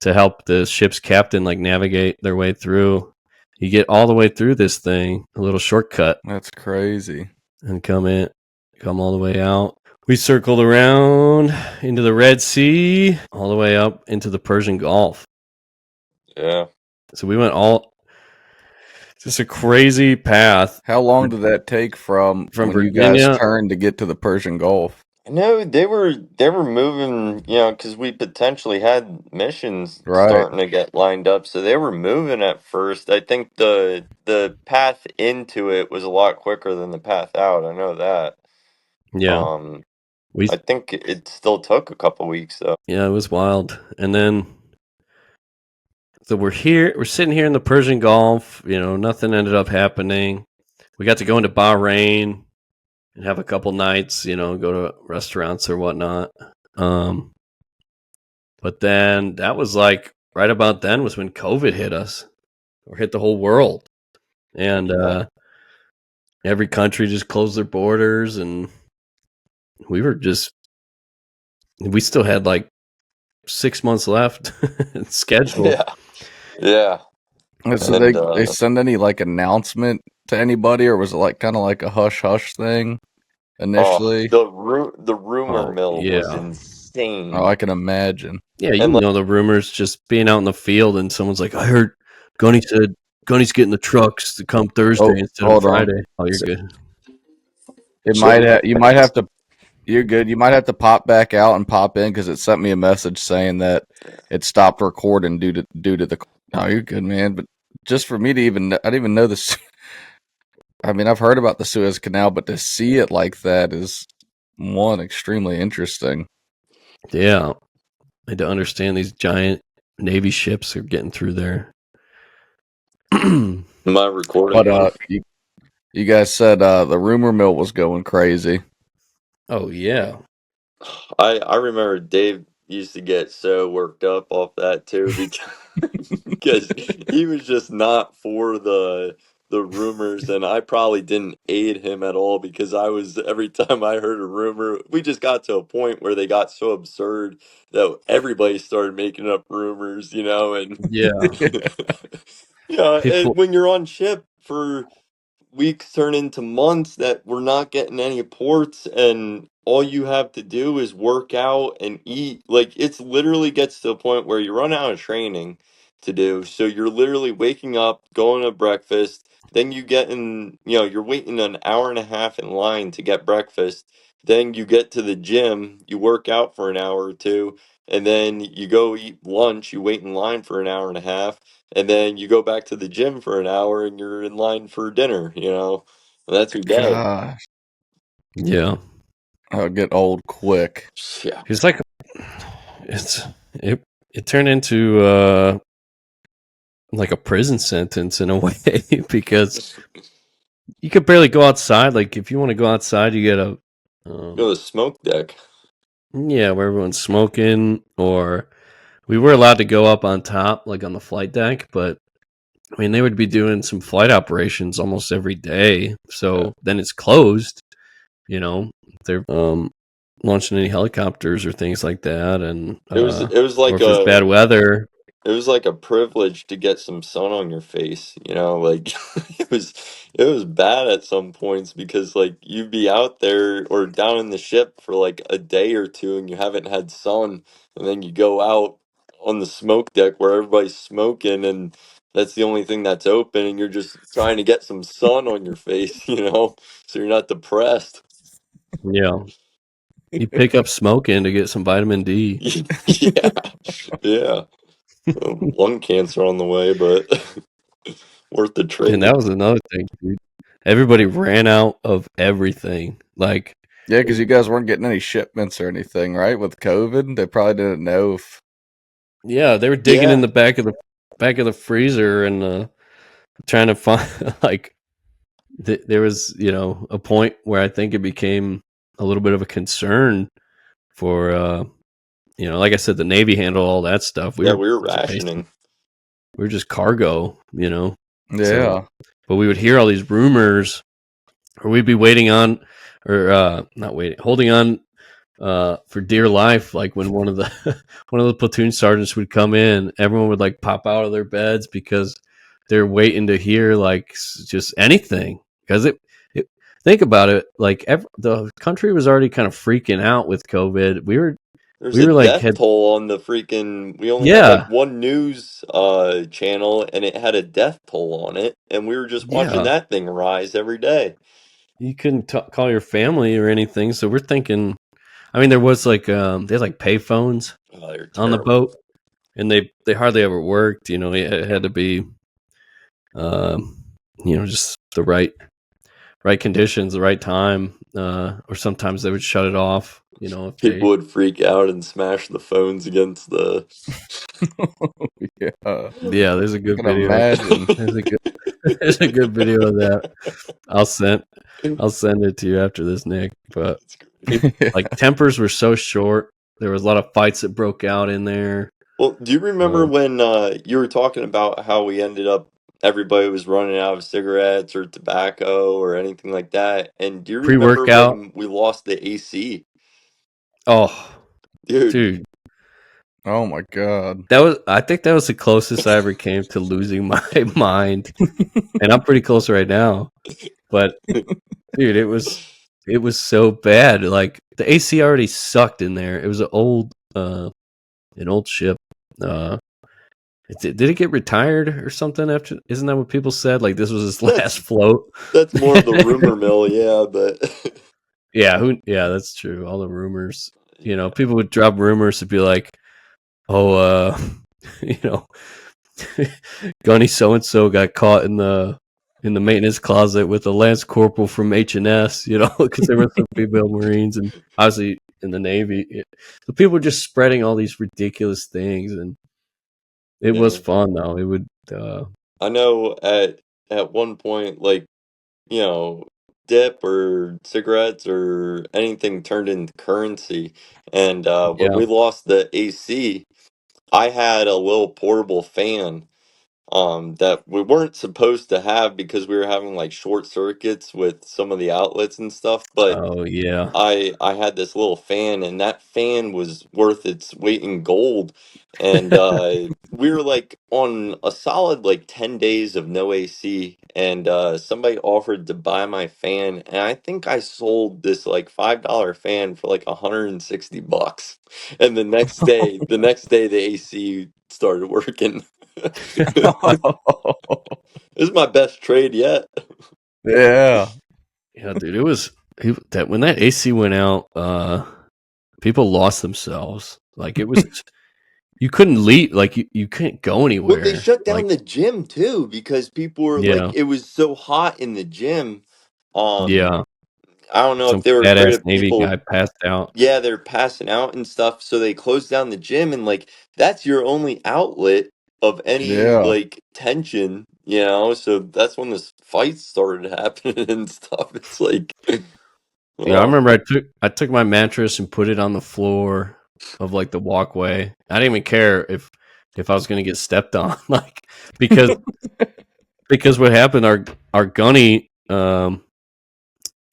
to help the ship's captain like navigate their way through. You get all the way through this thing, a little shortcut, that's crazy. and come all the way out. We circled around into the Red Sea, all the way up into the Persian Gulf. Yeah. So we went all just a crazy path How long did that take from when you guys Virginia. turned to get to the Persian Gulf? No, they were moving, because we potentially had missions Right. starting to get lined up, so they were moving at first. I think the path into it was a lot quicker than the path out. I know that. Yeah, Um, we I think it still took a couple weeks though. yeah, it was wild. And then so we're here, we're sitting here in the Persian Gulf. Nothing ended up happening. We got to go into Bahrain and have a couple nights. Go to restaurants or whatnot. But then that was like right about then was when COVID hit us or hit the whole world, and every country just closed their borders, and we still had like 6 months left scheduled. Yeah, yeah, And so and they send any like announcement to anybody, or was it like kind of like a hush hush thing initially? the rumor Oh mill was yeah, Oh, insane. I can imagine. yeah. And like, The rumors just being out in the field, and someone's like, "I heard Gunny said Gunny's getting the trucks to come Thursday Oh, instead of hold on. Friday." Oh, you're good. You might have to. You're good. You might have to pop back out and pop in because it sent me a message saying that it stopped recording due to the. No, you're good, man. But just for me to I didn't even know this. I mean, I've heard about the Suez Canal, but to see it like that is extremely interesting. Yeah, I had to understand these giant Navy ships are getting through there. my recording But on. you guys said the rumor mill was going crazy. Oh yeah, I remember Dave used to get so worked up off that too because he was just not for the rumors, and I probably didn't aid him at all because I was, every time I heard a rumor, we just got to a point where they got so absurd that everybody started making up rumors, and yeah. yeah, and People, when you're on ship for weeks turn into months that we're not getting any ports, and all you have to do is work out and eat. Like, it's literally gets to a point where you run out of training, to do. So you're literally waking up, going to breakfast, then you get in, you're waiting an hour and a half in line to get breakfast. Then you get to the gym, you work out for an hour or two, and then you go eat lunch, you wait in line for an hour and a half, and then you go back to the gym for an hour and you're in line for dinner. And that's your day. Gosh, Yeah. I'll get old quick. Yeah. It's like it it turned into like a prison sentence in a way because you could barely go outside. Like if you want to go outside, you get a Go to the smoke deck. yeah, where everyone's smoking, or we were allowed to go up on top, like on the flight deck, but I mean they would be doing some flight operations almost every day. So then it's closed, they're launching any helicopters or things like that, and It was or like if it's bad weather. it was like a privilege to get some sun on your face. Like it was bad at some points because like you'd be out there or down in the ship for like a day or two and you haven't had sun, and then you go out on the smoke deck where everybody's smoking and that's the only thing that's open and you're just trying to get some sun on your face, so you're not depressed. Yeah, you pick up smoking to get some vitamin D. Yeah. Yeah. Lung cancer on the way, but worth the And that trade. was another thing, dude. Everybody ran out of everything. Like, Yeah, because you guys weren't getting any shipments or anything, right? With COVID, they probably didn't know if. yeah, they were digging in Yeah. the back of the freezer and trying to find like there was a point where I think it became a little bit of a concern for like I said, the Navy handled all that stuff. We Yeah, were we were just basically rationing. we were just cargo. So, Yeah, but we would hear all these rumors, or we'd be waiting on, or not waiting, holding on for dear life. Like when one of the one of the platoon sergeants would come in, everyone would like pop out of their beds because they're waiting to hear like just anything. Because think about it, like the country was already kind of freaking out with COVID. We were There's we a were like death had toll on the freaking. We only had like yeah one news channel, and it had a death toll on it, and we were just watching yeah. that thing rise every day. You couldn't call your family or anything, so we're thinking. I mean, there was like they had like pay phones Oh, they're on the terrible. boat, and they hardly ever worked. It had to be, just the right conditions, the right time, or sometimes they would shut it off. If People they would freak out and smash the phones against the. yeah. yeah, there's a I good can video. imagine. There's a good there's a good video of that. I'll send it to you after this, Nick. But like Yeah. tempers were so short. There was a lot of fights that broke out in there. Well, do you remember when you were talking about how we ended up, everybody was running out of cigarettes or tobacco or anything like that? And do you remember Pre-workout. when we lost the AC? Oh, Dude, dude, Oh my god. I think that was the closest I ever came to losing my mind, and I'm pretty close right now. But dude, it was so bad. Like the AC already sucked in there. It was an old ship. Uh, did it get retired or something after? Isn't that what people said? Like this was his last that's float. that's more of the rumor mill, yeah, but Yeah, that's true. All the rumors. yeah. People would drop rumors to be like, "Oh, you know, Gunny so and so got caught in the maintenance closet with a lance corporal from H&S," because there were some female Marines and obviously in the Navy. So people were just spreading all these ridiculous things, and it was Yeah. fun though. It would, I know at one point, like, you know, dip or cigarettes or anything turned into currency. And when yeah. we lost the AC, I had a little portable fan that we weren't supposed to have because we were having like short circuits with some of the outlets and stuff, but Oh yeah. I had this little fan and that fan was worth its weight in gold. And we were like on a solid like 10 days of no AC, and somebody offered to buy my fan, and I think I sold this like $5 fan for like $160. And the next day the AC started working. This is my best trade yet. Yeah. Yeah, dude, it was that when that AC went out, people lost themselves. Like it was, you couldn't leave. Like you couldn't go Well, they anywhere. shut Like down the gym too because people were like, yeah, it was so hot in the gym. yeah. I don't know if Some they were afraid badass of Navy people. guy passed out. Yeah, they're passing out and stuff, so they closed down the gym, and like that's your only outlet of any Yeah. like tension, so that's when this fight started happening and stuff. It's like, Yeah, I well, remember I took my mattress and put it on the floor of like the walkway. I didn't even care if I was gonna get stepped on, like because what happened, our gunny,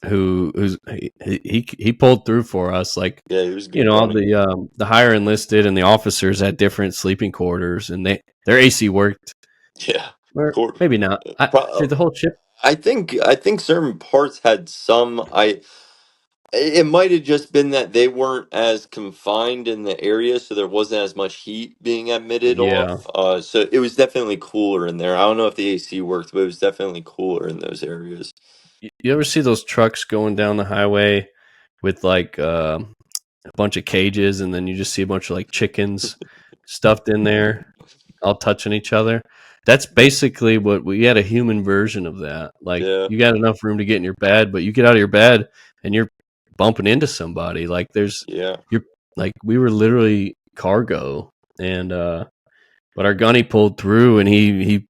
he pulled through for us, like yeah, he was a you good know, all gunny. the higher enlisted and the officers had different sleeping quarters, and their AC worked, Yeah, or Cor- maybe not. Did the whole ship? I think certain parts had some. It might have just been that they weren't as confined in the area, so there wasn't as much heat being emitted Yeah. off. So it was definitely cooler in there. I don't know if the AC worked, but it was definitely cooler in those areas. You ever see those trucks going down the highway with like a bunch of cages, and then you just see a bunch of like chickens stuffed in there, all touching each other? That's basically what we had, a human version of that. Like Yeah, you got enough room to get in your bed, but you get out of your bed and you're bumping into somebody. Like yeah, you're like, we were literally cargo, and but our gunny pulled through, and he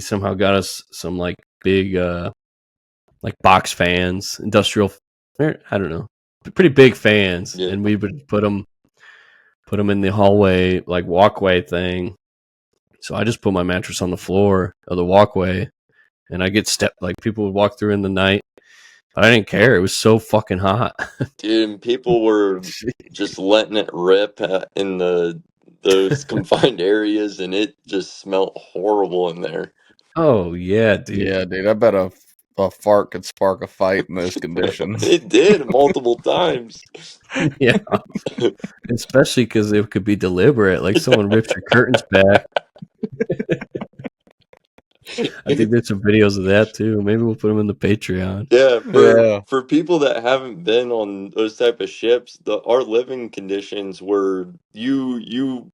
somehow got us some like big like box fans, industrial, I don't know, pretty big fans, yeah. and we would put them in the hallway, like walkway thing. So I just put my mattress on the floor of the walkway, and I get stepped, like people would walk through in the night, but I didn't care. It was so fucking hot. Dude, and people were just letting it rip in those confined areas, and it just smelled horrible in there. Oh yeah, dude. Yeah, dude. I bet a fart could spark a fight in those conditions. It did multiple times. Yeah, especially because it could be deliberate. Like someone rips your curtains back. I think there's some videos of that too. Maybe we'll put them in the Patreon. Yeah, for Yeah. for people that haven't been on those type of ships, the our living conditions were you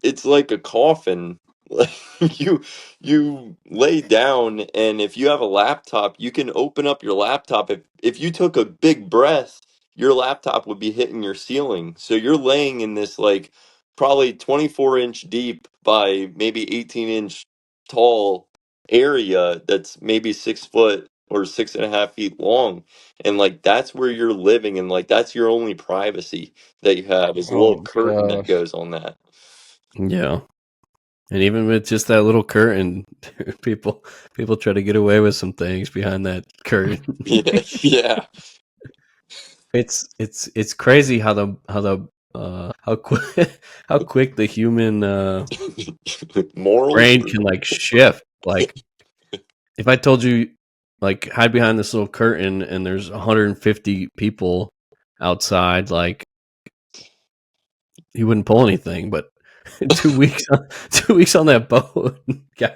it's like a coffin. Like you lay down, and if you have a laptop, you can open up your laptop. If you took a big breath, your laptop would be hitting your ceiling. So you're laying in this like probably 24-inch deep by maybe 18-inch tall area that's maybe 6 foot or 6.5 feet long. And like that's where you're living, and like that's your only privacy that you have is a Oh little my curtain that gosh. goes on that. Yeah. And even with just that little curtain, people try to get away with some things behind that curtain. Yeah, yeah. It's crazy how quick how quick the human Morals? brain can like shift. Like if I told you, like, hide behind this little curtain and there's 150 people outside, like he wouldn't pull anything. But 2 weeks 2 weeks on that boat, yeah,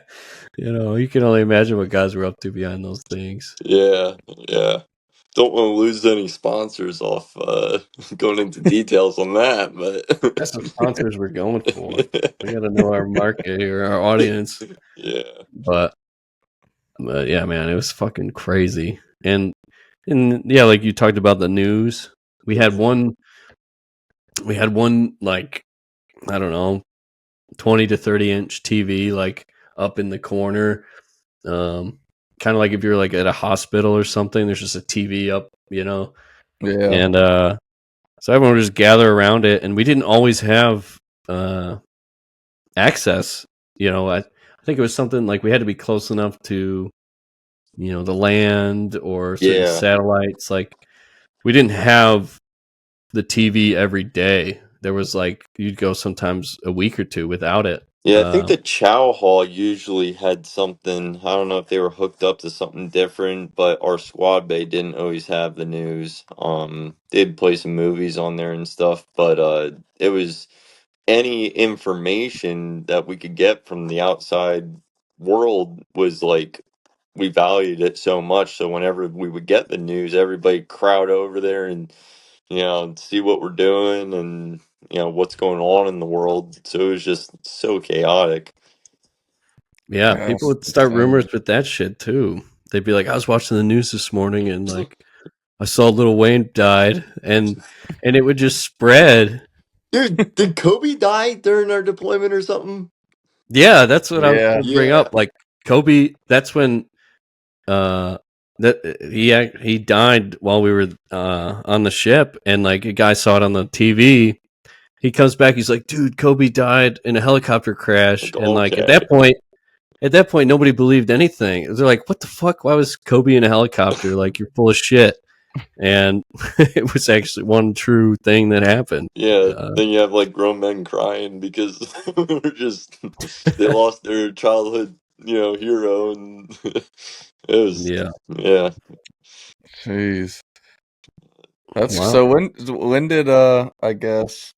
you can only imagine what guys were up to behind those things. Yeah, yeah. Don't want to lose any sponsors off going into details on that, That's the sponsors we're going for. We got but to know our market or our audience. yeah, But yeah, man, it was fucking crazy. And yeah, like you talked about the news. We had yeah, one like, I don't know, 20 to 30 inch TV, like up in the corner. Kind of like if you're like at a hospital or something, there's just a TV up. Yeah. And so everyone would just gather around it, and we didn't always have uh access. I think it was something like we had to be close enough to, the land or certain yeah. satellites. Like we didn't have the TV every day. There was like, you'd go sometimes a week or two without it. Yeah, I think the Chow Hall usually had something. I don't know if they were hooked up to something different, but our squad bay didn't always have the news. They'd play some movies on there and stuff, but it was any information that we could get from the outside world was like, we valued it so much. So whenever we would get the news, everybody crowd over there and, see what we're doing and, what's going on in the world. So it was just so chaotic. Yeah, Yeah, people it's would start rumors insane. with that shit too. They'd be like, I was watching the news this morning and like I saw Lil Wayne died and it would just spread. Dude, did Kobe die during our deployment or something? Yeah, that's what I was Yeah. going to bring Yeah. up. Like Kobe, that's when that he died while we were on the ship, and like a guy saw it on the TV. He comes back, he's like, "Dude, Kobe died in a helicopter crash," Like, and like okay. at that point, nobody believed anything. They're like, "What the fuck? Why was Kobe in a helicopter? Like, you're full of shit." And it was actually one true thing that happened. Yeah, then you have like grown men crying because they lost their childhood, hero, and it was, Yeah. yeah. Jeez. That's Wow. so when did I guess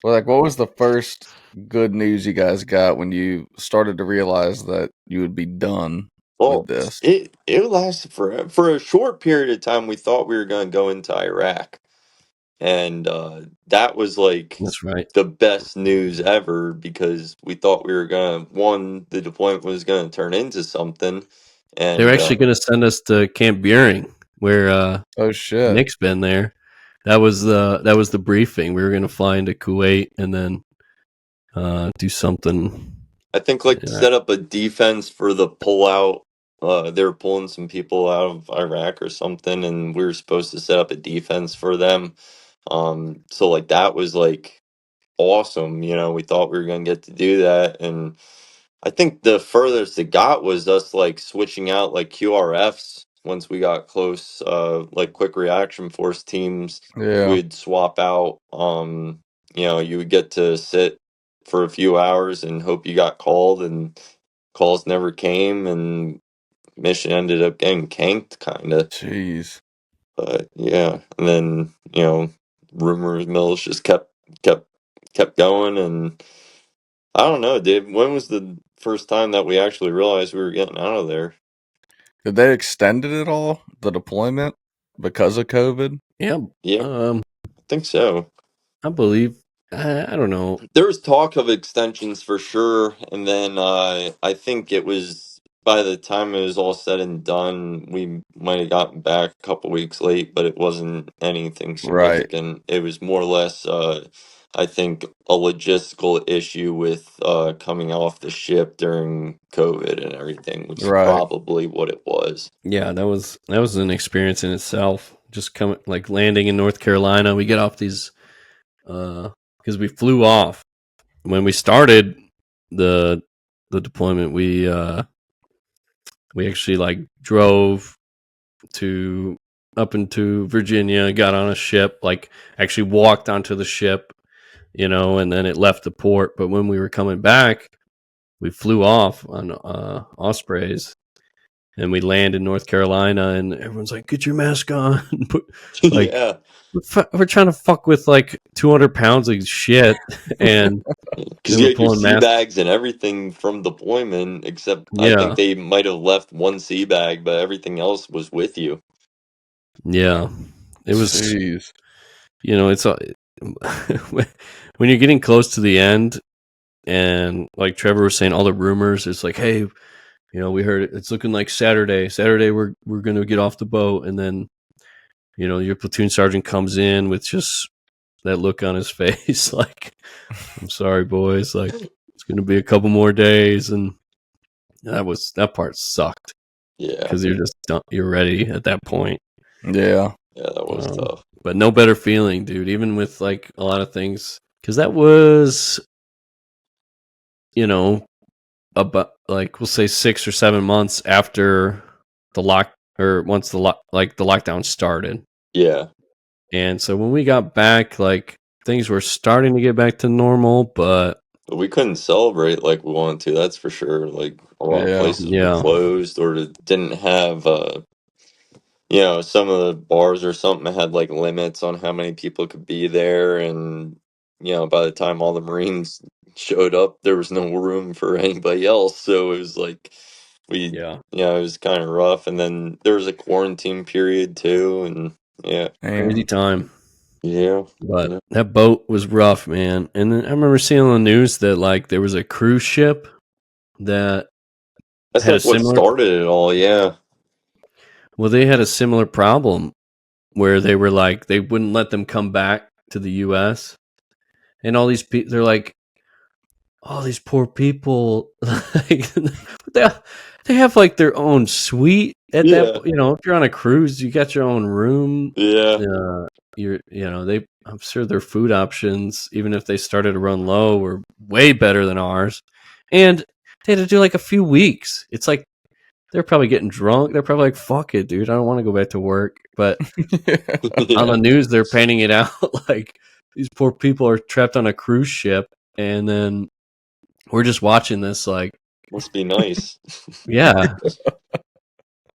like what was the first good news you guys got when you started to realize that you would be done with Well, this? it lasted for a short period of time. We thought we were going to go into Iraq, and that was like That's right. the best news ever because we thought we were gonna the deployment was going to turn into something, They were and actually going to send us to Camp Beering, where Oh shit. Nick's been there. That was the briefing. We were going to fly into Kuwait and then do something. I think like Yeah. set up a defense for the pullout. They were pulling some people out of Iraq or something, and we were supposed to set up a defense for them. So like that was like awesome. We thought we were gonna get to do that, and I think the furthest it got was us like switching out like QRFs once we got close. Like quick reaction force teams, Yeah. we'd swap out. You would get to sit for a few hours and hope you got called, and calls never came, and mission ended up getting canked, kind of. Jeez. But yeah, and then rumors mills just kept kept going, and I don't know, Dave. When was the first time that we actually realized we were getting out of there? Did they extend it at all, the deployment, because of COVID? Yeah. Yeah, I think so. I believe. I don't know. There was talk of extensions for sure, and then I think it was by the time it was all said and done, we might have gotten back a couple weeks late, but it wasn't anything Right. significant. It was more or less, I think, a logistical issue with coming off the ship during COVID and everything, which is Right. probably what it was. Yeah, that was an experience in itself. Just coming, like landing in North Carolina, we get off these because we flew off when we started the deployment. We actually like drove to up into Virginia, got on a ship, like actually walked onto the ship, and then it left the port. But when we were coming back, we flew off on Ospreys, and we land in North Carolina, and everyone's like, "Get your mask on!" Like Yeah, we're trying to fuck with like 200 pounds of shit, and because then you we're had your pulling sea masks. bags and everything from deployment, except I think Yeah, they might have left one sea bag, but everything else was with you. yeah. It was, Jeez. it's when you're getting close to the end, and like Trevor was saying, all the rumors. It's like, hey, we heard it's looking like Saturday. Saturday, we're gonna get off the boat, and then your platoon sergeant comes in with just that look on his face, like, I'm sorry, boys, like it's gonna be a couple more days, and that part sucked Yeah, because you're just done, you're ready at that point. Yeah. yeah, that was tough. But no better feeling, dude. Even with like a lot of things, because that was, about like we'll say 6 or 7 months after the lock, or once the lockdown started. Yeah, And so when we got back, like things were starting to get back to normal, but but we couldn't celebrate like we wanted to. That's for sure. Like a lot of Yeah. places were yeah, closed or didn't have, some of the bars or something had like limits on how many people could be there, and by the time all the Marines showed up, there was no room for anybody else. So it was like it was kind of rough. And then there was a quarantine period too, and crazy time. Yeah, but that boat was rough, man. And then I remember seeing on the news that like there was a cruise ship that that's had like what started it all. Yeah. Well, they had a similar problem where they were like they wouldn't let them come back to the U.S. and all these people. They're like, all these poor people, like they have like their own suite at that. If you're on a cruise, you got your own room. Yeah. I'm sure their food options, even if they started to run low, were way better than ours. And they had to do like a few weeks. It's like they're probably getting drunk. They're probably like, fuck it, dude. I don't want to go back to work. But on the news, they're painting it out like these poor people are trapped on a cruise ship. And then we're just watching this like. Must be nice. Yeah.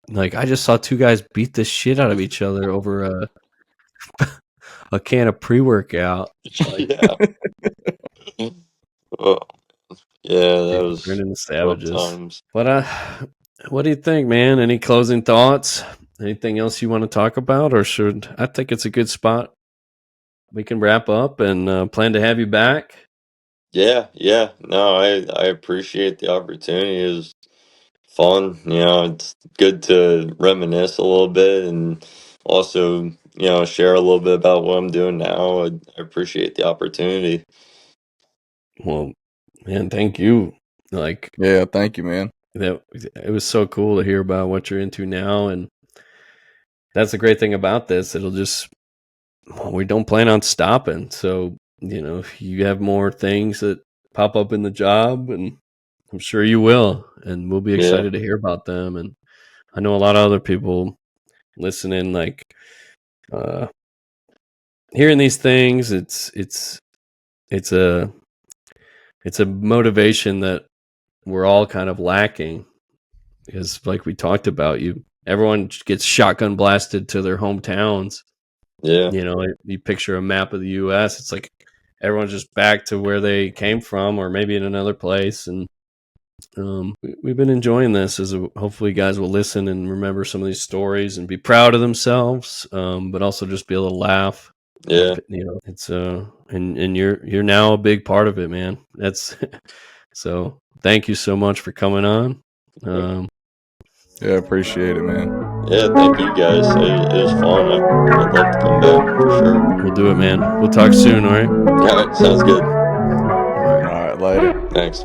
Like, I just saw two guys beat the shit out of each other over a can of pre-workout. Like, that was the savages. times. But what do you think, man? Any closing thoughts? Anything else you want to talk about, or I think it's a good spot? We can wrap up and plan to have you back. Yeah. No, I appreciate the opportunity. It was fun. It's good to reminisce a little bit and also, share a little bit about what I'm doing now. I appreciate the opportunity. Well, man, thank you. Like, yeah, thank you, man. It was so cool to hear about what you're into now, and that's the great thing about this. We don't plan on stopping. So, if you have more things that pop up in the job, and I'm sure you will, and we'll be excited to hear about them. And I know a lot of other people listening, like, hearing these things, it's a motivation that we're all kind of lacking, because like we talked about, everyone gets shotgun blasted to their hometowns. Yeah. You picture a map of the U.S. It's like everyone's just back to where they came from, or maybe in another place. And we've been enjoying this. Hopefully, guys will listen and remember some of these stories and be proud of themselves, but also just be able to laugh. Yeah. It's and you're now a big part of it, man. That's so. Thank you so much for coming on. Yeah, appreciate it, man. Yeah, thank you guys. It was fun. I'd love to come back for sure. We'll do it, man. We'll talk soon, all right? All right, sounds good. All right, later. Thanks.